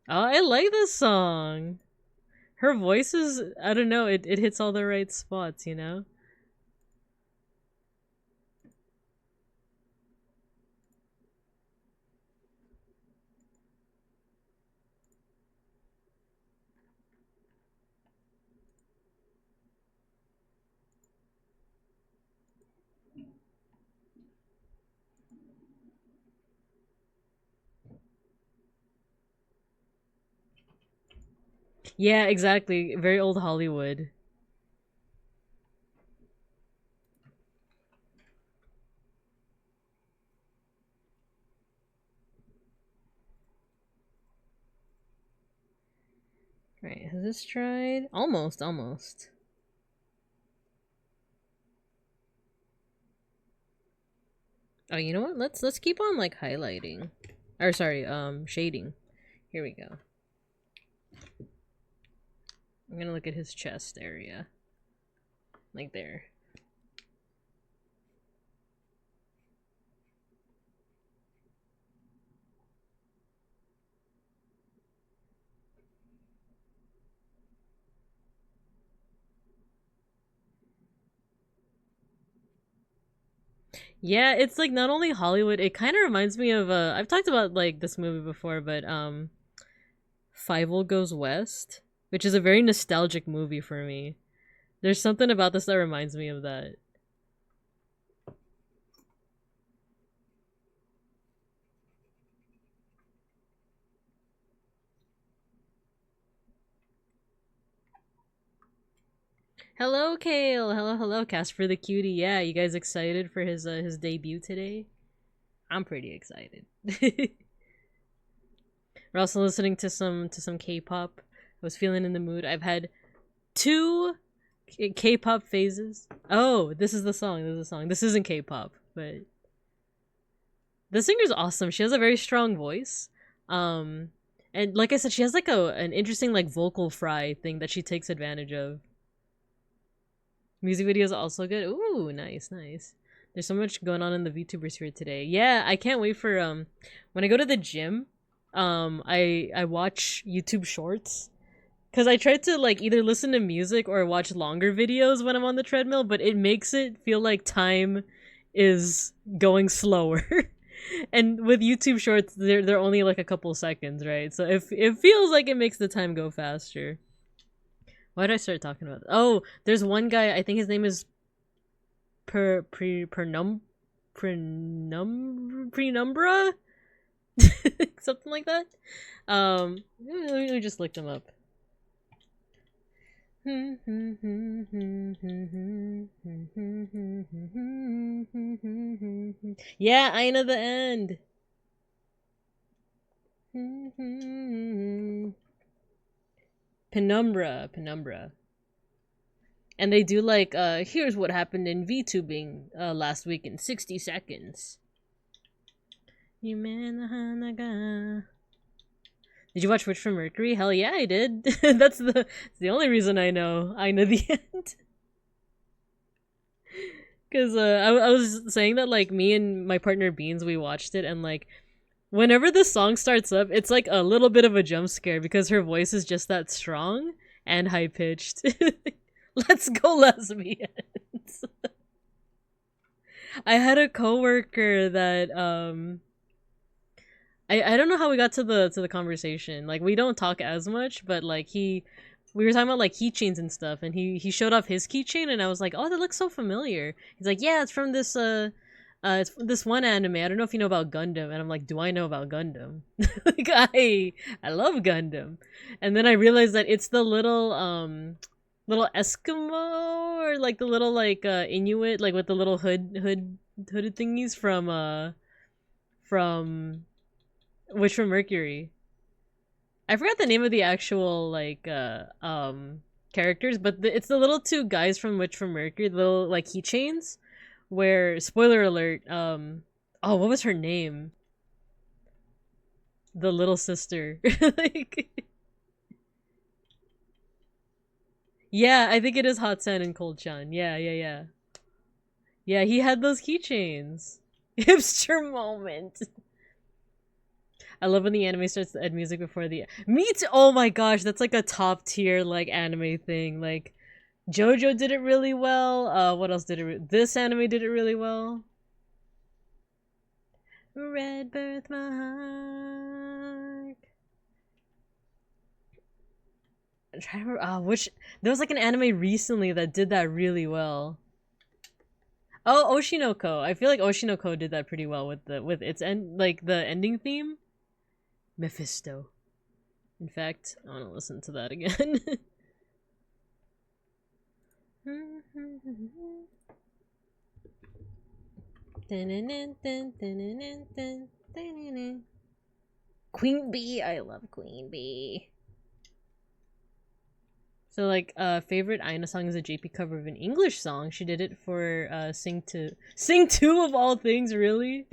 Oh, I like this song! Her voice is... I don't know, it hits all the right spots, you know? Yeah, exactly. Very old Hollywood. Right, has this tried? Almost. Oh, you know what? Let's keep on like highlighting. Or sorry, shading. Here we go. I'm gonna look at his chest area. Like there. Yeah, it's like not only Hollywood, it kind of reminds me of I've talked about like this movie before, but Fievel Goes West, which is a very nostalgic movie for me. There's something about this that reminds me of that. Hello, Kale. Hello, Casper the Cutie. Yeah, you guys excited for his debut today? I'm pretty excited. We're also listening to some K-pop. I was feeling in the mood. I've had 2 K-pop phases. Oh, this is the song. This is the song. This isn't K-pop, but the singer's awesome. She has a very strong voice. Um, and like I said, she has like an interesting like vocal fry thing that she takes advantage of. Music videos are also good. Ooh, nice, nice. There's so much going on in the VTubers here today. Yeah, I can't wait for when I go to the gym, I watch YouTube shorts. Cause I try to like either listen to music or watch longer videos when I'm on the treadmill, but it makes it feel like time is going slower. And with YouTube shorts, they're only like a couple seconds, right? So if it feels like it makes the time go faster. Why did I start talking about this? Oh, there's one guy, I think his name is Penumbra? Something like that. Let me just look them up. Yeah, I know the end. Penumbra. And they do like, here's what happened in VTubing last week in 60 seconds. Did you watch Witch from Mercury? Hell yeah, I did. That's the only reason I know the end. Because I was saying that like me and my partner Beans, we watched it, and like whenever the song starts up, it's like a little bit of a jump scare because her voice is just that strong and high pitched. Let's go, lesbians. I had a coworker that I don't know how we got to the conversation. Like we don't talk as much, but like we were talking about like keychains and stuff, and he showed off his keychain, and I was like, oh, that looks so familiar. He's like, yeah, it's from this it's from this one anime. I don't know if you know about Gundam, and I'm like, do I know about Gundam? Like I love Gundam, and then I realized that it's the little Eskimo, or like the little like Inuit, like with the little hooded thingies from Witch from Mercury. I forgot the name of the actual like characters, but it's the little two guys from Witch from Mercury, the little like keychains. Where, spoiler alert, oh, what was her name? The little sister. Like, yeah, I think it is Hot San and Cold Chan. Yeah. Yeah, he had those keychains. Hipster moment. I love when the anime starts to add music before the oh my gosh, that's like a top tier like anime thing. Like JoJo did it really well. What else did it? This anime did it really well. Red birthmark. I'm trying to remember. Which there was like an anime recently that did that really well. Oh, Oshinoko. I feel like Oshinoko did that pretty well with its like the ending theme. Mephisto. In fact, I want to listen to that again. Queen Bee, I love Queen Bee. So like favorite Aina song is a JP cover of an English song. She did it for Sing 2. Sing 2 of all things, really?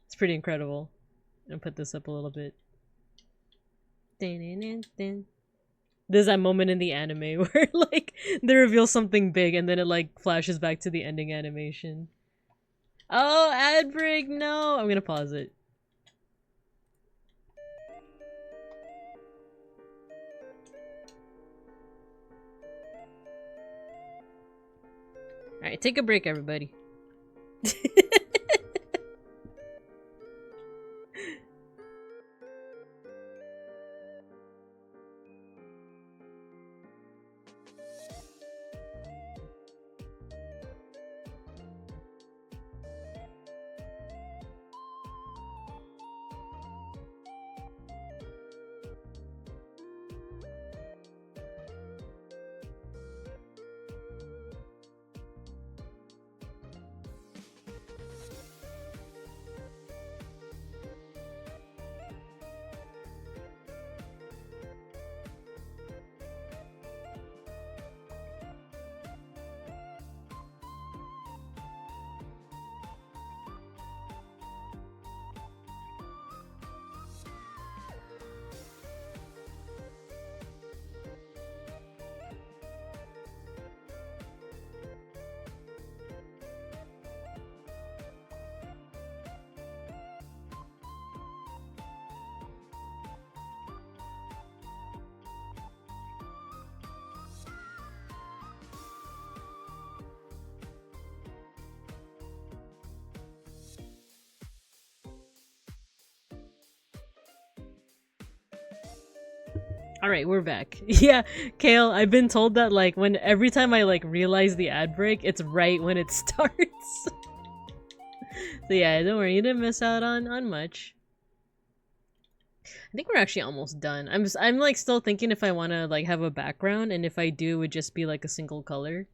It's pretty incredible. I'm gonna put this up a little bit. There's that moment in the anime where like they reveal something big and then it like flashes back to the ending animation. Oh, ad break, no! I'm gonna pause it. Alright, take a break, everybody. Alright, we're back. Yeah, Kale, I've been told that like when every time I like realize the ad break, it's right when it starts. So yeah, don't worry, you didn't miss out on much. I think we're actually almost done. I'm like still thinking if I want to like have a background, and if I do, it would just be like a single color.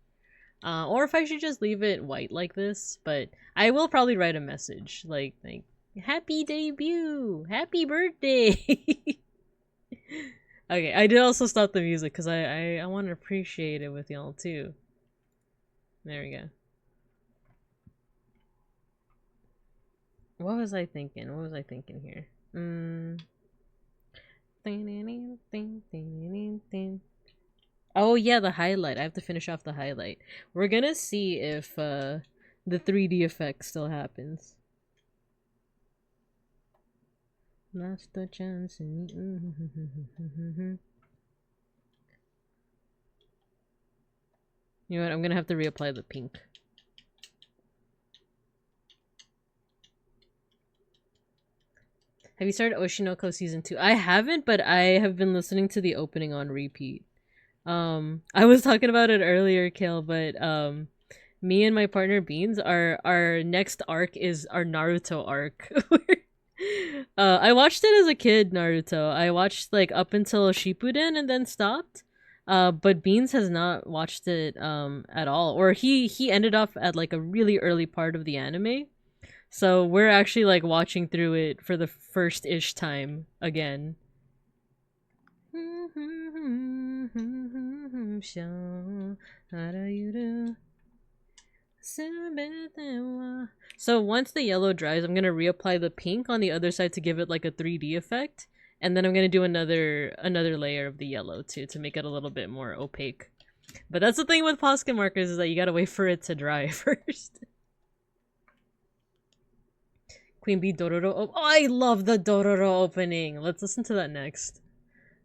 Or if I should just leave it white like this, but I will probably write a message like happy debut, happy birthday. Okay, I did also stop the music because I want to appreciate it with y'all too. There we go. What was I thinking? What was I thinking here? Oh yeah, the highlight. I have to finish off the highlight. We're gonna see if the 3D effect still happens. Last the chance. You know what? I'm gonna have to reapply the pink. Have you started Oshinoko season 2? I haven't, but I have been listening to the opening on repeat. I was talking about it earlier, Kale, but me and my partner Beans, our next arc is our Naruto arc. I watched it as a kid, Naruto. I watched like up until Shippuden and then stopped. But Beans has not watched it at all, or he ended up at like a really early part of the anime. So we're actually like watching through it for the first-ish time again. So once the yellow dries, I'm gonna reapply the pink on the other side to give it like a 3D effect, and then I'm gonna do another layer of the yellow too to make it a little bit more opaque. But that's the thing with POSCA markers, is that you gotta wait for it to dry first. Queen Bee Dororo. Oh, I love the Dororo opening. Let's listen to that next.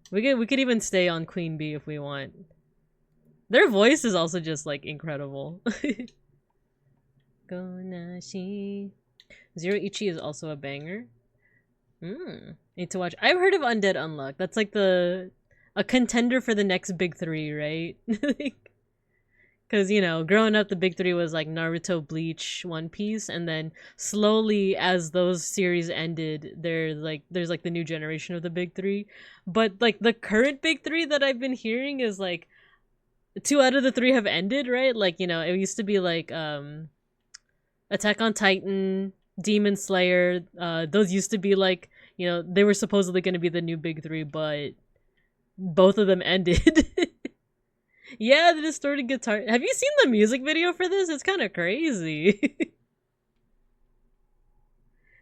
We could even stay on Queen Bee if we want. Their voice is also just like incredible. Gonashi. Zero Ichi is also a banger. Need to watch. I've heard of Undead Unluck. That's like a contender for the next big three, right? Because, you know, growing up, the big three was like Naruto, Bleach, One Piece, and then slowly, as those series ended, there's like the new generation of the big three. But like the current big three that I've been hearing is like 2 out of the 3 have ended, right? Like, you know, it used to be like Attack on Titan, Demon Slayer. Those used to be like, you know, they were supposedly going to be the new big three, but both of them ended. Yeah, the distorted guitar. Have you seen the music video for this? It's kind of crazy.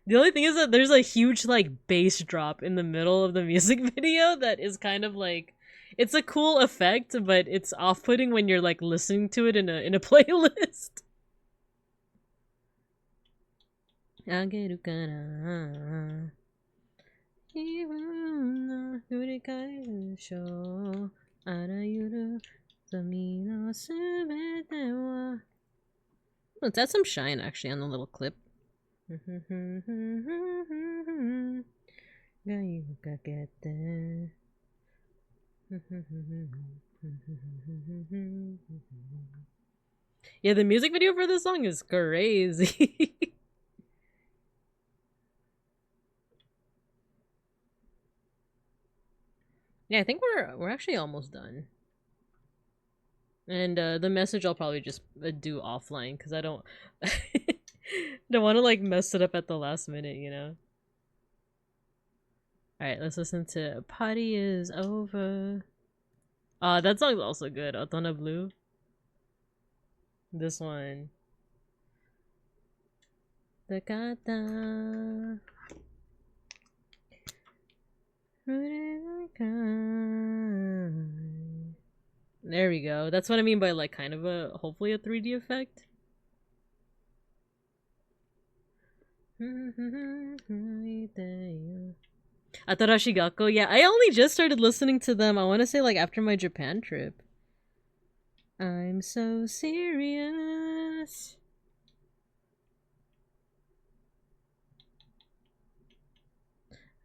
The only thing is that there's a huge like bass drop in the middle of the music video that is kind of like, it's a cool effect, but it's off-putting when you're like listening to it in a playlist. Let's add some shine actually on the little clip. Yeah, the music video for this song is crazy. Yeah, I think we're actually almost done. And the message I'll probably just do offline because I don't don't want to like mess it up at the last minute, you know. All right, let's listen to "Party Is Over." That song's also good. Otona Blue. This one. Takata. There we go. That's what I mean by like kind of a, hopefully a 3D effect. Atarashi Gakko. Yeah, I only just started listening to them. I want to say like after my Japan trip. I'm so serious.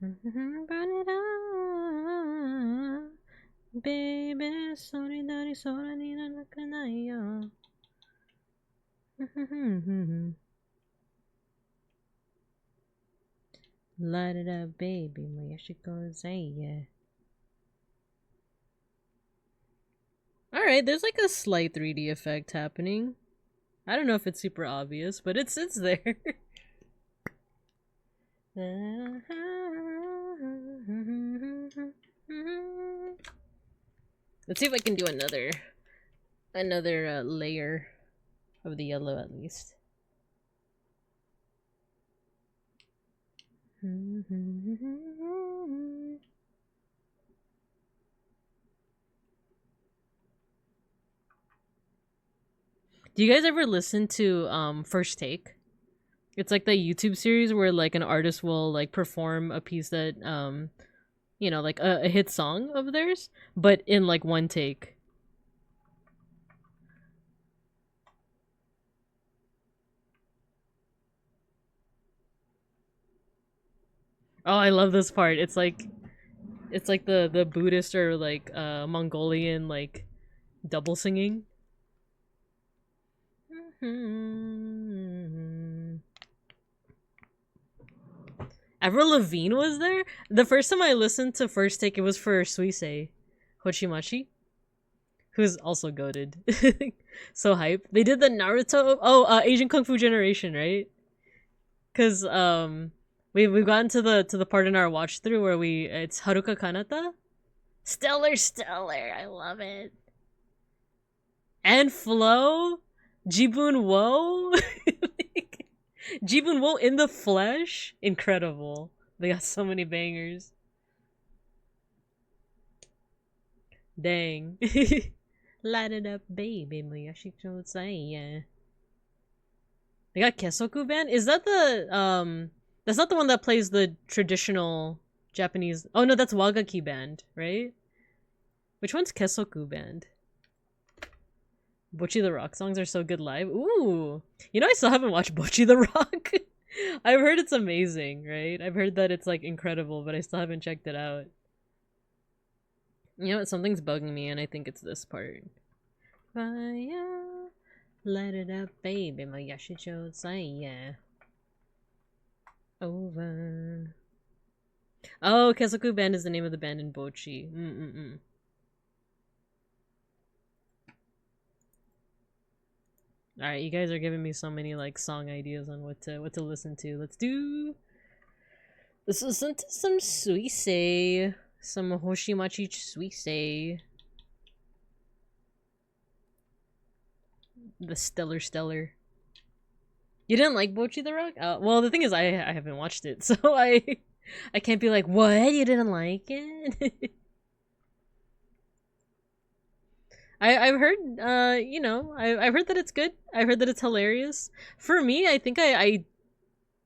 Burn it up. Baby, それなり空に泣かないよ。Light it up, baby. 燃やしてこうぜ、yeah. Alright, there's like a slight 3D effect happening. I don't know if it's super obvious, but it's there. Let's see if I can do another layer of the yellow at least. Do you guys ever listen to First Take? It's like the YouTube series where like an artist will like perform a piece that you know, like a hit song of theirs, but in like one take. Oh, I love this part. It's like the Buddhist or like Mongolian like double singing. Avril Lavigne was there? The first time I listened to First Take, it was for Suisei Hochimachi, who's also goated. So hype. They did the Naruto Asian Kung Fu Generation, right? Cause we've gotten to the part in our watch through where it's Haruka Kanata. Stellar, I love it. And Flo, Jibun Wo. Jibun Wo in the flesh, incredible. They got so many bangers. Dang. Light it up, baby. Yeah. They got Kesoku Band? Is that the that's not the one that plays the traditional Japanese. Oh no, that's Wagaki Band, right? Which one's Kesoku Band? Bocchi the Rock songs are so good live. Ooh. You know, I still haven't watched Bocchi the Rock. I've heard it's amazing, right? I've heard that it's like incredible, but I still haven't checked it out. You know what? Something's bugging me, and I think it's this part. Fire, light it up, baby. My Yashicho yeah. Over. Oh, Kesoku Band is the name of the band in Bocchi. Alright, you guys are giving me so many like song ideas on what to listen to. Let's listen to some Suisei. Some Hoshimachi Suisei. The stellar. You didn't like Bocchi the Rock? Well, the thing is I haven't watched it, so I can't be like, what? You didn't like it? I've heard, you know, I've heard that it's good. I've heard that it's hilarious. For me, I think I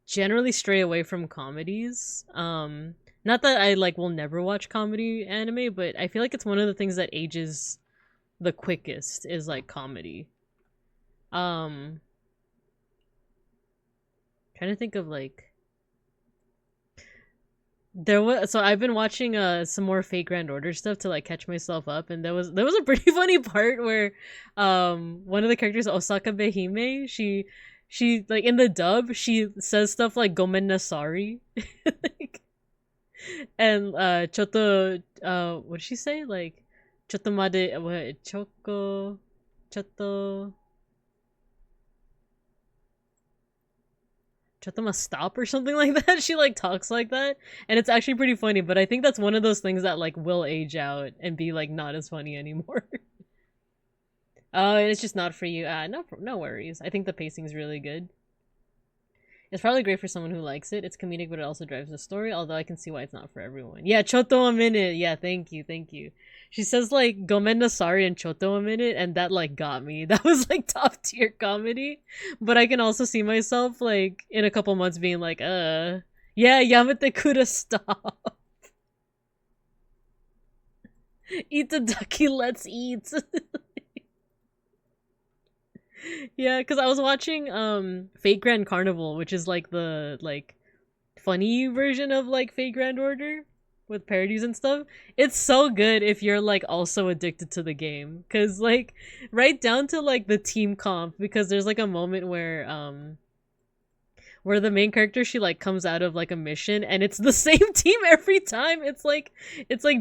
generally stray away from comedies. Not that I like will never watch comedy anime, but I feel like it's one of the things that ages the quickest is like comedy. Trying to think of like so I've been watching some more Fate Grand Order stuff to like catch myself up, and there was a pretty funny part where one of the characters, Osaka Behime, she like in the dub she says stuff like "Gomen na sorry," like, and choto what did she say, like choto made what choco choto must stop or something like that. She like talks like that, and it's actually pretty funny, but I think that's one of those things that like will age out and be like not as funny anymore. Oh, it's just not for you. No worries. I think the pacing's really good. It's probably great for someone who likes it. It's comedic, but it also drives the story, although I can see why it's not for everyone. Yeah, Choto a minute. Yeah, thank you. She says like "Gomen na sorry" and "Choto a minute," and that like got me. That was like top tier comedy. But I can also see myself like in a couple months being like, yeah, Yamete Kura, stop. Eat the ducky, let's eat. Yeah, because I was watching Fate Grand Carnival, which is like the like funny version of like Fate Grand Order. with parodies and stuff. It's so good if you're like also addicted to the game, because like right down to like the team comp, because there's like a moment where the main character, she like comes out of like a mission and it's the same team every time. It's like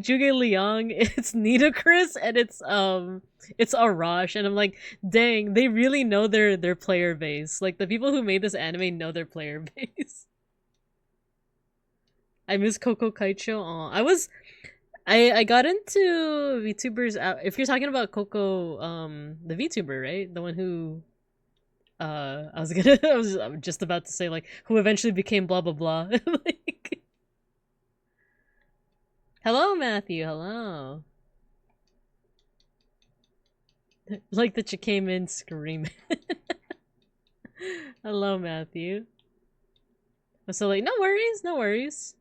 Juge Liang, it's Nidacris, and it's Arash, and I'm like, dang, they really know their player base. Like the people who made this anime know their player base. I miss Coco Kaicho. I got into VTubers out. If you're talking about Coco, the VTuber, right? The one who I was just about to say like who eventually became blah blah blah. Like, hello Matthew, hello. Like that you came in screaming. Hello Matthew. So like, no worries, no worries.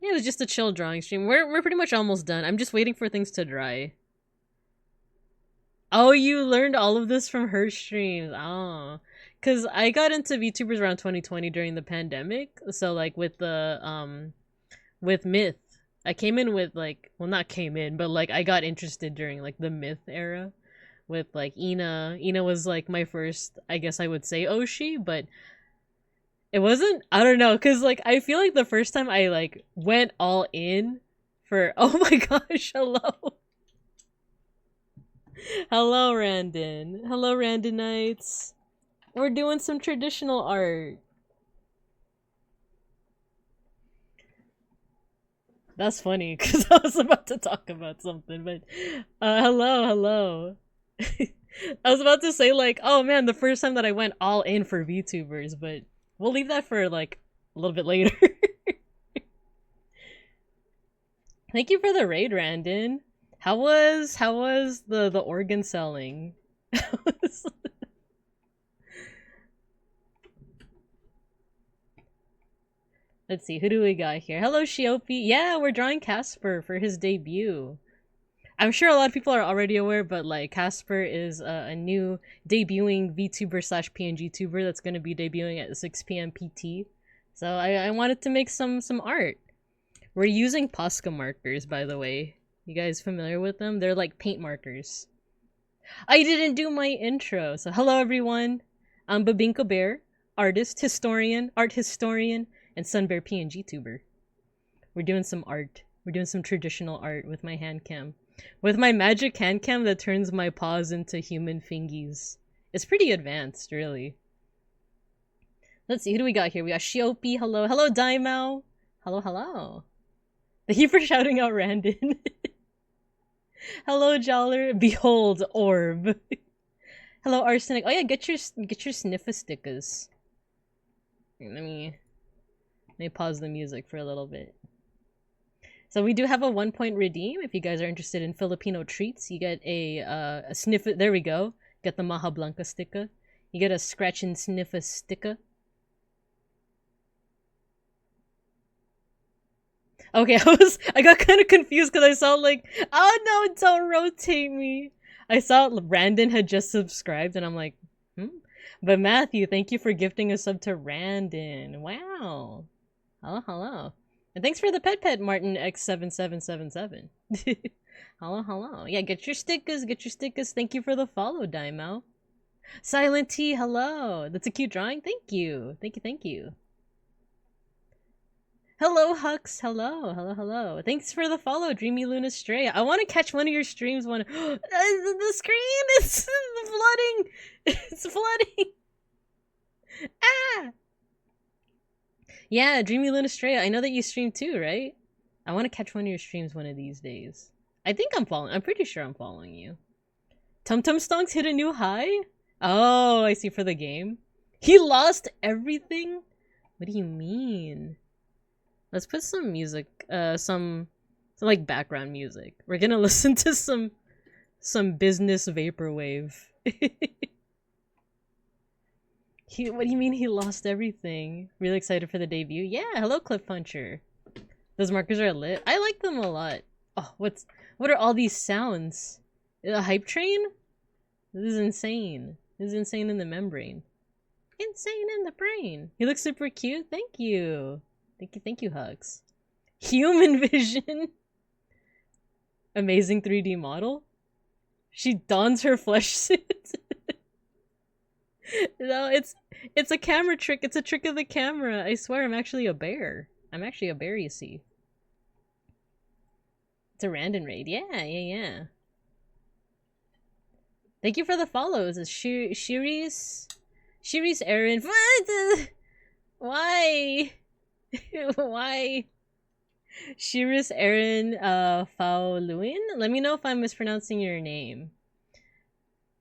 Yeah, it was just a chill drawing stream. We're pretty much almost done. I'm just waiting for things to dry. Oh, you learned all of this from her streams. Oh. Cause I got into VTubers around 2020 during the pandemic. So like with the with Myth. I came in with like, well, not came in, but like I got interested during like the Myth era with like Ina. Ina was like my first, I guess I would say Oshi, but it wasn't, I don't know, cuz like I feel like the first time I like went all in for oh my gosh, hello. Hello Randon. Hello Randonites. We're doing some traditional art. That's funny because I was about to talk about something, but hello. I was about to say like, oh man, the first time that I went all in for VTubers, but we'll leave that for like a little bit later. Thank you for the raid, Randon. How was the organ selling? Let's see, who do we got here? Hello, Shiopi. Yeah, we're drawing Casper for his debut. I'm sure a lot of people are already aware, but like Casper is a new debuting VTuber slash PNGTuber that's going to be debuting at 6 p.m. PT. So I wanted to make some art. We're using POSCA markers, by the way. You guys familiar with them? They're like paint markers. I didn't do my intro, so hello everyone. I'm Babinka Bear, artist, historian, art historian, and Sunbear PNGTuber. We're doing some art. We're doing some traditional art with my hand cam. With my magic hand cam that turns my paws into human fingies. It's pretty advanced, really. Let's see, who do we got here? We got Shiopi, hello. Hello, Daimao. Hello. Thank you for shouting out Randon. Hello, Joller. Behold, orb. Hello, Arsenic. Oh yeah, get your sniffa stickers. Let me pause the music for a little bit. So we do have a 1-point redeem. If you guys are interested in Filipino treats, you get a sniff. There we go. Get the Maha Blanca sticker. You get a scratch and sniff a sticker. Okay, I got kind of confused because I saw like, oh no, don't rotate me. I saw Randon had just subscribed and I'm like, But Matthew, thank you for gifting a sub to Randon. Wow. Hello. And thanks for the pet, Martin X7777. Hello. Yeah, get your stickers. Thank you for the follow, Daimao. Silent T, hello. That's a cute drawing. Thank you. Hello, Hux. Hello. Thanks for the follow, Dreamy Luna Stray. I want to catch one of your streams. The screen is flooding. It's flooding. Ah. Yeah, Dreamy Luna Stray. I know that you stream too, right? I want to catch one of your streams one of these days. I think I'm following. I'm pretty sure I'm following you. Tum Tum Stonks hit a new high? Oh, I see, for the game. He lost everything? What do you mean? Let's put some music, some like background music. We're gonna listen to some business vaporwave. What do you mean he lost everything? Really excited for the debut? Yeah, hello Cliff Puncher. Those markers are lit. I like them a lot. Oh, what are all these sounds? A hype train? This is insane. This is insane in the membrane. Insane in the brain. He looks super cute. Thank you, Hugs. Human vision. Amazing 3D model. She dons her flesh suit. No, it's a camera trick. It's a trick of the camera. I swear I'm actually a bear. I'm actually a bear, you see. It's a random raid. Yeah. Thank you for the follows. It's Shiri's Aaron. What? Why? Why? Shiris Aaron Faoluin? Let me know if I'm mispronouncing your name.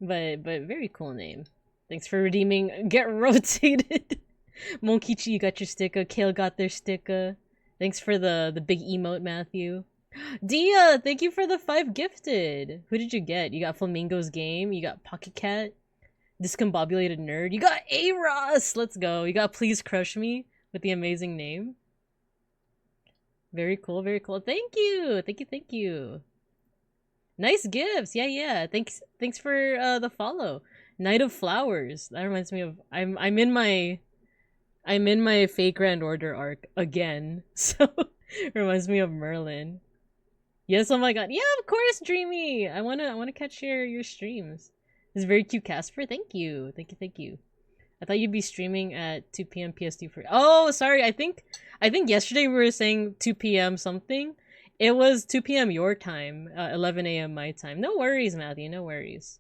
But very cool name. Thanks for redeeming Get Rotated. Monkichi, you got your sticker. Kale got their sticker. Thanks for the big emote, Matthew. Dia, thank you for the 5 gifted. Who did you get? You got Flamingo's Game. You got Pocket Cat. Discombobulated Nerd. You got A-Ross. Let's go. You got Please Crush Me with the amazing name. Very cool, very cool. Thank you. Thank you. Nice gifts. Yeah. Thanks for the follow. Night of Flowers. That reminds me of I'm in my Fate Grand Order arc again. So it reminds me of Merlin. Yes, oh my god. Yeah, of course, Dreamy. I wanna catch your streams. This is very cute, Casper. Thank you. I thought you'd be streaming at 2 p.m. PST for. Oh, sorry. I think yesterday we were saying 2 p.m. something. It was 2 p.m. your time, 11 a.m. my time. No worries, Matthew. No worries.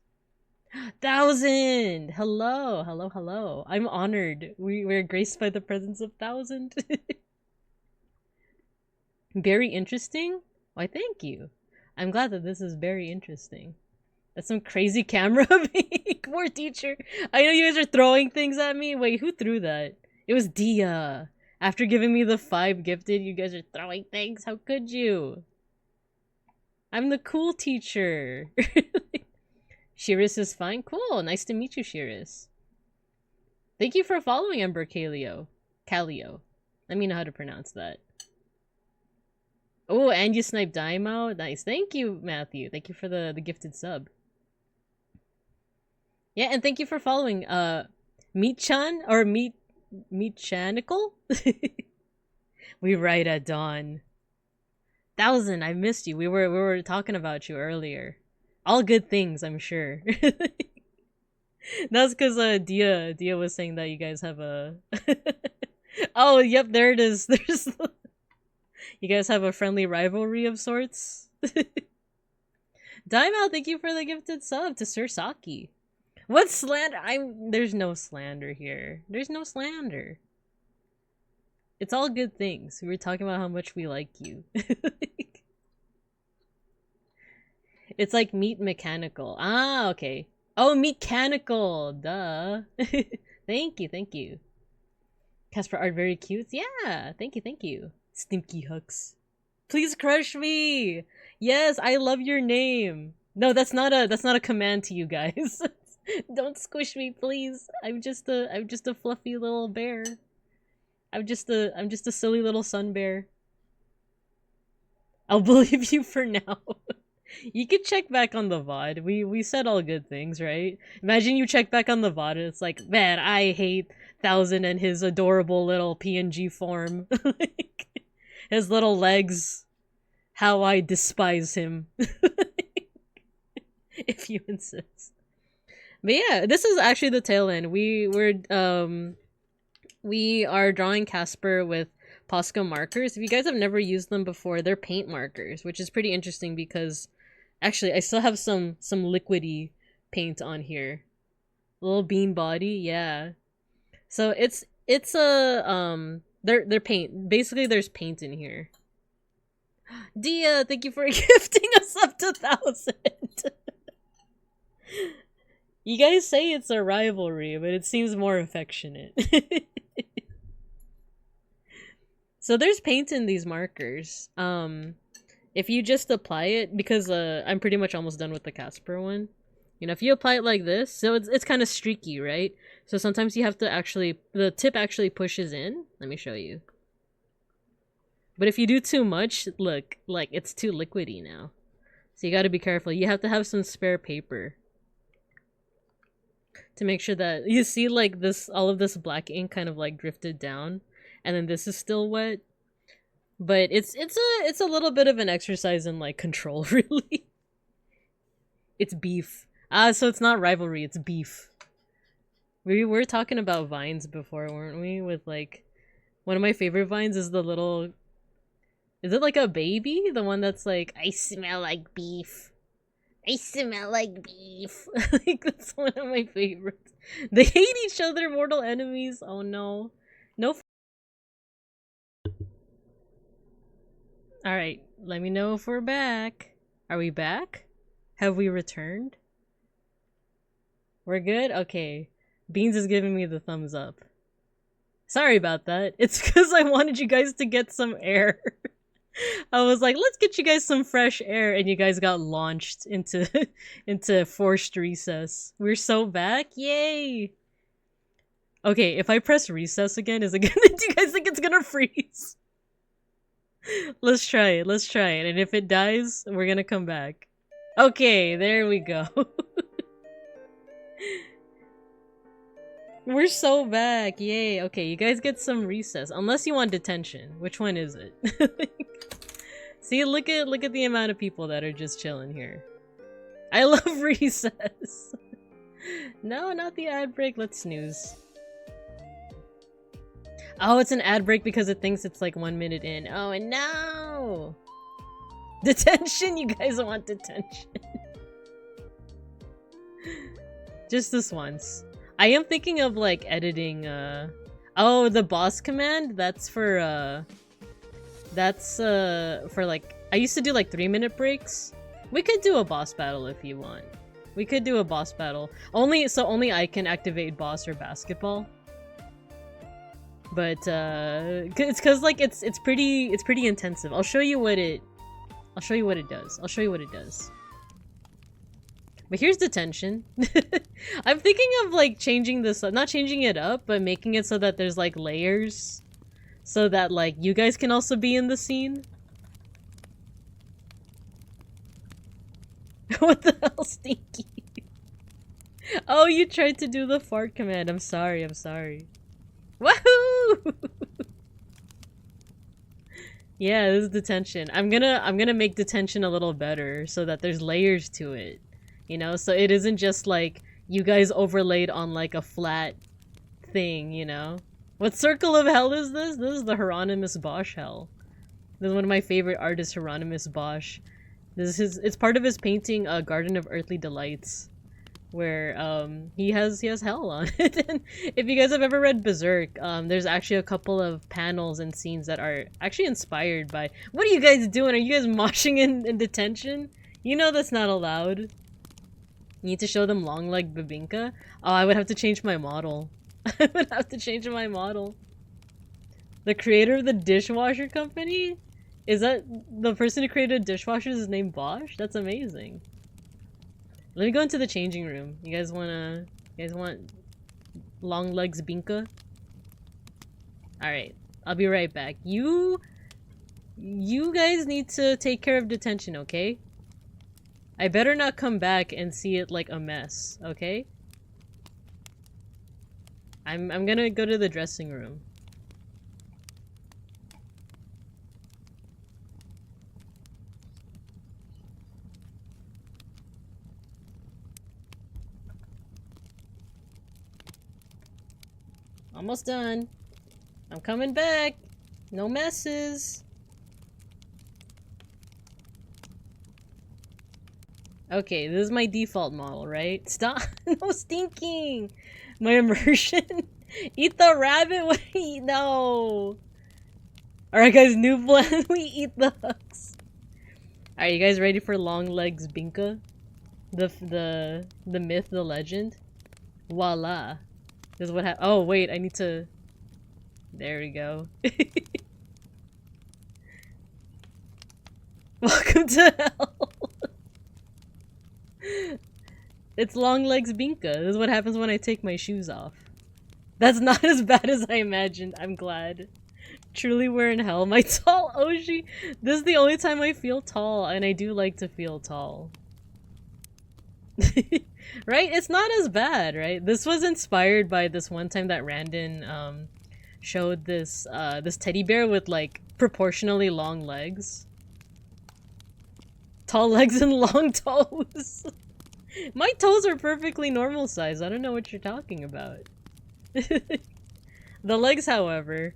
1,000. Hello. I'm honored. We're graced by the presence of 1,000. Very interesting. Why, thank you. I'm glad that this is very interesting. That's some crazy camera make. Poor teacher. I know you guys are throwing things at me. Wait, who threw that? It was Dia. After giving me the 5 gifted, you guys are throwing things. How could you? I'm the cool teacher. Shiris is fine. Cool. Nice to meet you, Shiris. Thank you for following Ember Calio. Let me know how to pronounce that. Oh, and you sniped Daimao. Nice. Thank you, Matthew. Thank you for the gifted sub. Yeah, and thank you for following Meat-chan or Meat-chanical? We write at dawn. 1,000, I missed you. We were talking about you earlier. All good things, I'm sure. That's because Dia was saying that you guys have a Oh, yep, there it is. There's you guys have a friendly rivalry of sorts. Daimao, thank you for the gifted sub to Sir Saki. What slander? There's no slander here. There's no slander. It's all good things. We were talking about how much we like you. It's like meat mechanical. Ah, okay. Oh, mechanical. Duh. Thank you. Casper art very cute. Yeah, thank you. Stinky Hooks. Please crush me. Yes, I love your name. No, that's not a command to you guys. Don't squish me, please. I'm just a fluffy little bear. I'm just a silly little sun bear. I'll believe you for now. You could check back on the VOD. We said all good things, right? Imagine you check back on the VOD and it's like, man, I hate 1,000 and his adorable little PNG form. Like, his little legs. How I despise him. If you insist. But yeah, this is actually the tail end. We are drawing Casper with POSCA markers. If you guys have never used them before, they're paint markers, which is pretty interesting because actually I still have some liquidy paint on here. Little bean body, yeah. So it's a they're paint. Basically there's paint in here. Dia, thank you for gifting us up to 1,000. You guys say it's a rivalry, but it seems more affectionate. So there's paint in these markers. If you just apply it, because I'm pretty much almost done with the Casper one. You know, if you apply it like this, so it's kind of streaky, right? So sometimes you have to actually, the tip actually pushes in. Let me show you. But if you do too much, look, like it's too liquidy now. So you gotta be careful. You have to have some spare paper. To make sure that, you see like this, all of this black ink kind of like drifted down. And then this is still wet. But it's a little bit of an exercise in like control, really. It's beef. So it's not rivalry, it's beef. We were talking about vines before, weren't we? With like one of my favorite vines is the little, is it like a baby? The one that's like, I smell like beef. I smell like beef. Like that's one of my favorites. They hate each other, mortal enemies. Oh no. No. Alright, let me know if we're back. Are we back? Have we returned? We're good? Okay. Beans is giving me the thumbs up. Sorry about that. It's because I wanted you guys to get some air. I was like, let's get you guys some fresh air, and you guys got launched into into forced recess. We're so back. Yay! Okay, if I press recess again, is it gonna do you guys think it's gonna freeze? Let's try it. Let's try it. And if it dies, we're gonna come back. Okay, there we go. We're so back. Yay. Okay, you guys get some recess. Unless you want detention. Which one is it? See, look at the amount of people that are just chilling here. I love recess. No, not the ad break. Let's snooze. Oh, it's an ad break because it thinks it's like 1 minute in. Oh, and no! Detention? You guys want detention. Just this once. I am thinking of like editing, oh, the boss command? That's for like, I used to do like 3-minute breaks. We could do a boss battle if you want. We could do a boss battle. Only I can activate boss or basketball. But it's cause like it's pretty intensive. I'll show you what it does. But here's detention. I'm thinking of like changing this, not changing it up, but making it so that there's like layers, so that like you guys can also be in the scene. What the hell, Stinky? Oh, you tried to do the fart command. I'm sorry. Woohoo! Yeah, this is detention. I'm gonna make detention a little better so that there's layers to it. You know, so it isn't just like you guys overlaid on like a flat thing, you know? What circle of hell is this? This is the Hieronymus Bosch hell. This is one of my favorite artists, Hieronymus Bosch. It's part of his painting, Garden of Earthly Delights, where he has hell on it. And if you guys have ever read Berserk, there's actually a couple of panels and scenes that are actually inspired by. What are you guys doing? Are you guys moshing in detention? You know that's not allowed. You need to show them long leg Babinka. Oh, I would have to change my model. I would have to change my model. The creator of the dishwasher company? Is that the person who created dishwashers is named Bosch? That's amazing. Let me go into the changing room. You guys want long legs Binka? Alright, I'll be right back. You guys need to take care of detention, okay? I better not come back and see it like a mess, okay? I'm gonna go to the dressing room. Almost done. I'm coming back. No messes. Okay, this is my default model, right? Stop! No stinking! My immersion? Eat the rabbit? What do you eat? No! Alright guys, new plan. We eat the hucks. Alright, you guys ready for long legs Binka? The myth, the legend? Voila. This is what happened. Oh wait, I need to... There we go. Welcome to hell! It's long legs Binka. This is what happens when I take my shoes off. That's not as bad as I imagined. I'm glad. Truly we're in hell. My tall Oshi. This is the only time I feel tall, and I do like to feel tall. Right? It's not as bad, right? This was inspired by this one time that Randon showed this this teddy bear with like proportionally long legs. Tall legs and long toes. My toes are perfectly normal size. I don't know what you're talking about. The legs, however,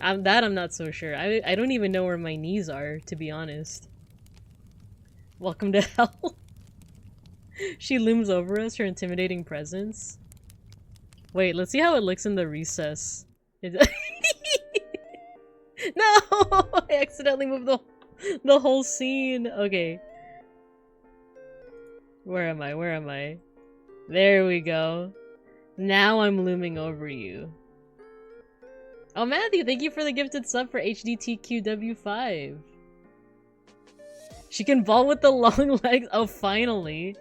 I'm not so sure. I don't even know where my knees are, to be honest. Welcome to hell. She looms over us, her intimidating presence. Wait, let's see how it looks in the recess. No! I accidentally moved the whole scene. Okay. Where am I? Where am I? There we go. Now I'm looming over you. Oh, Matthew, thank you for the gifted sub for HDTQW5. She can ball with the long legs. Oh, finally.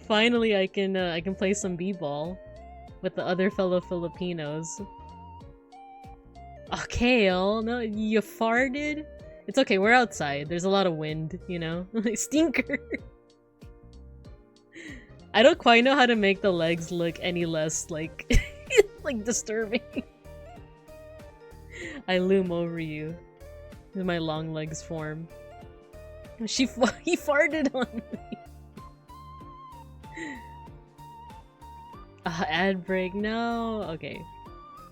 Finally, I can play some b-ball with the other fellow Filipinos. Oh, Kale, no, you farted? It's okay, we're outside. There's a lot of wind, you know? Stinker! I don't quite know how to make the legs look any less, like, like, disturbing. I loom over you. In my long legs form. He farted on me. Ad break, no. Okay.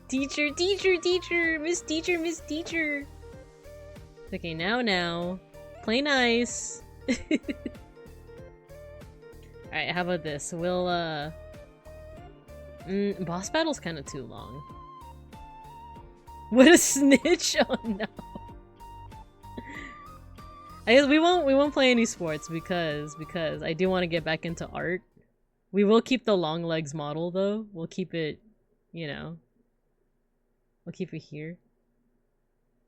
Teacher, teacher, teacher, miss teacher, miss teacher. Okay, now. Play nice. Alright, how about this? We'll, boss battle's kind of too long. What a snitch! Oh no. I guess we won't play any sports because I do want to get back into art. We will keep the long legs model though. We'll keep it, you know. We'll keep it here.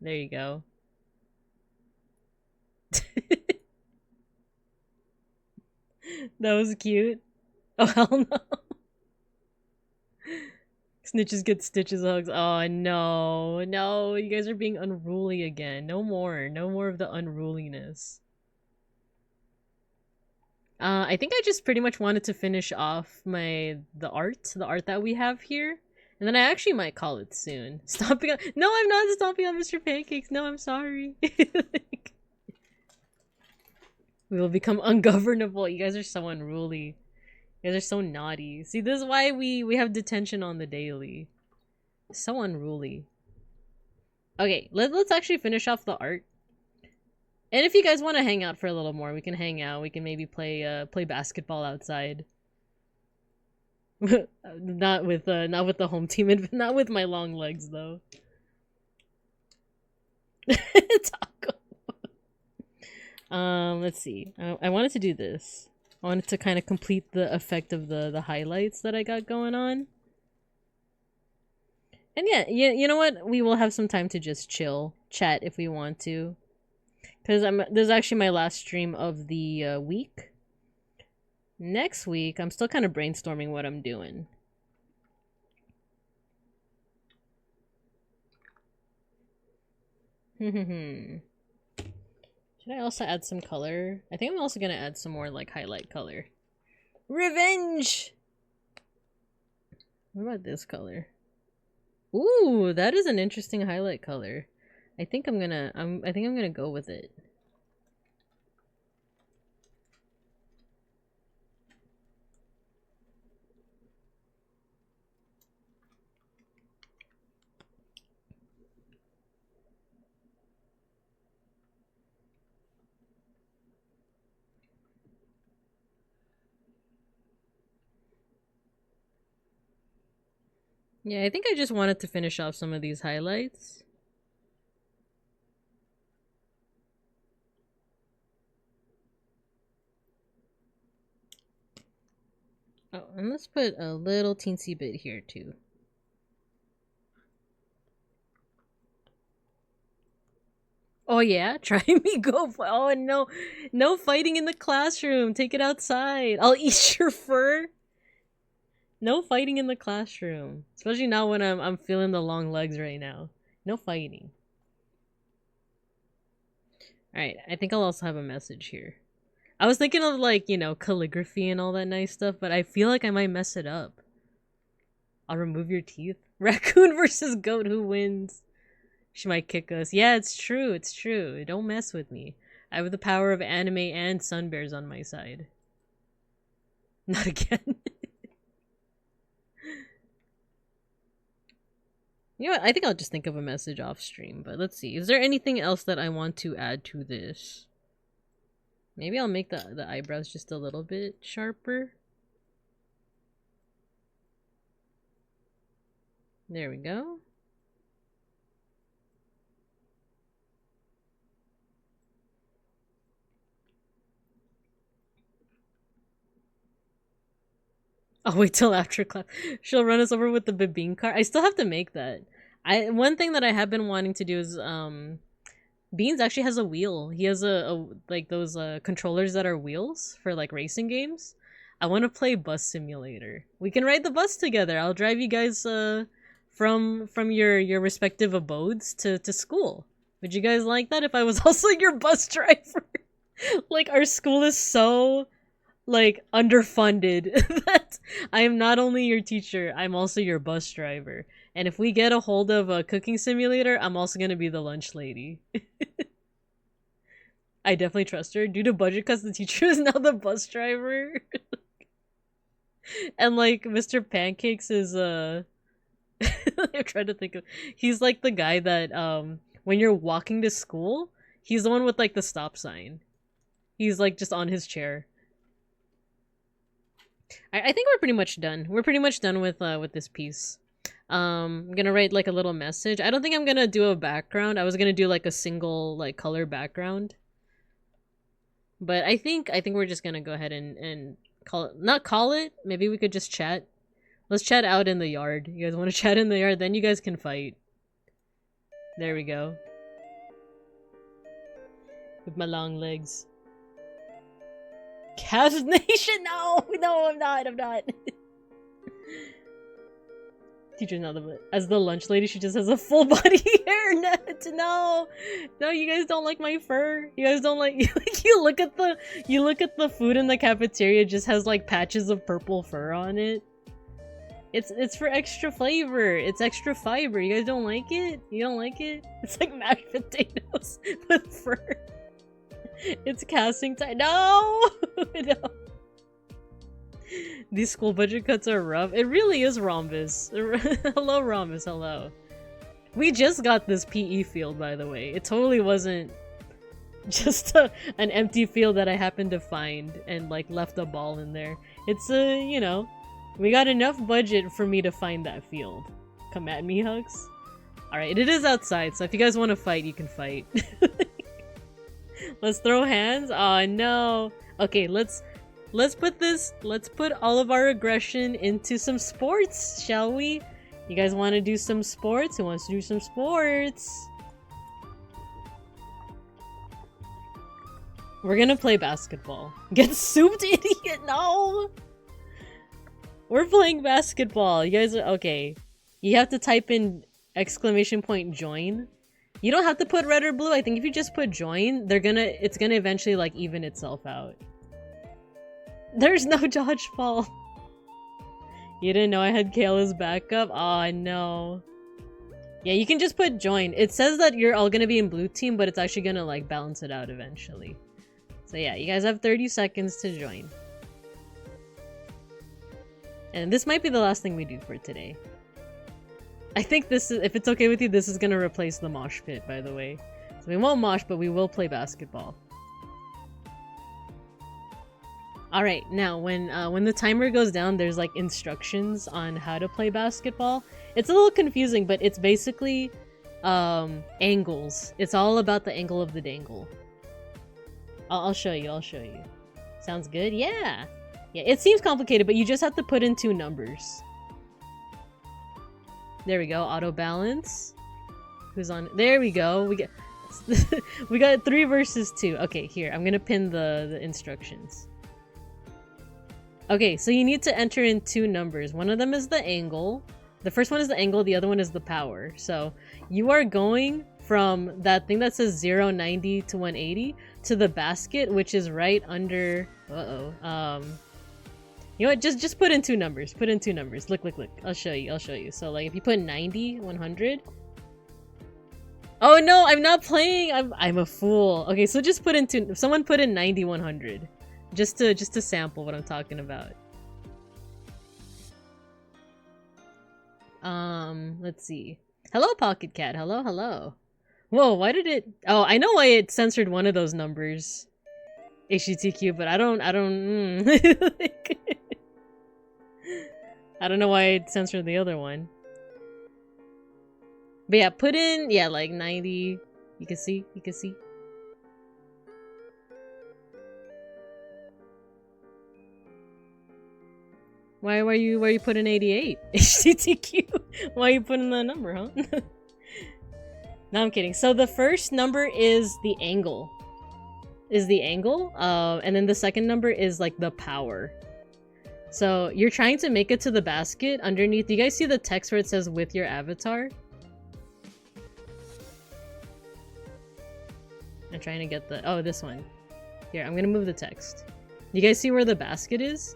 There you go. That was cute. Oh hell no. Snitches get stitches hugs. Oh no. No, you guys are being unruly again. No more of the unruliness. I think I just pretty much wanted to finish off the art that we have here. And then I actually might call it soon. Stomping on— No, I'm not stomping on Mr. Pancakes. No, I'm sorry. We will become ungovernable. You guys are so unruly. You guys are so naughty. See, this is why we have detention on the daily. So unruly. Okay, let's actually finish off the art. And if you guys want to hang out for a little more, we can hang out. We can maybe play basketball outside. not with the home team, not with my long legs though. Taco. Let's see. I wanted to do this. I wanted to kind of complete the effect of the highlights that I got going on. And yeah, you know what? We will have some time to just chill, chat if we want to. Because this is actually my last stream of the week. Next week, I'm still kind of brainstorming what I'm doing. Should I also add some color? I think I'm also gonna add some more like highlight color. Revenge! What about this color? Ooh, that is an interesting highlight color. I think I'm gonna go with it. Yeah, I think I just wanted to finish off some of these highlights. Oh, and let's put a little teensy bit here too. Oh yeah? Try me, go. Oh no. No fighting in the classroom. Take it outside. I'll eat your fur. No fighting in the classroom. Especially now when I'm feeling the long legs right now. No fighting. Alright, I think I'll also have a message here. I was thinking of like, you know, calligraphy and all that nice stuff, but I feel like I might mess it up. I'll remove your teeth. Raccoon versus goat, who wins? She might kick us. Yeah, it's true. It's true. Don't mess with me. I have the power of anime and sun bears on my side. Not again. You know what? I think I'll just think of a message off stream, but let's see. Is there anything else that I want to add to this? Maybe I'll make the eyebrows just a little bit sharper. There we go. I'll wait till after class. She'll run us over with the Bebeen car. I still have to make that. One thing that I have been wanting to do is Beans actually has a wheel. He has a like those controllers that are wheels for like racing games. I want to play Bus Simulator. We can ride the bus together. I'll drive you guys from your respective abodes to school. Would you guys like that if I was also your bus driver? Like, our school is so like underfunded that I am not only your teacher, I'm also your bus driver. And if we get a hold of a cooking simulator, I'm also gonna be the lunch lady. I definitely trust her. Due to budget cuts, the teacher is now the bus driver. And like Mr. Pancakes is I'm trying to think of, he's like the guy that when you're walking to school, he's the one with like the stop sign. He's like just on his chair. I think we're pretty much done. We're pretty much done with this piece. I'm gonna write like a little message. I don't think I'm gonna do a background. I was gonna do like a single like color background. But I think we're just gonna go ahead and call it, not call it. Maybe we could just chat. Let's chat out in the yard. You guys want to chat in the yard? Then you guys can fight. There we go. With my long legs. Cavs Nation? No, I'm not. Teacher's not the, as the lunch lady, she just has a full body hairnet. No, you guys don't like my fur. You guys don't like, you look at the food in the cafeteria, it just has like patches of purple fur on it. It's for extra flavor. It's extra fiber. You guys don't like it? You don't like it? It's like mashed potatoes with fur. It's casting time. No! No. These school budget cuts are rough. It really is, Rhombus. Hello, Rhombus. Hello. We just got this PE field, by the way. It totally wasn't just an empty field that I happened to find and like left a ball in there. It's you know, we got enough budget for me to find that field. Come at me, Hugs. Alright, it is outside, so if you guys want to fight, you can fight. Let's throw hands. Oh no. Okay, let's put all of our aggression into some sports, shall we? You guys want to do some sports? Who wants to do some sports? We're gonna play basketball. Get souped, idiot! No! We're playing basketball. You guys are okay. You have to type in !join. You don't have to put red or blue. I think if you just put join, it's gonna eventually like even itself out. There's no dodgeball. You didn't know I had Kayla's backup? Aw, no. Yeah, you can just put join. It says that you're all gonna be in blue team, but it's actually gonna like balance it out eventually. So yeah, you guys have 30 seconds to join. And this might be the last thing we do for today. I think this is, if it's okay with you, this is gonna replace the mosh pit, by the way. So we won't mosh, but we will play basketball. Alright, now when the timer goes down, there's like instructions on how to play basketball. It's a little confusing, but it's basically angles. It's all about the angle of the dangle. I'll show you. Sounds good? Yeah! Yeah, it seems complicated, but you just have to put in 2 numbers. There we go, auto balance. Who's on? There we go. We got 3 versus 2. Okay, here, I'm gonna pin the instructions. Okay, so you need to enter in 2 numbers. One of them is the angle. The first one is the angle, the other one is the power. So you are going from that thing that says 0, 90 to 180 to the basket, which is right under You know what? Just put in two numbers. Put in two numbers. Look. I'll show you. So like if you put 90, 100. Oh no, I'm not playing. I'm a fool. Okay, so just put in two. Someone put in 90, 100. Just to sample what I'm talking about. Let's see. Hello, Pocket Cat. Hello. Whoa, why did it... Oh, I know why it censored one of those numbers. HGTQ, but I don't like, I don't know why it censored the other one. But yeah, put in, yeah, like 90. You can see. Why are you putting 88? HGTQ. Why are you putting that number, huh? No, I'm kidding. So the first number is the angle. And then the second number is like the power. So you're trying to make it to the basket. Underneath, do you guys see the text where it says with your avatar? I'm trying to get the... Oh, this one. Here, I'm gonna move the text. You guys see where the basket is?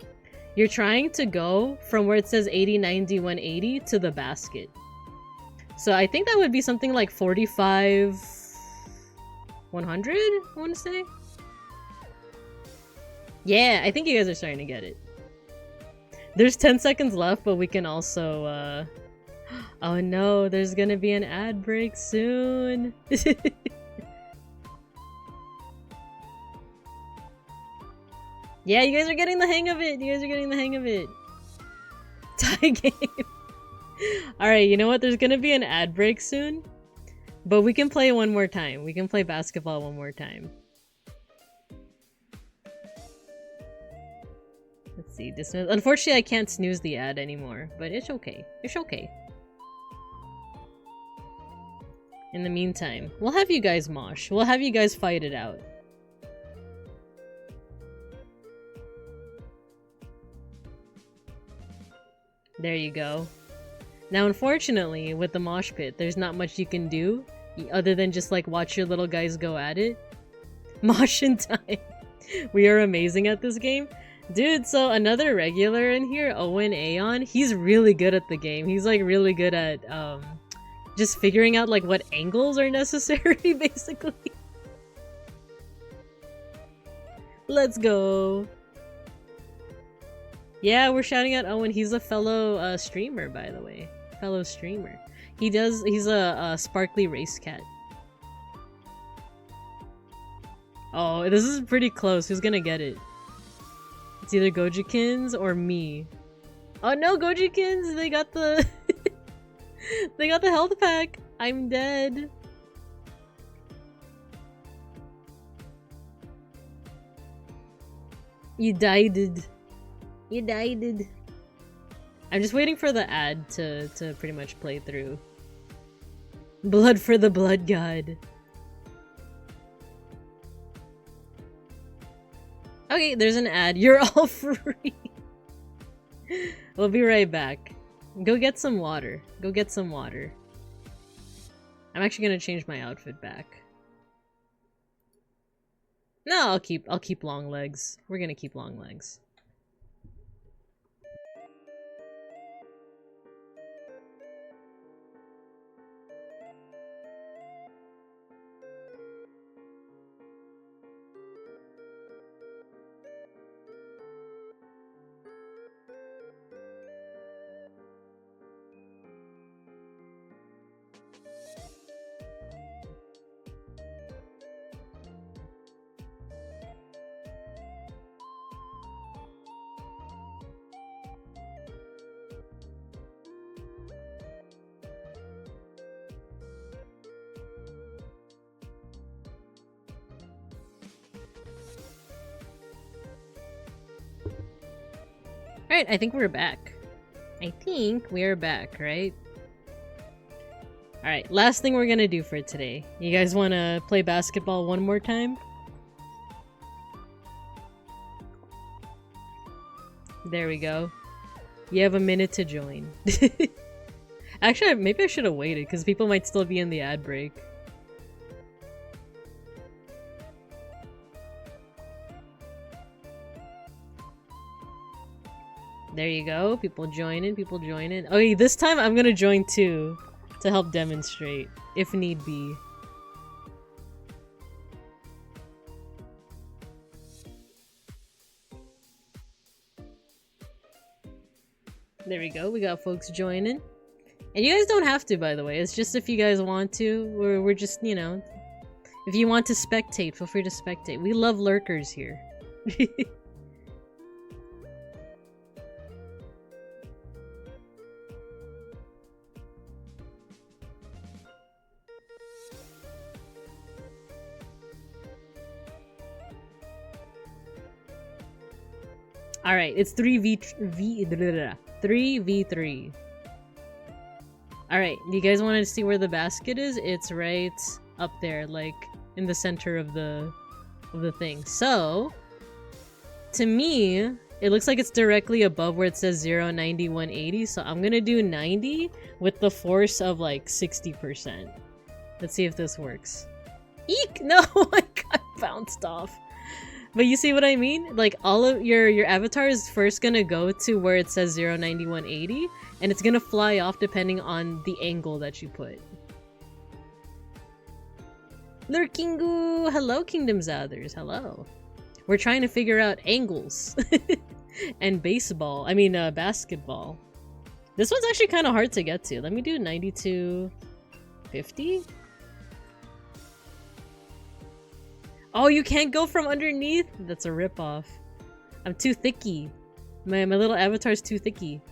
You're trying to go from where it says 80, 90, 180 to the basket. So I think that would be something like 45... 100, I want to say? Yeah, I think you guys are starting to get it. There's 10 seconds left, but we can also, Oh no, there's gonna be an ad break soon! Yeah, you guys are getting the hang of it! Tie game! Alright, you know what? There's gonna be an ad break soon. But we can play one more time. We can play basketball one more time. Let's see. Dismiss. Unfortunately, I can't snooze the ad anymore, but it's okay. It's okay. In the meantime, we'll have you guys mosh. We'll have you guys fight it out. There you go. Now, unfortunately, with the mosh pit, there's not much you can do other than just like watch your little guys go at it. Mosh in time. We are amazing at this game. Dude, so another regular in here, Owen Aeon, he's really good at the game. He's like really good at just figuring out like what angles are necessary, basically. Let's go. Yeah, we're shouting out Owen. He's a fellow streamer, by the way. Fellow streamer. He's a sparkly race cat. Oh, this is pretty close. Who's gonna get it? It's either Gojikins or me. Oh no, Gojikins! They got the... they got the health pack! I'm dead. You died. You died. I'm just waiting for the ad to pretty much play through. Blood for the blood god. Okay, there's an ad. You're all free. We'll be right back. Go get some water. Go get some water. I'm actually gonna change my outfit back. No, I'll keep long legs. We're gonna keep long legs. Alright, I think we're back. I think we're back, right? Alright, last thing we're gonna do for today. You guys wanna play basketball one more time? There we go. You have a minute to join. Actually, maybe I should have waited, because people might still be in the ad break. There you go. People join in. People join in. Okay, this time I'm gonna join too to help demonstrate if need be. There we go. We got folks joining. And you guys don't have to, by the way. It's just if you guys want to. We're just, you know, if you want to spectate, feel free to spectate. We love lurkers here. Alright, it's 3v3. Alright, you guys want to see where the basket is? It's right up there, like in the center of the thing. So, to me, it looks like it's directly above where it says 0, 90, 180. So I'm gonna do 90 with the force of like 60%. Let's see if this works. Eek! No, I got bounced off. But you see what I mean? Like, all of your avatar is first gonna go to where it says 0, 90, 180, and it's gonna fly off depending on the angle that you put. Lurkingu! Hello, Kingdom's Others. Hello. We're trying to figure out angles. And baseball. I mean, basketball. This one's actually kind of hard to get to. Let me do 9250. Oh, you can't go from underneath? That's a ripoff. I'm too thicky. My little avatar's too thicky.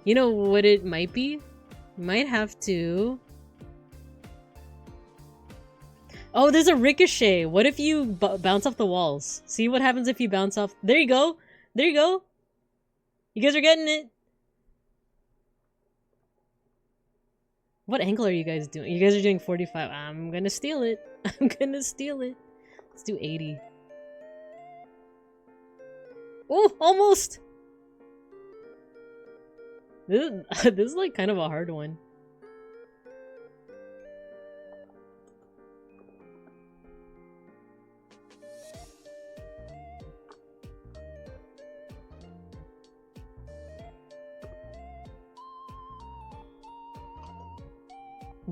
You know what it might be? Might have to... Oh, there's a ricochet. What if you bounce off the walls? See what happens if you bounce off... There you go! There you go! You guys are getting it! What angle are you guys doing? You guys are doing 45. I'm gonna steal it. I'm gonna steal it. Let's do 80. Oh, almost! This is like kind of a hard one.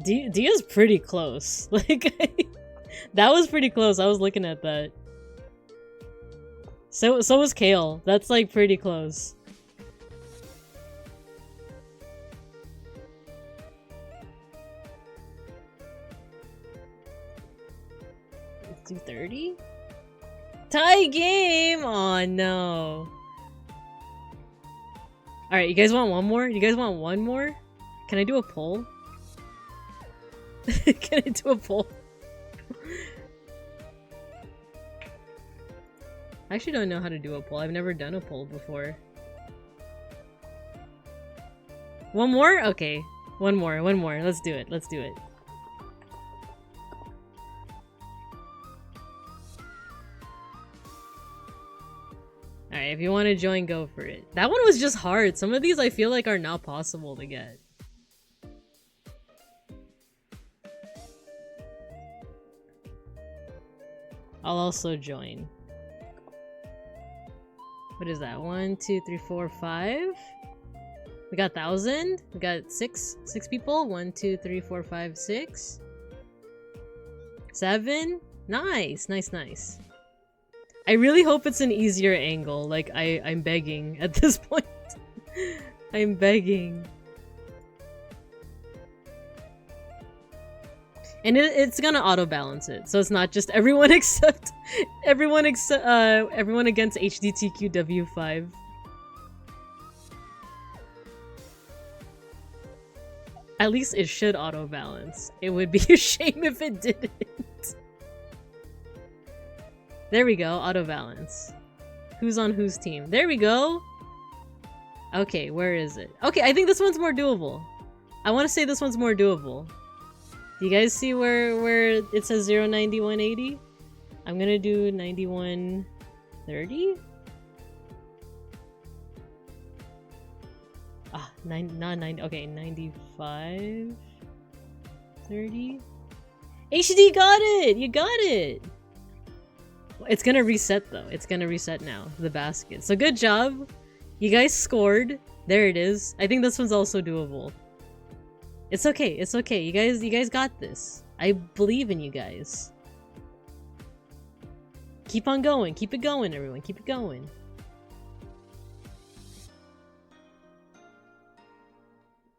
Dia's pretty close. Like, that was pretty close. I was looking at that. So was Kale. That's like pretty close. Let's do 30? Tie game! Aw, no. Alright, you guys want one more? You guys want one more? Can I do a poll? Can I do a poll? I actually don't know how to do a poll. I've never done a poll before. One more? Okay. One more. Let's do it. Let's do it. Alright, if you want to join, go for it. That one was just hard. Some of these I feel like are not possible to get. I'll also join. What is that? 1, 2, 3, 4, 5. We got 1,000. We got six people. 1, 2, 3, 4, 5, 6. 7. Nice. I really hope it's an easier angle. Like, I'm begging at this point. I'm begging. And it's gonna auto balance it, so it's not just everyone except everyone against HDTQW5. At least it should auto balance. It would be a shame if it didn't. There we go, auto balance. Who's on whose team? There we go. Okay, where is it? Okay, I think this one's more doable. I want to say this one's more doable. Do you guys see where it says 0, 90, 180? I'm gonna do 91, 30? Ah, not 90, okay, 95, 30? HD got it! You got it! It's gonna reset though. It's gonna reset now, the basket. So good job. You guys scored. There it is. I think this one's also doable. It's okay. It's okay. You guys got this. I believe in you guys. Keep on going. Keep it going, everyone. Keep it going.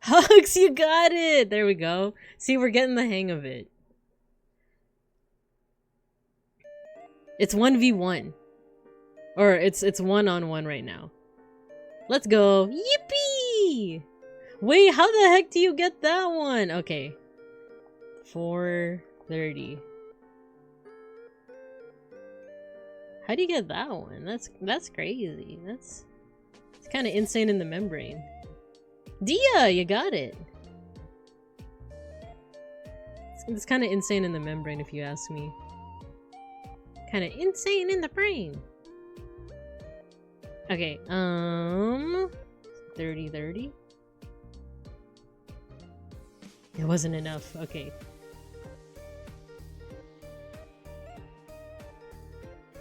Hugs, you got it! There we go. See, we're getting the hang of it. It's 1v1. Or it's one-on-one right now. Let's go. Yippee! Wait, how the heck do you get that one? Okay. 430. How do you get that one? That's crazy. It's kind of insane in the membrane. Dia, you got it. It's kind of insane in the membrane, if you ask me. Kind of insane in the brain. Okay, 30. It wasn't enough. Okay.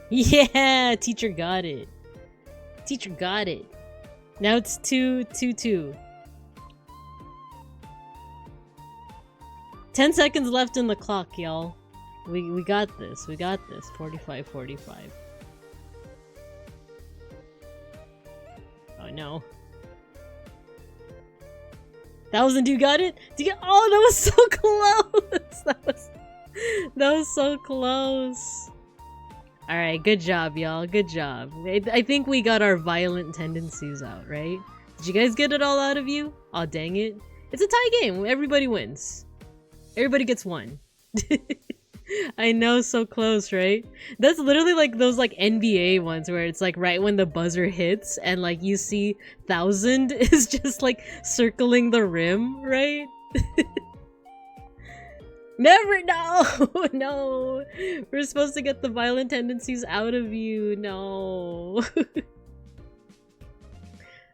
Yeah, teacher got it. Teacher got it. Now it's 2-2-2. 10 seconds left in the clock, y'all. We got this. We got this. 45. Oh no. You got it? Oh, that was so close! That was so close. Alright, good job, y'all. Good job. I think we got our violent tendencies out, right? Did you guys get it all out of you? Aw, dang it. It's a tie game. Everybody wins. Everybody gets one. I know, so close, right? That's literally like those like NBA ones where it's like right when the buzzer hits and like you see 1,000 is just like circling the rim, right? Never, no! No! We're supposed to get the violent tendencies out of you, no.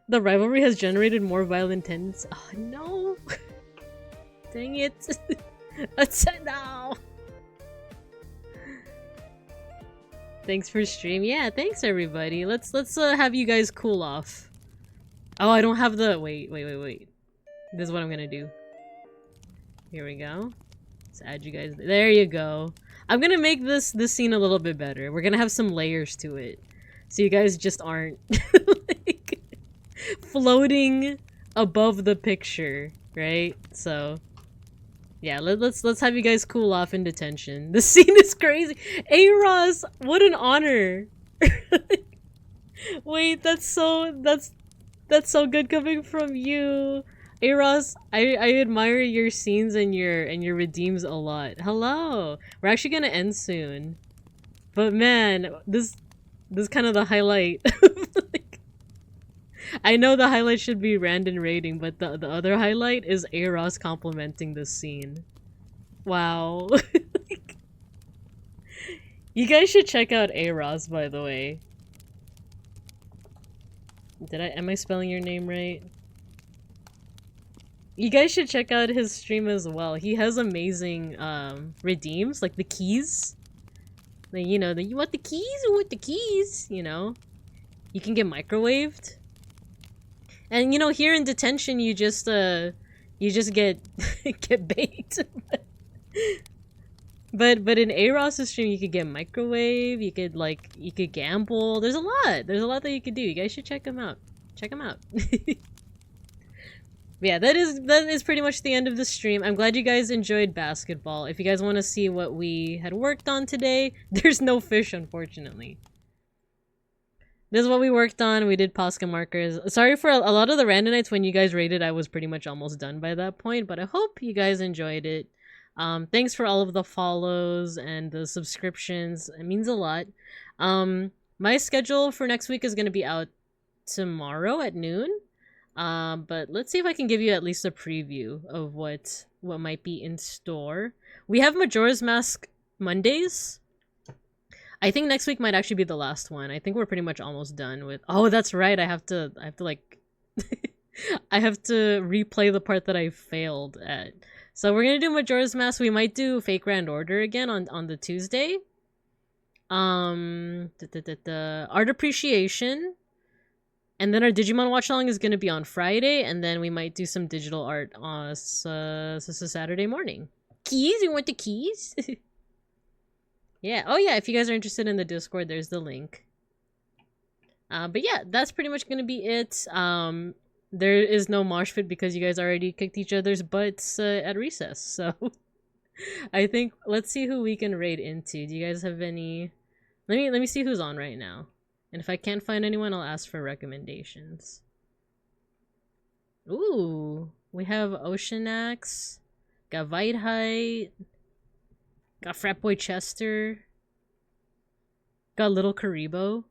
The rivalry has generated more violent tendencies. Oh, no! Dang it! No! Thanks for stream. Yeah, thanks everybody. Let's have you guys cool off. Oh, I don't have the wait. This is what I'm gonna do. Here we go. Let's add you guys. There you go. I'm gonna make this scene a little bit better. We're gonna have some layers to it, so you guys just aren't like floating above the picture, right? So yeah, let's have you guys cool off in detention. This scene is crazy. Hey Ross, what an honor. Wait, that's so good coming from you. Hey Ross, I admire your scenes and your redeems a lot. Hello. We're actually gonna end soon. But man, this is kind of the highlight. Like, I know the highlight should be Randon rating, but the other highlight is A Ross complimenting this scene. Wow. Like, you guys should check out A Ross, by the way. Am I spelling your name right? You guys should check out his stream as well. He has amazing redeems, like the keys. Like, you know, you want the keys? You want the keys, you know? You can get microwaved. And you know, here in detention you just get get baked. But in A-Ross's stream you could get microwave, you could gamble. There's a lot that you could do. You guys should check him out. Check him out. Yeah, that is pretty much the end of the stream. I'm glad you guys enjoyed basketball. If you guys want to see what we had worked on today, there's no fish, unfortunately. This is what we worked on. We did POSCA markers. Sorry for a lot of the random nights when you guys rated, I was pretty much almost done by that point, but I hope you guys enjoyed it. Thanks for all of the follows and the subscriptions. It means a lot. My schedule for next week is going to be out tomorrow at noon. But let's see if I can give you at least a preview of what might be in store. We have Majora's Mask Mondays. I think next week might actually be the last one. I think we're pretty much almost done with. Oh, that's right. I have to like I have to replay the part that I failed at. So we're gonna do Majora's Mask. We might do Fake Grand Order again on the Tuesday. Art Appreciation. And then our Digimon watch along is gonna be on Friday, and then we might do some digital art on Saturday morning. Keys? You want the keys? Yeah. Oh yeah, if you guys are interested in the Discord, there's the link. But yeah, that's pretty much gonna be it. There is no mosh pit because you guys already kicked each other's butts at recess, so I think let's see who we can raid into. Do you guys have any? Let me see who's on right now. And if I can't find anyone, I'll ask for recommendations. Ooh, we have Oceanax, got Whitehite, got Fratboy Chester, got Little Karibo.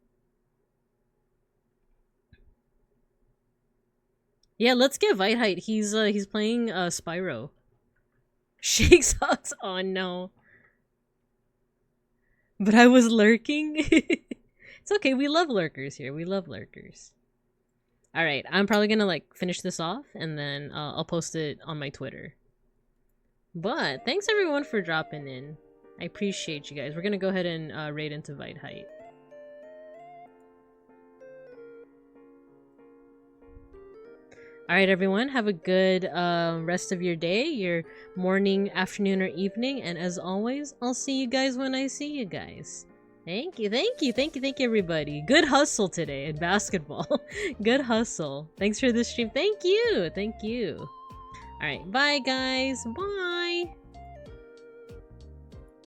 Yeah, let's get Whitehite. He's playing Spyro. Shakes Hawks. Oh no. But I was lurking. It's okay, we love lurkers here. We love lurkers. Alright, I'm probably gonna like finish this off and then I'll post it on my Twitter. But thanks everyone for dropping in. I appreciate you guys. We're gonna go ahead and raid into Whitehite. Alright everyone, have a good rest of your day, your morning, afternoon, or evening, and as always, I'll see you guys when I see you guys. Thank you, thank you, thank you, thank you everybody. Good hustle today in basketball. Good hustle. Thanks for this stream. Thank you, thank you. Alright, bye guys, bye!